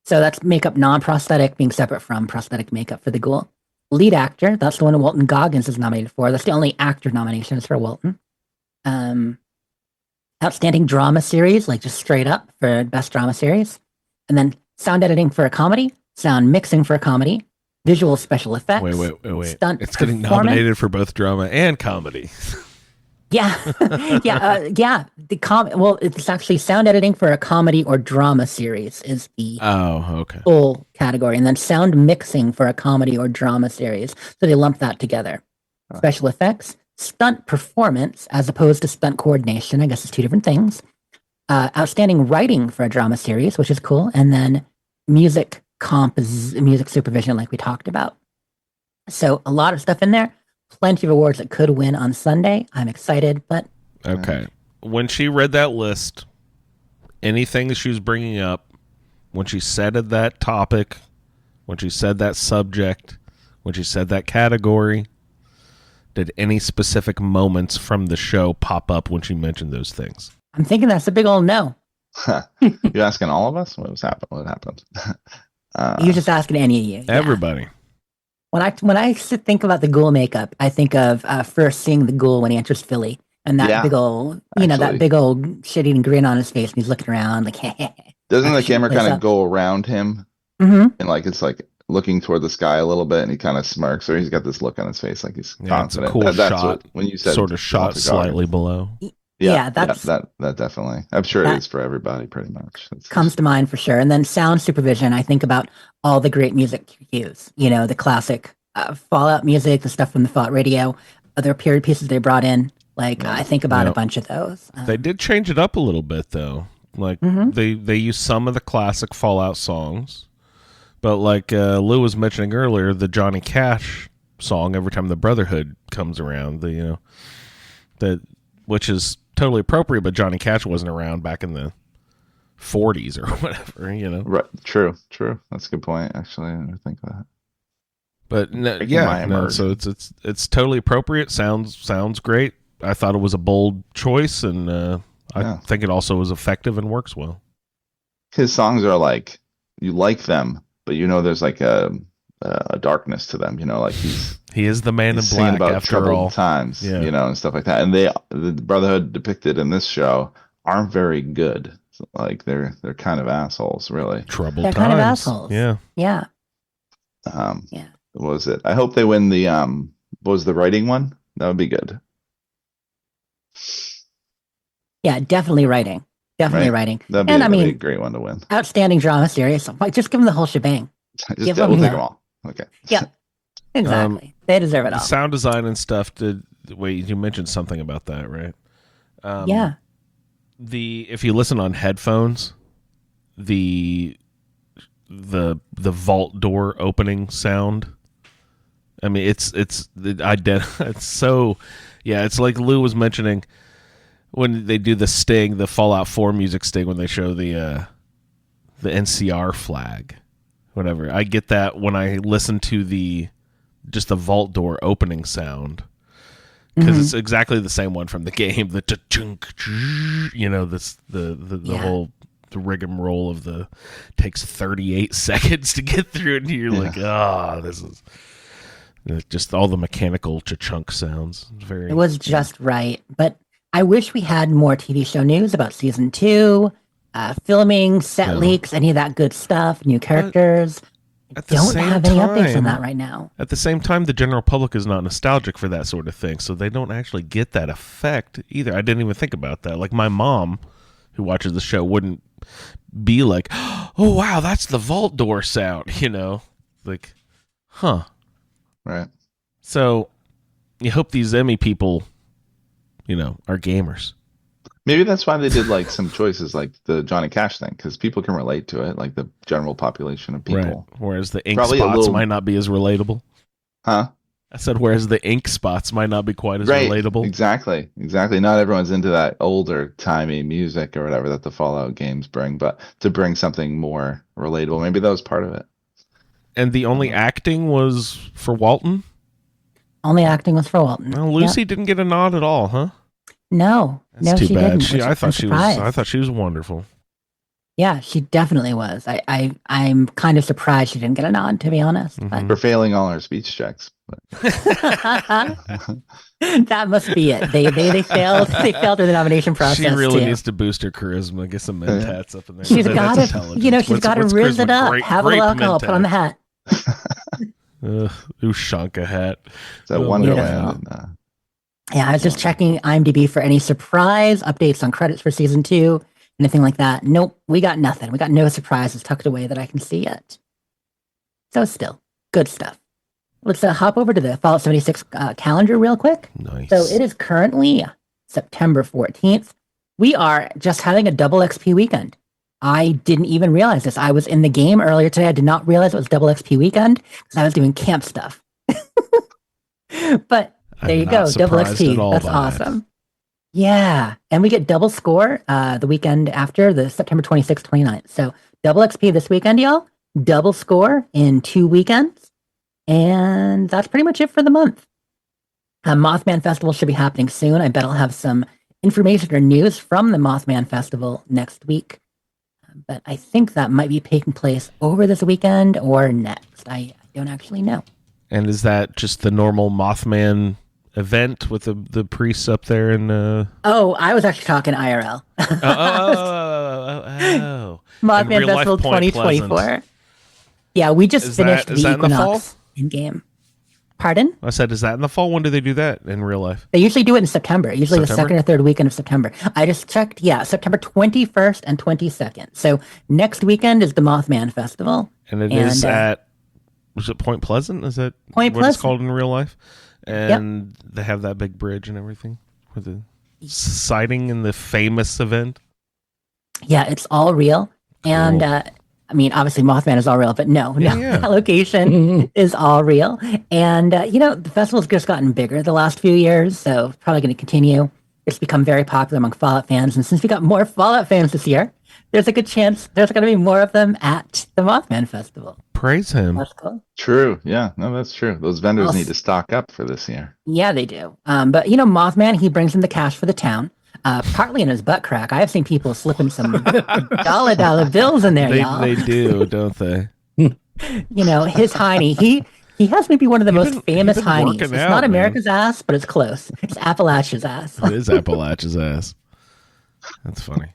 So that's makeup non-prosthetic being separate from prosthetic makeup for the ghoul. Lead actor, that's the one Walton Goggins is nominated for. That's the only actor nomination is for Walton. Outstanding drama series, like just straight up for best drama series. And then sound editing for a comedy, sound mixing for a comedy, visual special effects. Wait. Stunt It's getting performance. nominated for both drama and comedy. Yeah. Yeah. It's actually sound editing for a comedy or drama series is the full category. And then sound mixing for a comedy or drama series. So they lump that together. Special effects, stunt performance as opposed to stunt coordination. I guess it's 2 different things. Outstanding writing for a drama series, which is cool. And then music supervision, like we talked about. So a lot of stuff in there. Plenty of awards that could win on Sunday. I'm excited, but... Okay. When she read that list, anything that she was bringing up, when she said that topic, when she said that subject, when she said that category, did any specific moments from the show pop up when she mentioned those things? I'm thinking that's a big old no. You asking all of us? What happened? You're just asking any of you. Everybody. Yeah. When I think about the ghoul makeup, I think of first seeing the ghoul when he enters Philly, and that big old, that big old shit-eating grin on his face, and he's looking around like, Doesn't the camera kind of go around him? Mm-hmm. And it's looking toward the sky a little bit, and he kind of smirks, or he's got this look on his face like he's confident. It's a cool that's shot. when you said sort of shot slightly below. Yeah, that's that definitely. I'm sure it is for everybody, pretty much. Comes to mind for sure. And then sound supervision. I think about all the great music cues. The classic Fallout music, the stuff from the Fallout radio, other period pieces they brought in. I think about a bunch of those. They did change it up a little bit, though. They used some of the classic Fallout songs, but Lou was mentioning earlier, the Johnny Cash song every time the Brotherhood comes around. Which is totally appropriate, but Johnny Cash wasn't around back in the 40s or whatever, Right. True. That's a good point, actually. I didn't think of that. But so it's totally appropriate. Sounds great. I thought it was a bold choice, and I think it also was effective and works well. His songs are like, you like them, but there's like a darkness to them. Like he is the man in singing black about after troubled all times, and stuff like that. And the Brotherhood depicted in this show aren't very good. Like they're kind of assholes, really. Troubled They're times. kind of assholes. Yeah. Yeah. What was it? I hope they win the what was the writing one? That would be good. Yeah, definitely writing. Definitely writing. That'd be a great one to win. Outstanding drama series. Just give them the whole shebang. We'll take them all. Okay. Yeah. Exactly. They deserve it all. Sound design and stuff. Wait, you mentioned something about that, right? Yeah. If you listen on headphones, the vault door opening sound. I mean, it's so, yeah. It's like Lou was mentioning when they do the Sting, the Fallout 4 music Sting, when they show the NCR flag, whatever. I get that when I listen to the vault door opening sound. Because it's exactly the same one from the game. The cha-chunk, the whole rigmarole of takes 38 seconds to get through it, and you're like, this is just all the mechanical cha-chunk sounds. It was just right, but I wish we had more TV show news about season 2, filming, set leaks, any of that good stuff, new characters. Don't have any updates on that right now. At the same time, the general public is not nostalgic for that sort of thing, so they don't actually get that effect either. I didn't even think about that. Like my mom, who watches the show, wouldn't be like, "Oh wow, that's the vault door sound," like, huh? Right. So, you hope these Emmy people, are gamers. Maybe that's why they did like some choices like the Johnny Cash thing, because people can relate to it, like the general population of people. Right. Whereas the ink spots might not be as relatable. Huh? I said whereas the ink spots might not be quite as relatable. Exactly. Not everyone's into that older timey music or whatever that the Fallout games bring, but to bring something more relatable, maybe that was part of it. And the only acting was for Walton? Only acting was for Walton. Well, Lucy didn't get a nod at all, huh? No, That's too she bad. didn't. I thought she was wonderful. Yeah, she definitely was. I'm kind of surprised she didn't get a nod, to be honest. Mm-hmm. For failing all her speech checks. That must be it. They failed. They failed through the nomination process. She really too. needs to boost her charisma. Get some Mentats up in there. She's got to, she's got to rizz it up. Have a little alcohol. Mentat. Put on the hat. Ushanka hat. That Wonderland. Yeah, I was just checking IMDb for any surprise updates on credits for season 2, anything like that. Nope, we got nothing. We got no surprises tucked away that I can see yet. So still, good stuff. Let's hop over to the Fallout 76 calendar real quick. Nice. So it is currently September 14th. We are just having a double XP weekend. I didn't even realize this. I was in the game earlier today. I did not realize it was double XP weekend because I was doing camp stuff. But there you go, double XP. That's awesome. Yeah, and we get double score the weekend after, the September 26th, 29th. So double XP this weekend, y'all. Double score in 2 weekends. And that's pretty much it for the month. Mothman Festival should be happening soon. I bet I'll have some information or news from the Mothman Festival next week. But I think that might be taking place over this weekend or next. I don't actually know. And is that just the normal Mothman event with the priests up there in Oh, I was actually talking IRL. Mothman Festival 2024. Yeah, we just finished the Equinox in game. Pardon? I said, is that in the fall? When do they do that in real life? They usually do it in September, usually the second or third weekend of September. I just checked. Yeah, September 21st and 22nd. So next weekend is the Mothman Festival. And it is at, was it Point Pleasant? Is that Point what Pleasant. It's called in real life? And they have that big bridge and everything with the sighting in the famous event. Yeah, it's all real. Cool. And I mean, obviously Mothman is all real, but no, that location is all real. And, the festival's just gotten bigger the last few years, so it's probably going to continue. It's become very popular among Fallout fans. And since we got more Fallout fans this year, there's a good chance there's going to be more of them at the Mothman Festival. Praise him. That's cool. True. Yeah, no, that's true. Those vendors Also- need to stock up for this year. Yeah, they do. But Mothman, he brings in the cash for the town. Partly in his butt crack. I have seen people slipping some dollar bills in there, y'all. They do, don't they? His hiney. He has maybe one of the most famous been heinies. working It's out, not man. America's ass, but it's close. It's Appalachia's ass. It is Appalachia's ass. That's funny.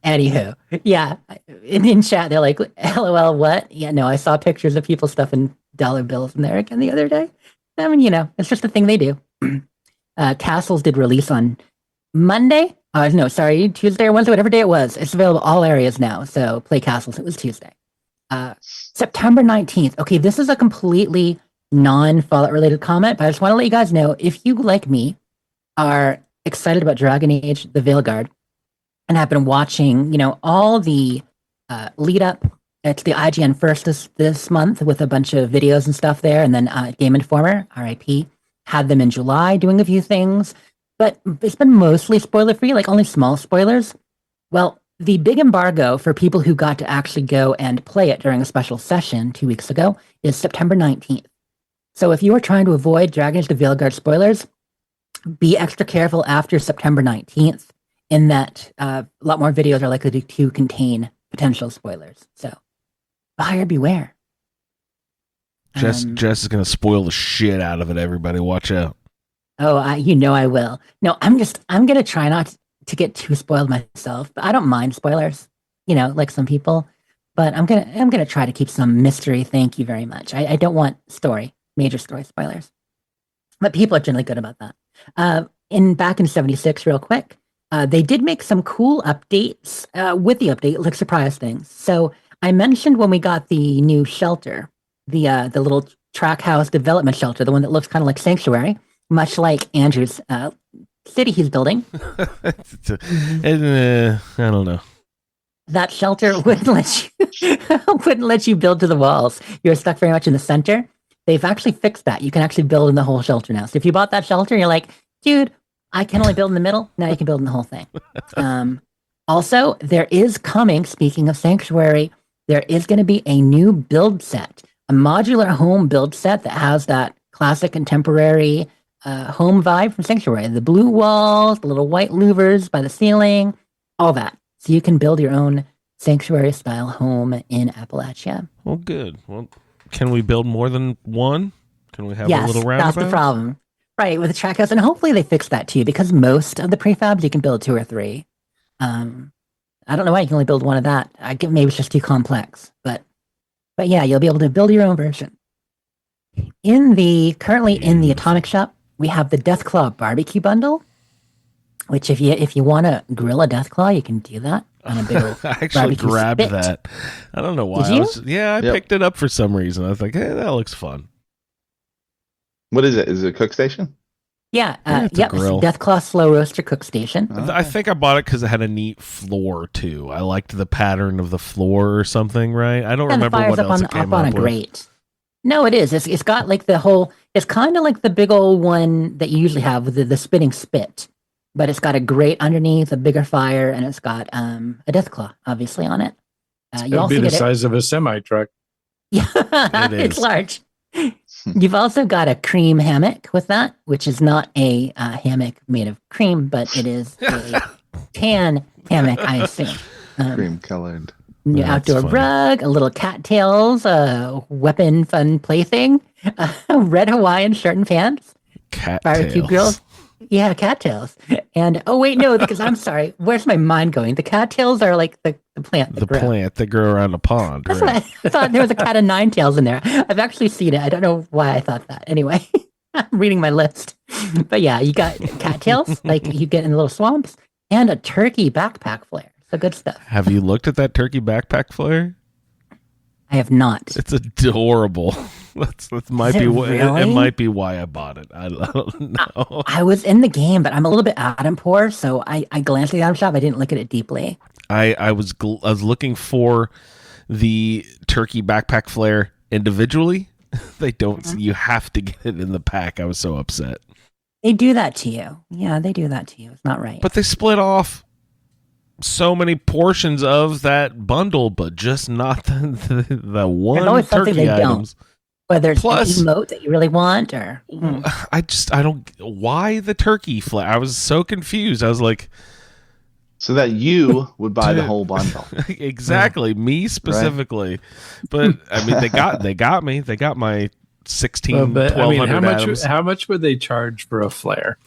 Anywho, yeah. In chat, they're like, LOL, what? Yeah, no, I saw pictures of people stuffing dollar bills in there again the other day. I mean, it's just a thing they do. Castles did release on Monday. No, sorry, Tuesday or Wednesday, whatever day it was. It's available all areas now. So play Castles. It was Tuesday. September 19th. Okay, this is a completely non-Fallout related comment, but I just want to let you guys know, if you, like me, are excited about Dragon Age, the Veilguard, and have been watching, all the lead up to the IGN first this month with a bunch of videos and stuff there, and then Game Informer, RIP, had them in July doing a few things, but it's been mostly spoiler-free, like only small spoilers. Well, the big embargo for people who got to actually go and play it during a special session 2 weeks ago is September 19th. So if you are trying to avoid Dragon Age the Veilguard spoilers, be extra careful after September 19th, in that a lot more videos are likely to contain potential spoilers. So buyer beware. Jess is going to spoil the shit out of it, everybody. Watch out. Oh, I will. No, I'm going to try not to get too spoiled myself, but I don't mind spoilers, like some people, but I'm going to try to keep some mystery. Thank you very much. I don't want major story spoilers, but people are generally good about that. Back in 76, real quick, they did make some cool updates, with the update, like surprise things. So I mentioned when we got the new shelter, the little track house development shelter, the one that looks kind of like Sanctuary, much like Andrew's city he's building. I don't know. That shelter wouldn't let you build to the walls. You're stuck very much in the center. They've actually fixed that. You can actually build in the whole shelter now. So if you bought that shelter, you're like, dude, I can only build in the middle. Now you can build in the whole thing. Also, there is coming, speaking of Sanctuary, there is going to be a new build set, a modular home build set that has that classic contemporary home vibe from Sanctuary. The blue walls, the little white louvers by the ceiling, all that. So you can build your own Sanctuary-style home in Appalachia. Well, good. Well, can we build more than one? Can we have a little roundabout? That's the problem. Right, with the track house. And hopefully they fix that too, because most of the prefabs you can build 2 or 3. I don't know why you can only build one of that. Maybe it's just too complex. But yeah, you'll be able to build your own version. Currently in the Atomic Shop, we have the Deathclaw barbecue bundle, which if you want to grill a Deathclaw, you can do that on a big old I actually grabbed spit. that. I don't know why. Did you? I picked it up for some reason. I was like, hey, that looks fun. What is it? Is it a cook station? Yeah, it's a grill. Deathclaw slow roaster cook station. I think I bought it because it had a neat floor too. I liked the pattern of the floor or something, right? I don't remember what else it came up on a with. grate. No, it is. It's got like the whole. It's kind of like the big old one that you usually have with the spinning spit, but it's got a grate underneath, a bigger fire, and it's got a Deathclaw obviously on it. It'll be the size of a semi truck. Yeah, it's large. You've also got a cream hammock with that, which is not a hammock made of cream, but it is a tan hammock, I assume. Cream colored. New outdoor rug, a little cattails, a weapon fun plaything, a red Hawaiian shirt and pants, barbecue grills. Yeah, cattails. And oh wait, no, because I'm sorry. Where's my mind going? The cattails are like the plant. The plant that grew around a pond. That's right? what I thought. There was a cat of 9 tails in there. I've actually seen it. I don't know why I thought that. Anyway, I'm reading my list. But yeah, you got cattails, like you get in the little swamps, and a turkey backpack flare. So good stuff. Have you looked at that turkey backpack flare? I have not. It's adorable. That might be really? It might be why I bought it. I don't know. I was in the game, but I'm a little bit item poor, so I glanced at the item shop. I didn't look at it deeply. I was looking for the turkey backpack flare individually. They don't. You have to get it in the pack. I was so upset. They do that to you. Yeah, they do that to you. It's not right. But they split off. so many portions of that bundle, but just not the one always something turkey they don't. items. Whether it's Plus- an emote that you really want or I don't. Why the turkey flag? I was so confused. I was like, So that you would buy the Dude. whole bundle. exactly, me specifically. But I mean, they got me. They got my 16, But I 1200 mean, atoms. how much would they charge for a flare?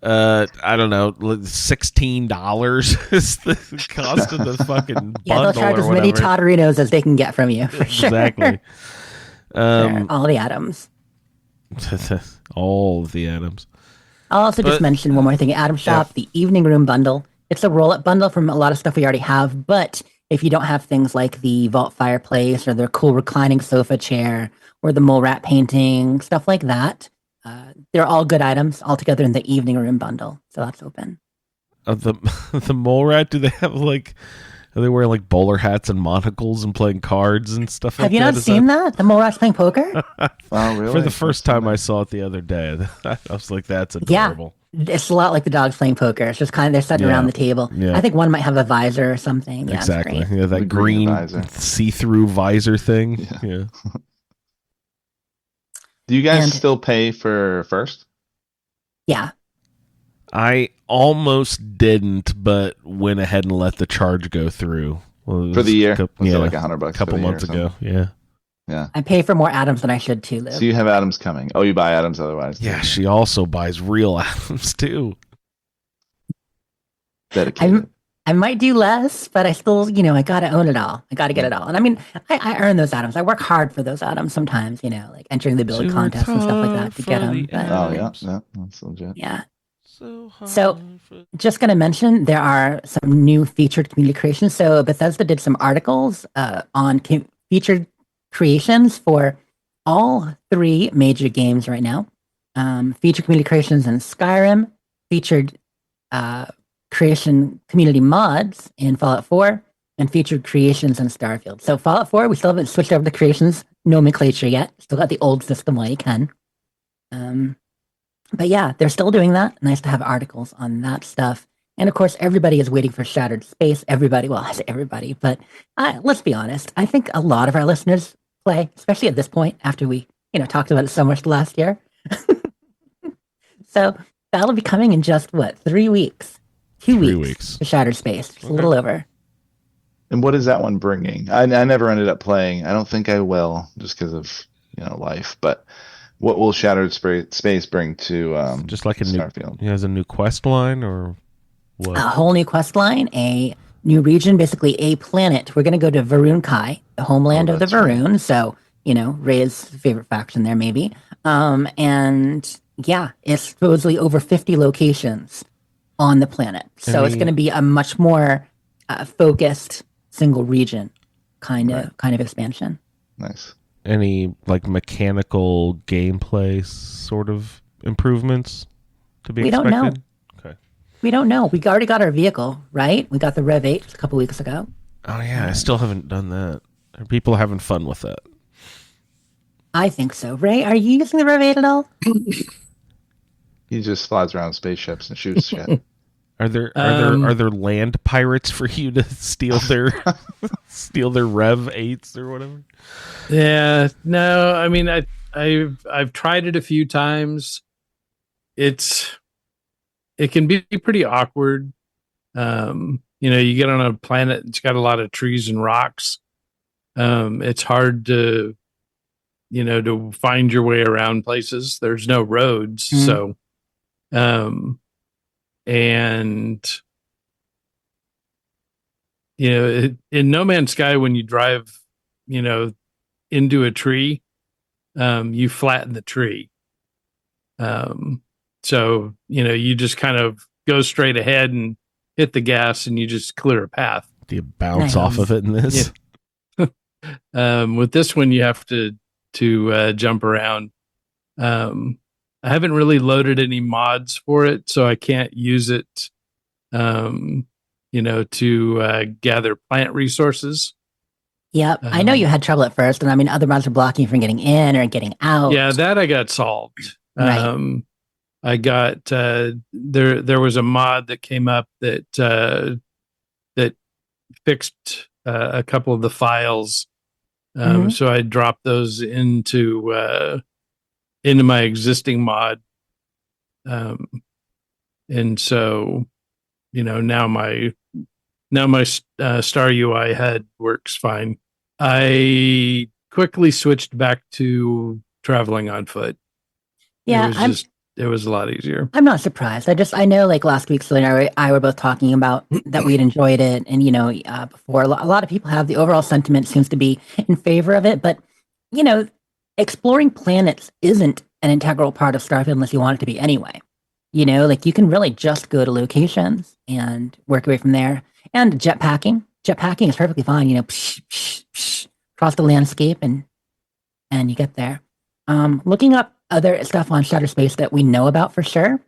I don't know, $16 is the cost of the fucking bundle. yeah, they'll charge or as many whatever. Todorinos as they can get from you for sure. Exactly. Sure, all the atoms. All of the atoms. I'll also just But- mention one more thing. Atom Shop, the Evening Room bundle. It's a roll-up bundle from a lot of stuff we already have, but if you don't have things like the vault fireplace or the cool reclining sofa chair or the mole rat painting, stuff like that, they're all good items all together in the Evening Room bundle. So that's open. The mole rat, do they have like, are they wearing like bowler hats and monocles and playing cards and stuff like that? Have you not Is seen that? The mole rat's playing poker? Oh, really? For the first time I saw it the other day, I was like, that's adorable. It's a lot like the dogs playing poker. It's just kind of, they're sitting Yeah. around the table. Yeah. I think one might have a visor or something. Yeah, it's Exactly. great. Yeah, that The green green visor. see-through visor thing. Yeah. Do you guys And- still pay for first? Yeah. I almost didn't, but went ahead and let the charge go through. Well, it For the was year? a coup- Was yeah, it like $100 a couple for the year months or something? ago. Yeah. Yeah. I pay for more atoms than I should too, Lou. So you have atoms coming. Oh, you buy atoms otherwise. Yeah, she also buys real atoms too. Dedicated. I might do less, but I still, I gotta own it all. I gotta get it all. And I mean, I earn those atoms. I work hard for those atoms sometimes, like entering the build She contest and stuff like that worked to get hard them. for the But, Oh, yeah. atoms. Yeah. That's legit. yeah. So, So- hard for- Just gonna mention there are some new featured community creations. So Bethesda did some articles on featured creations for all 3 major games right now. Featured community creations in Skyrim, featured creation community mods in Fallout 4, and featured creations in Starfield. So Fallout 4, we still haven't switched over to creations nomenclature yet. Still got the old system while you can. But yeah, they're still doing that. Nice to have articles on that stuff. And of course, everybody is waiting for Shattered Space. Everybody, well, I say everybody, but let's be honest. I think a lot of our listeners play, especially at this point after we, talked about it so much last year. So that'll be coming in just 3 weeks? 2 3 weeks. weeks. To Shattered Space. Just a little over. And what is that one bringing? I never ended up playing. I don't think I will, just because of life. But what will Shattered Space bring to Just like a new, Starfield? he has a new quest line or what? A whole new quest line, a new region, basically a planet. We're going to go to Varun Kai, the homeland of the that's right. Varun. So, Ray's favorite faction there, maybe. And yeah, it's supposedly over 50 locations on the planet. So it's Any- going to be a much more focused single region kind of expansion. Nice. Any like mechanical gameplay sort of improvements to be We don't expected? know. Okay. We don't know. We already got our vehicle, right? We got the Rev 8 a couple weeks ago. Oh yeah, I still haven't done that. Are people having fun with that? I think so. Ray, are you using the Rev 8 at all? He just flies around spaceships and shoots shit. Are there Um, are there land pirates for you to steal their Rev 8s or whatever? Yeah, no, I mean, I've tried it a few times. It can be pretty awkward. You get on a planet that's got a lot of trees and rocks. It's hard to find your way around places. There's no roads, Mhm. so and in No Man's Sky, when you drive, into a tree, you flatten the tree. So, you just kind of go straight ahead and hit the gas and you just clear a path. Do you bounce Nice. off of it in this? With this one, you have to jump around. I haven't really loaded any mods for it, so I can't use it, to gather plant resources. Yep. I know you had trouble at first, and I mean, other mods are blocking you from getting in or getting out. Yeah, that I got solved. Right. I got there was a mod that came up that fixed a couple of the files. So I dropped those into my existing mod. And so, now my Star UI head works fine. I quickly switched back to traveling on foot. Yeah, it was a lot easier. I'm not surprised. I know like last week, Selena and I were both talking about that we'd enjoyed it. And, before a lot of people have the overall sentiment seems to be in favor of it. But, exploring planets isn't an integral part of Starfield unless you want it to be anyway. Like you can really just go to locations and work away from there. And jetpacking is perfectly fine. Psh, psh, psh, across the landscape and you get there. Looking up other stuff on Shattered Space that we know about for sure.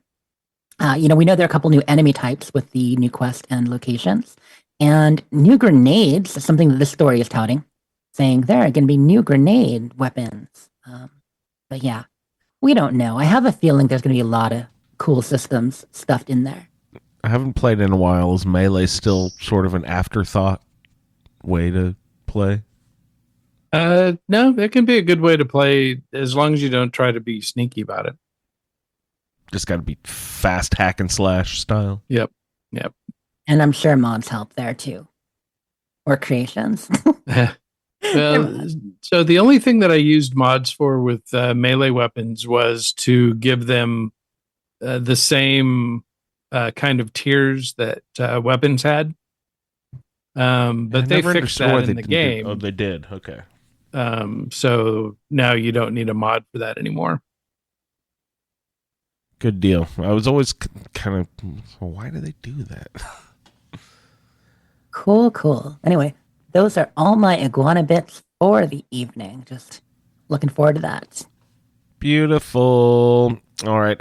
We know there are a couple new enemy types with the new quest and locations, and new grenades. Is something that this story is touting, saying there are going to be new grenade weapons. But yeah, we don't know. I have a feeling there's going to be a lot of cool systems stuffed in there. I haven't played in a while. Is Melee still sort of an afterthought way to play? No, it can be a good way to play as long as you don't try to be sneaky about it. Just got to be fast hack and slash style. Yep. And I'm sure mods help there too, or creations. Well, so the only thing that I used mods for with melee weapons was to give them the same kind of tiers that weapons had. But they fixed that in the game. Oh, they did. Okay. So now you don't need a mod for that anymore. Good deal. I was always kind of, why do they do that? Cool. Anyway, those are all my iguana bits for the evening. Just looking forward to that. Beautiful. All right.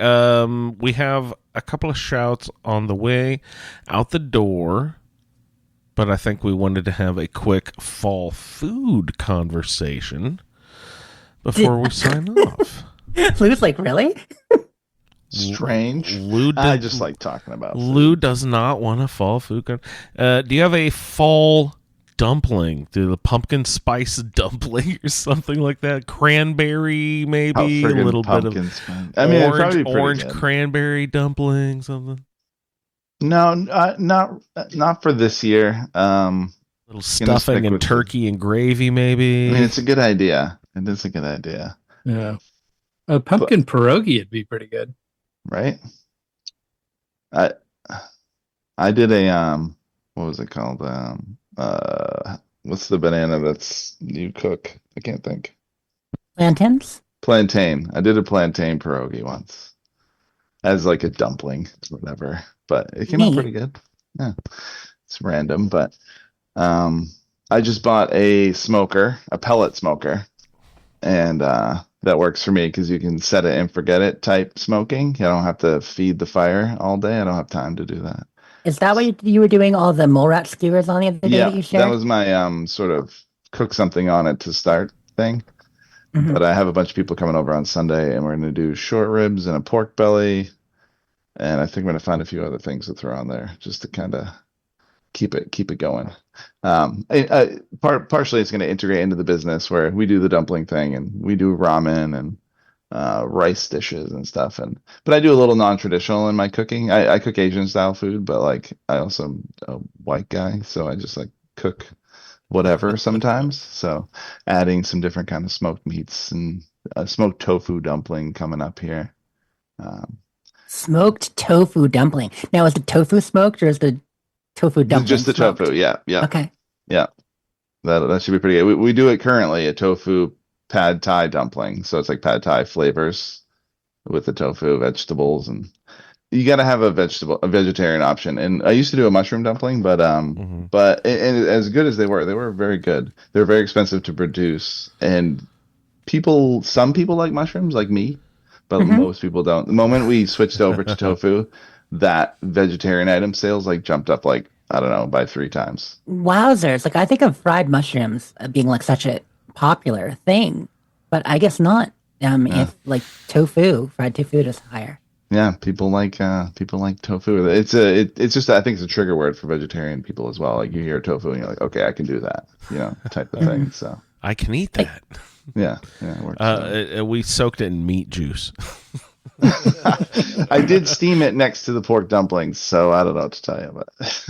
We have a couple of shouts on the way out the door, but I think we wanted to have a quick fall food conversation before we sign off. Lou's like, really? Strange. I just like talking about food. Lou does not want a fall food. Do you have a fall dumpling? The pumpkin spice dumpling or something like that? Cranberry, maybe? A little bit of orange cranberry dumpling, something? No, not for this year. Little stuffing and turkey and gravy, maybe? I mean, it's a good idea. It is a good idea. Yeah. A pumpkin pierogi would be pretty good. Right? I did a what was it called? What's the banana that's you cook? I can't think. Plantains? Plantain. I did a plantain pierogi once. As like a dumpling, whatever. But it came out pretty good. Yeah. It's random, but I just bought a smoker, a pellet smoker. And that works for me because you can set it and forget it type smoking. I don't have to feed the fire all day. I don't have time to do that. Is that what you were doing all the mole rat skewers on the other day that you shared? That was my sort of cook something on it to start thing. Mm-hmm. But I have a bunch of people coming over on Sunday, and we're going to do short ribs and a pork belly. And I think we're going to find a few other things to throw on there just to kind of keep it going. Partially it's going to integrate into the business where we do the dumpling thing and we do ramen and rice dishes and stuff. But I do a little non-traditional in my cooking. I cook Asian style food, but like I also am a white guy, so I just like cook whatever sometimes. So adding some different kind of smoked meats and a smoked tofu dumpling coming up here. Smoked tofu dumpling. Now, is the tofu smoked or is the tofu dumpling just the smoked? Tofu? Yeah. Okay. Yeah, that should be pretty good. We do it currently, a tofu pad thai dumpling. So it's like pad thai flavors with the tofu, vegetables, and you got to have a vegetarian option. And I used to do a mushroom dumpling, but and as good as they were very good. They were very expensive to produce, and some people like mushrooms, like me, but most people don't. The moment we switched over to tofu, that vegetarian item sales like jumped up like, I don't know, by 3 times. Wowzers. Like I think of fried mushrooms being like such a popular thing, but I guess not. If like fried tofu is higher. Yeah, people like tofu. It's just I think it's a trigger word for vegetarian people as well. Like you hear tofu and you're like, okay, I can do that, type of thing. So I can eat that. yeah, it works. We soaked it in meat juice. I did steam it next to the pork dumplings, so I don't know what to tell you, but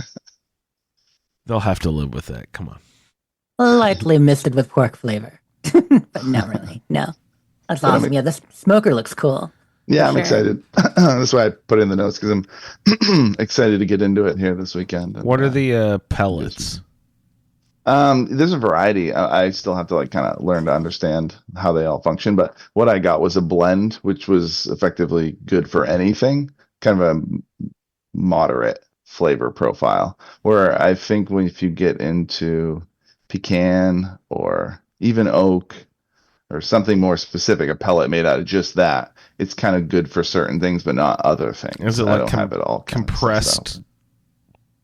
They'll have to live with that. Come on. Lightly misted with pork flavor. But not really. No. That's awesome. Yeah, this smoker looks cool. yeah, I'm Sure. excited. That's why I put it in the notes because I'm excited to get into it here this weekend. And, What are the pellets? There's a variety. I still have to kind of learn to understand how they all function. But what I got was a blend, which was effectively good for anything, kind of a moderate flavor profile. Where I think if you get into pecan or even oak or something more specific, a pellet made out of just that, it's kind of good for certain things, but not other things. Is it I like don't have it all compressed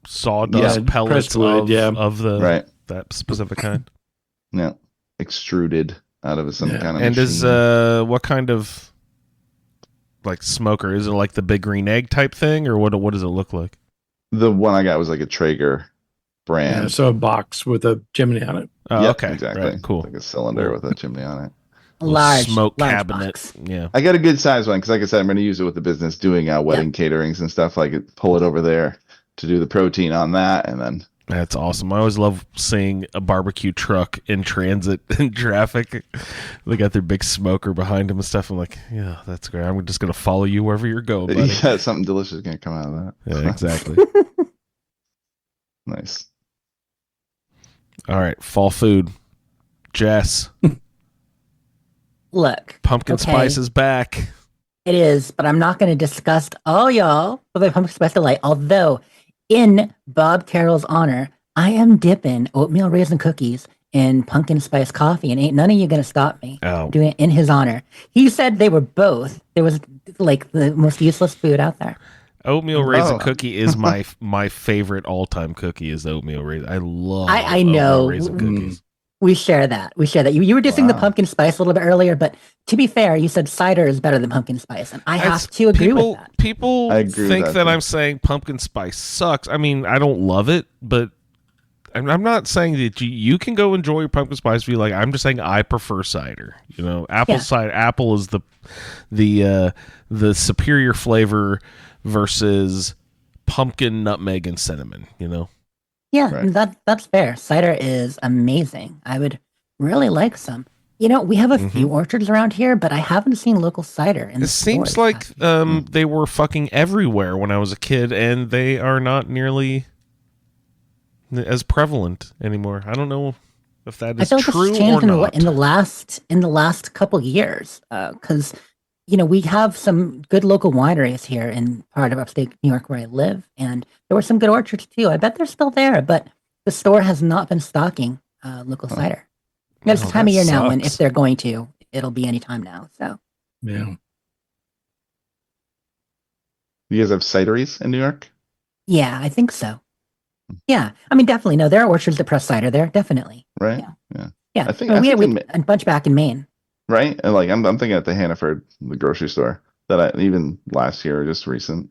sawdust Yeah, pellets compressed wood, of the right. that specific kind? Yeah, extruded out of some kind of. And is machine. what kind of like smoker? Is it like the big green egg type thing, or what does it look like? The one I got was like a Traeger brand. Yeah, so a box with a chimney on it. Oh, Yep, okay, exactly. right, cool. Like a cylinder with a chimney on it. Large smoke large cabinet. box. Yeah. I got a good size one because, like I said, I'm going to use it with the business doing wedding caterings and stuff. Like pull it over there to do the protein on that, and then That's awesome. I always love seeing a barbecue truck in transit in traffic. They got their big smoker behind them and stuff. I'm like, yeah, that's great. I'm just going to follow you wherever you're going, buddy. yeah, something delicious is going to come out of that. Yeah, exactly. Nice. All right, fall food. Jess, Look. pumpkin okay, spice is back. It is, but I'm not going to discuss all y'all with my pumpkin spice delight. Although, in Bob Carroll's honor, I am dipping oatmeal raisin cookies in pumpkin spice coffee, and ain't none of you going to stop me Oh. doing it in his honor. He said they were both. There was like the most useless food out there. Oatmeal raisin Oh. cookie is my favorite all-time cookie is the oatmeal raisin. I love I oatmeal know. raisin cookies. We share that. You were dissing the Wow. pumpkin spice a little bit earlier, but to be fair, you said cider is better than pumpkin spice, and I have It's- to agree with that. People I agree with think that, that too. I'm saying pumpkin spice sucks. I mean, I don't love it, but I'm not saying that you can go enjoy your pumpkin spice if you like. I'm just saying I prefer cider. Apple Yeah. cider. Apple is the superior flavor versus pumpkin, nutmeg, and cinnamon. Yeah, Right. that's fair. Cider is amazing. I would really like some. We have a few orchards around here, but I haven't seen local cider in the It seems stores. like they were fucking everywhere when I was a kid, and they are not nearly as prevalent anymore. I don't know if that I is feel like this true has or changed not. in the last couple years, because we have some good local wineries here in part of upstate New York where I live, and there were some good orchards too. I bet they're still there, but the store has not been stocking local cider. It's the Oh, time of that year now when sucks. if they're going to, it'll be any time now. So Yeah. You guys have cideries in New York? yeah, I think so. Yeah, I mean definitely no. There are orchards that press cider there, definitely. Right? Yeah. I Yeah, think- I mean, I we think had a bunch back in Maine. Right? And I'm thinking at the Hannaford, the grocery store, even last year, just recent.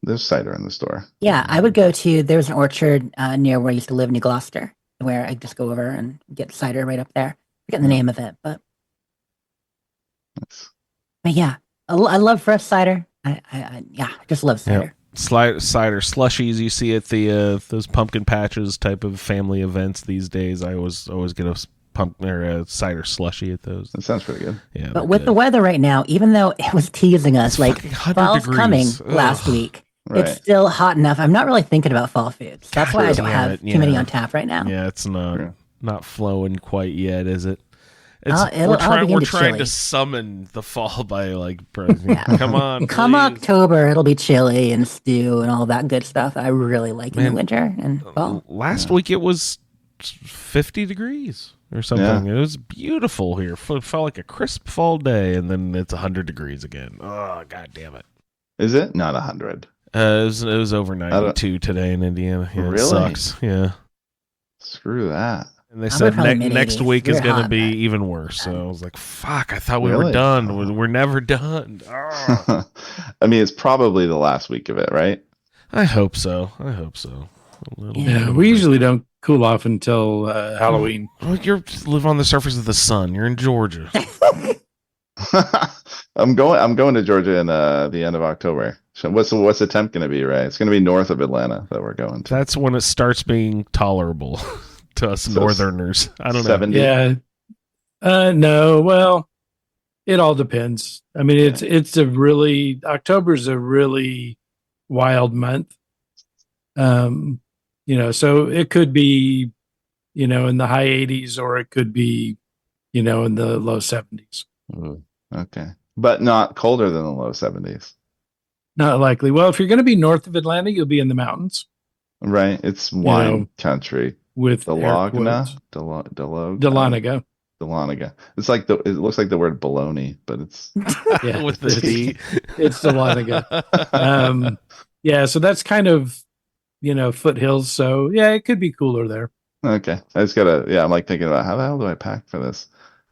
There's cider in the store. Yeah, I would go to. There was an orchard near where I used to live, New Gloucester, where I just go over and get cider right up there. Forget the name of it, but Nice. yeah, I love fresh cider. I just love cider. Cider slushies you see at the those pumpkin patches type of family events these days. I always get a cider slushy at those. That sounds pretty good. Yeah, But with the weather right now, even though it was teasing us It's like fucking 100 fall's degrees. coming Ugh. last week, Right. it's still hot enough. I'm not really thinking about fall foods. That's why I don't damn have it, too many yeah. on tap right now. yeah, it's True. not flowing quite yet, is it? I'll begin We're to trying chilly. to summon the fall by Yeah. come on, Come please. October, it'll be chilly and stew and all that good stuff I really like in Man. the winter and fall. Last week it was 50 degrees or something. It was beautiful here. It felt like a crisp fall day, and then it's 100 degrees again. Oh, god damn it. Is it? Not 100. It was over 92 today in Indiana. Yeah, Really? It sucks. Yeah. Screw that. And they I'm said probably next mid-80s. week is We're going to hot, be man. even worse. So I was like, fuck, I thought we were Really? done. We're never done. Ah. I mean, it's probably the last week of it, right? I hope so. A little Yeah, Yeah, we usually don't cool off until Halloween. Well, you live on the surface of the sun. You're in Georgia. I'm going to Georgia in the end of October. So what's the temp going to be, right? It's going to be north of Atlanta that we're going to. That's when it starts being tolerable to us So Northerners. I don't know. 70. Yeah. No, well, it all depends. I mean, October's a really wild month. So it could be, in the high 80s, or it could be, in the low 70s. Ooh, okay, but not colder than the low 70s, Not likely. Well, if you're going to be north of Atlanta, you'll be in the mountains right? It's wine country. with Dahlonega, Dahlonega. It's like it looks like the word baloney, but it's Yeah, With the D. It's Dahlonega. Yeah, so that's kind of, foothills. So yeah, it could be cooler there. okay. I just gotta, I'm like thinking about how the hell do I pack for this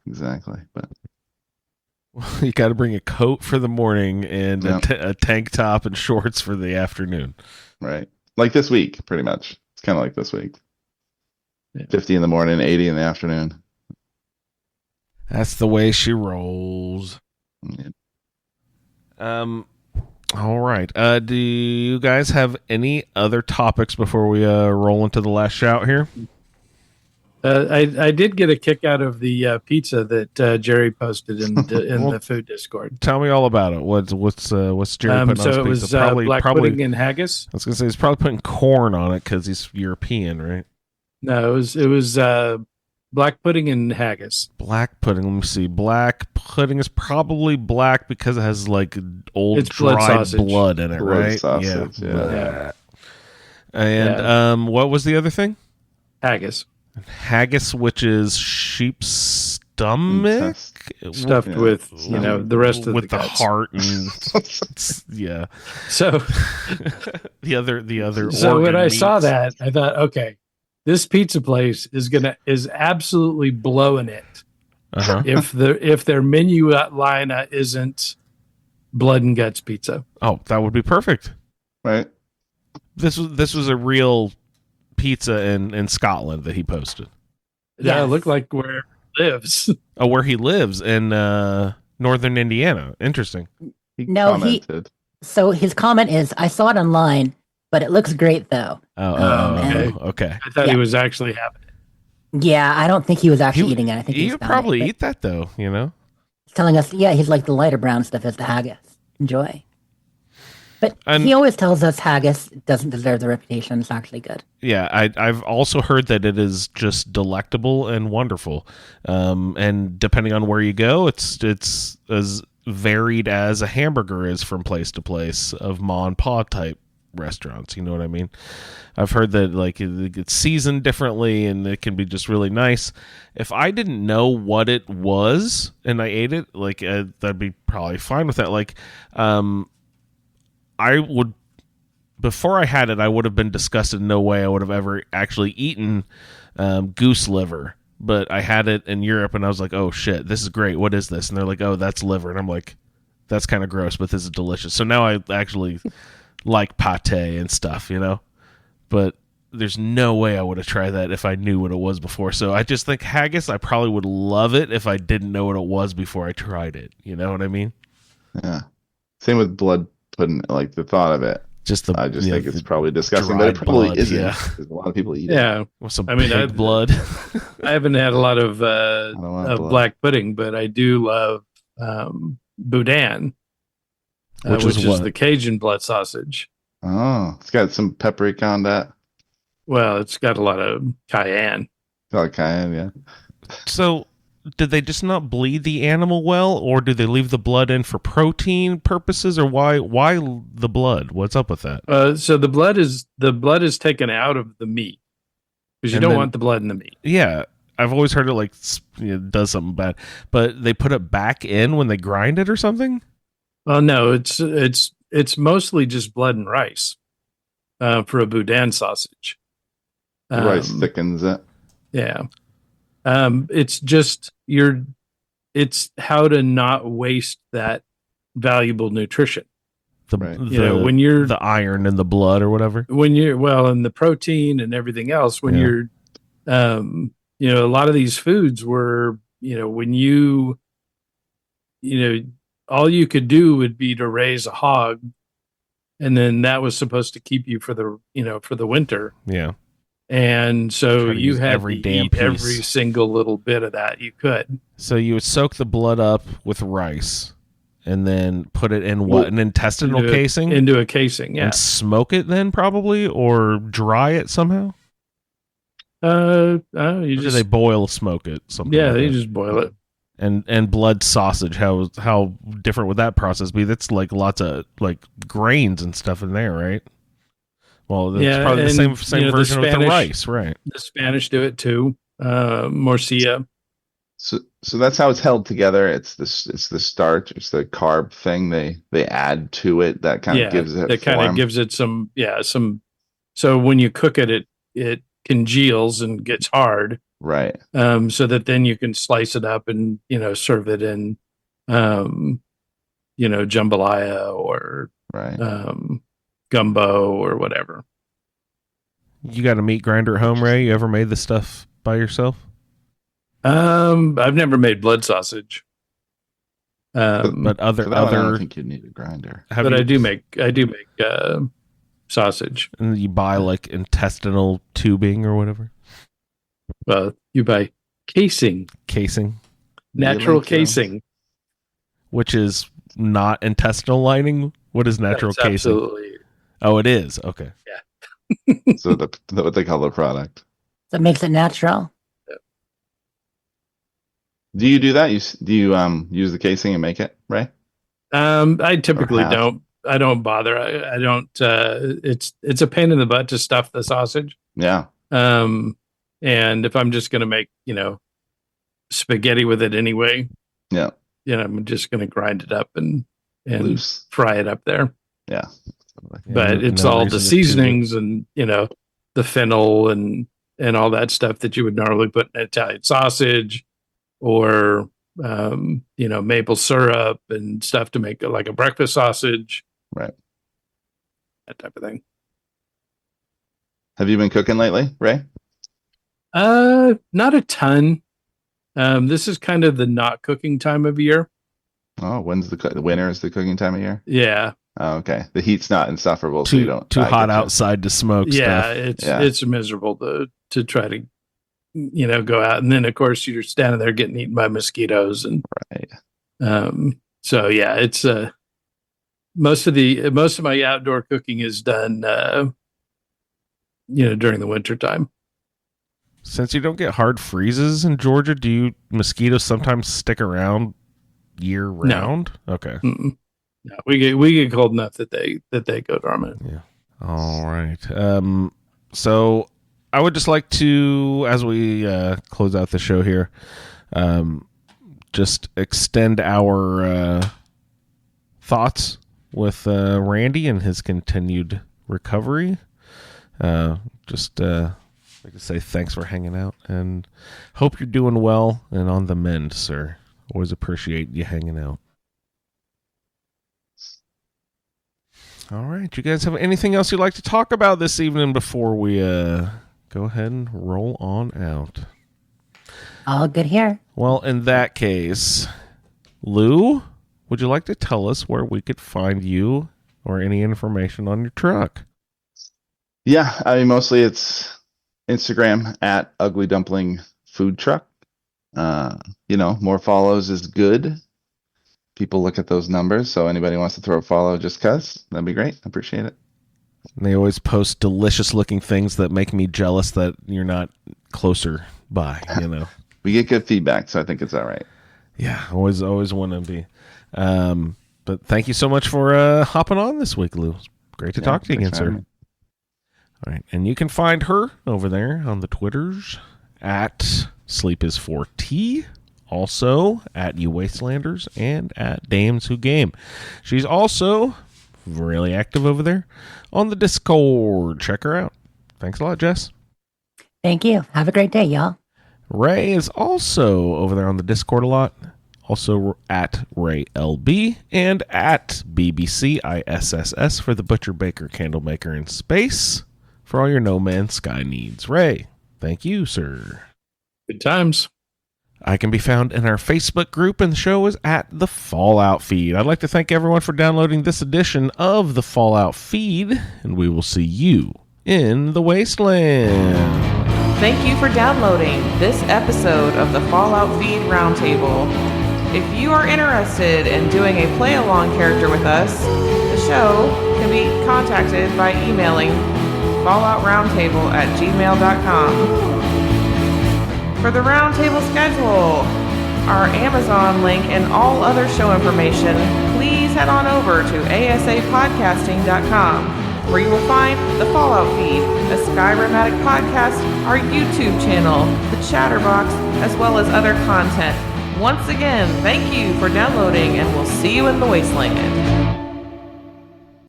exactly, but You got to bring a coat for the morning and Yeah. a tank top and shorts for the afternoon. right, like this week, pretty much. It's kind of like this week. Yeah. 50 in the morning, 80 in the afternoon. That's the way she rolls. Yeah. All right. Do you guys have any other topics before we roll into the last shout here? I did get a kick out of the pizza that Jerry posted in Well, the food Discord. Tell me all about it. What's Jerry putting on So his it was pizza? black pudding and haggis. I was gonna say he's probably putting corn on it because he's European, right? No, it was black pudding and haggis. Black pudding. Let me see. Black pudding is probably black because it has like old It's blood dried sausage. blood in it, Blood right? sausage, yeah. And what was the other thing? Haggis Haggis, which is sheep's stomach, stuffed Yeah. with the rest of with the the guts. heart and yeah. So The other. so when organ I saw meats. that, I thought, okay, this pizza place is absolutely blowing it. Uh-huh. if their menu line isn't blood and guts pizza. Oh, that would be perfect. Right. This was a real pizza in Scotland that he posted. Yeah, it Yes. looked like where he lives. Oh, where he lives in northern Indiana. Interesting. No, commented. So his comment is, I saw it online, but it looks great though. Oh, man. okay. I thought Yeah. he was actually having it. Yeah, I don't think he was actually He- eating it. I think You he's could found probably it, but eat that though, you know. he's telling us, yeah, he's like the lighter brown stuff is the haggis. Enjoy. But And- he always tells us haggis doesn't deserve the reputation. It's actually good. Yeah, I've also heard that it is just delectable and wonderful. And depending on where you go, it's as varied as a hamburger is from place to place of ma and pa type restaurants. You know what I mean? I've heard that like it gets seasoned differently and it can be just really nice. If I didn't know what it was and I ate it, like that'd be probably fine with that. Like, I would. Before I had it, I would have been disgusted. No way I would have ever actually eaten goose liver. But I had it in Europe, and I was like, "Oh shit, this is great. What is this?" And they're like, "Oh, that's liver." And I'm like, "That's kind of gross, but this is delicious." So now I actually like pate and stuff, you know. But there's no way I would have tried that if I knew what it was before. So I just think haggis, I probably would love it if I didn't know what it was before I tried it. You know what I mean? Yeah. Same with blood pudding. Like the thought of it, I just think it's probably disgusting, but it dried probably blood, isn't. yeah. Because a lot of people eat it. Yeah, with some I mean, pig blood. I haven't had a lot of don't want blood. black pudding, but I do love boudin, Which which is is what? the Cajun blood sausage. Oh, it's got some paprika on that. Well, it's got a lot of cayenne. Oh, cayenne, yeah. So, did they just not bleed the animal well, or do they leave the blood in for protein purposes, or why the blood? What's up with that? So the blood is taken out of the meat because you And don't then- want the blood in the meat. Yeah, I've always heard it like does something bad, but they put it back in when they grind it or something. Well, no, it's mostly just blood and rice for a boudin sausage. Rice thickens it. Yeah. It's just it's how to not waste that valuable nutrition. Right. When you're the iron in the blood or whatever. And the protein and everything else, when you're, a lot of these foods were, when all you could do would be to raise a hog, and then that was supposed to keep you for the winter. Yeah. And so you had every to damn eat piece. every single little bit of that you could. So you would soak the blood up with rice and then put it in an intestinal casing? Into a casing, yeah. And smoke it then probably, or dry it somehow? Do they boil smoke it? They just boil it. And blood sausage, how different would that process be? That's like lots of like grains and stuff in there, right? Well, that's probably the same version with the rice, right? The Spanish do it too. Morcilla. So that's how it's held together. It's the starch. It's the carb thing they add to it that kind of gives it. That kind of gives it some. So when you cook it, it congeals and gets hard. Right. So that then you can slice it up and serve it in, jambalaya or gumbo or whatever. You got a meat grinder at home, Ray? You ever made this stuff by yourself? I've never made blood sausage. But I don't think you need a grinder. I do make sausage. And you buy like intestinal tubing or whatever? Well, you buy casing. Natural casing. Which is not intestinal lining? What is natural casing? Absolutely. Oh, it is? Okay. Yeah. So what they call the product. That makes it natural. Do you do that? Do you use the casing and make it, right? I typically don't. I don't bother. I don't. It's a pain in the butt to stuff the sausage. Yeah. And if I'm just gonna make spaghetti with it anyway, I'm just gonna grind it up and loose. Fry it up there. Yeah. But it's all the seasonings and the fennel and all that stuff that you would normally put in Italian sausage. Or maple syrup and stuff to make like a breakfast sausage, right? That type of thing. Have you been cooking lately, Ray? Not a ton. This is kind of the not cooking time of year. Oh, when's the winter is the cooking time of year? Yeah. Oh, okay. The heat's not insufferable, so you don't too hot outside to smoke. Yeah, it's miserable to try to go out, and then of course you're standing there getting eaten by mosquitoes, and so yeah, it's most of my outdoor cooking is done during the winter time. Since you don't get hard freezes in Georgia, do mosquitoes sometimes stick around year round? No. Okay. Mm-mm. No, we get cold enough that they go dormant. Yeah. All right. So I would just like to, as we close out the show here, just extend our thoughts with Randy and his continued recovery. Just like I say, thanks for hanging out, and hope you're doing well and on the mend, sir. Always appreciate you hanging out. All right, you guys have anything else you'd like to talk about this evening before we go ahead and roll on out? All good here. Well, in that case, Lou, would you like to tell us where we could find you or any information on your truck? Yeah, I mean, mostly it's Instagram at Ugly Dumpling Food Truck. More follows is good. People look at those numbers, so anybody wants to throw a follow just cuz, that'd be great. I appreciate it. And they always post delicious looking things that make me jealous that you're not closer by, We get good feedback, so I think it's all right. Yeah, always want to be. But thank you so much for hopping on this week, Lou. It's great to talk to you again, sir. All right, and you can find her over there on the Twitters at SleepIs4T, also at You Wastelanders, and at Dames Who Game. She's also really active over there on the Discord. Check her out. Thanks a lot, Jess. Thank you. Have a great day, y'all. Ray is also over there on the Discord a lot. Also at RayLB and at BBCISSS for the Butcher Baker Candlemaker in Space for all your No Man's Sky needs. Ray, thank you, sir. Good times. I can be found in our Facebook group, and the show is at The Fallout Feed. I'd like to thank everyone for downloading this edition of The Fallout Feed, and we will see you in the Wasteland. Thank you for downloading this episode of the Fallout Feed Roundtable. If you are interested in doing a play-along character with us, the show can be contacted by emailing falloutroundtable@gmail.com. For the Roundtable schedule, our Amazon link, and all other show information, please head on over to asapodcasting.com, where you will find the Fallout Feed, a Skyrimatic podcast, our YouTube channel, the Chatterbox, as well as other content. Once again, thank you for downloading, and we'll see you in the Wasteland.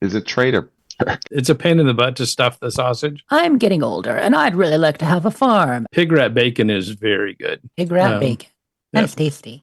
Is it traitor? It's a pain in the butt to stuff the sausage. I'm getting older, and I'd really like to have a farm. Pig rat bacon is very good. Pig rat bacon. Yep. That's tasty.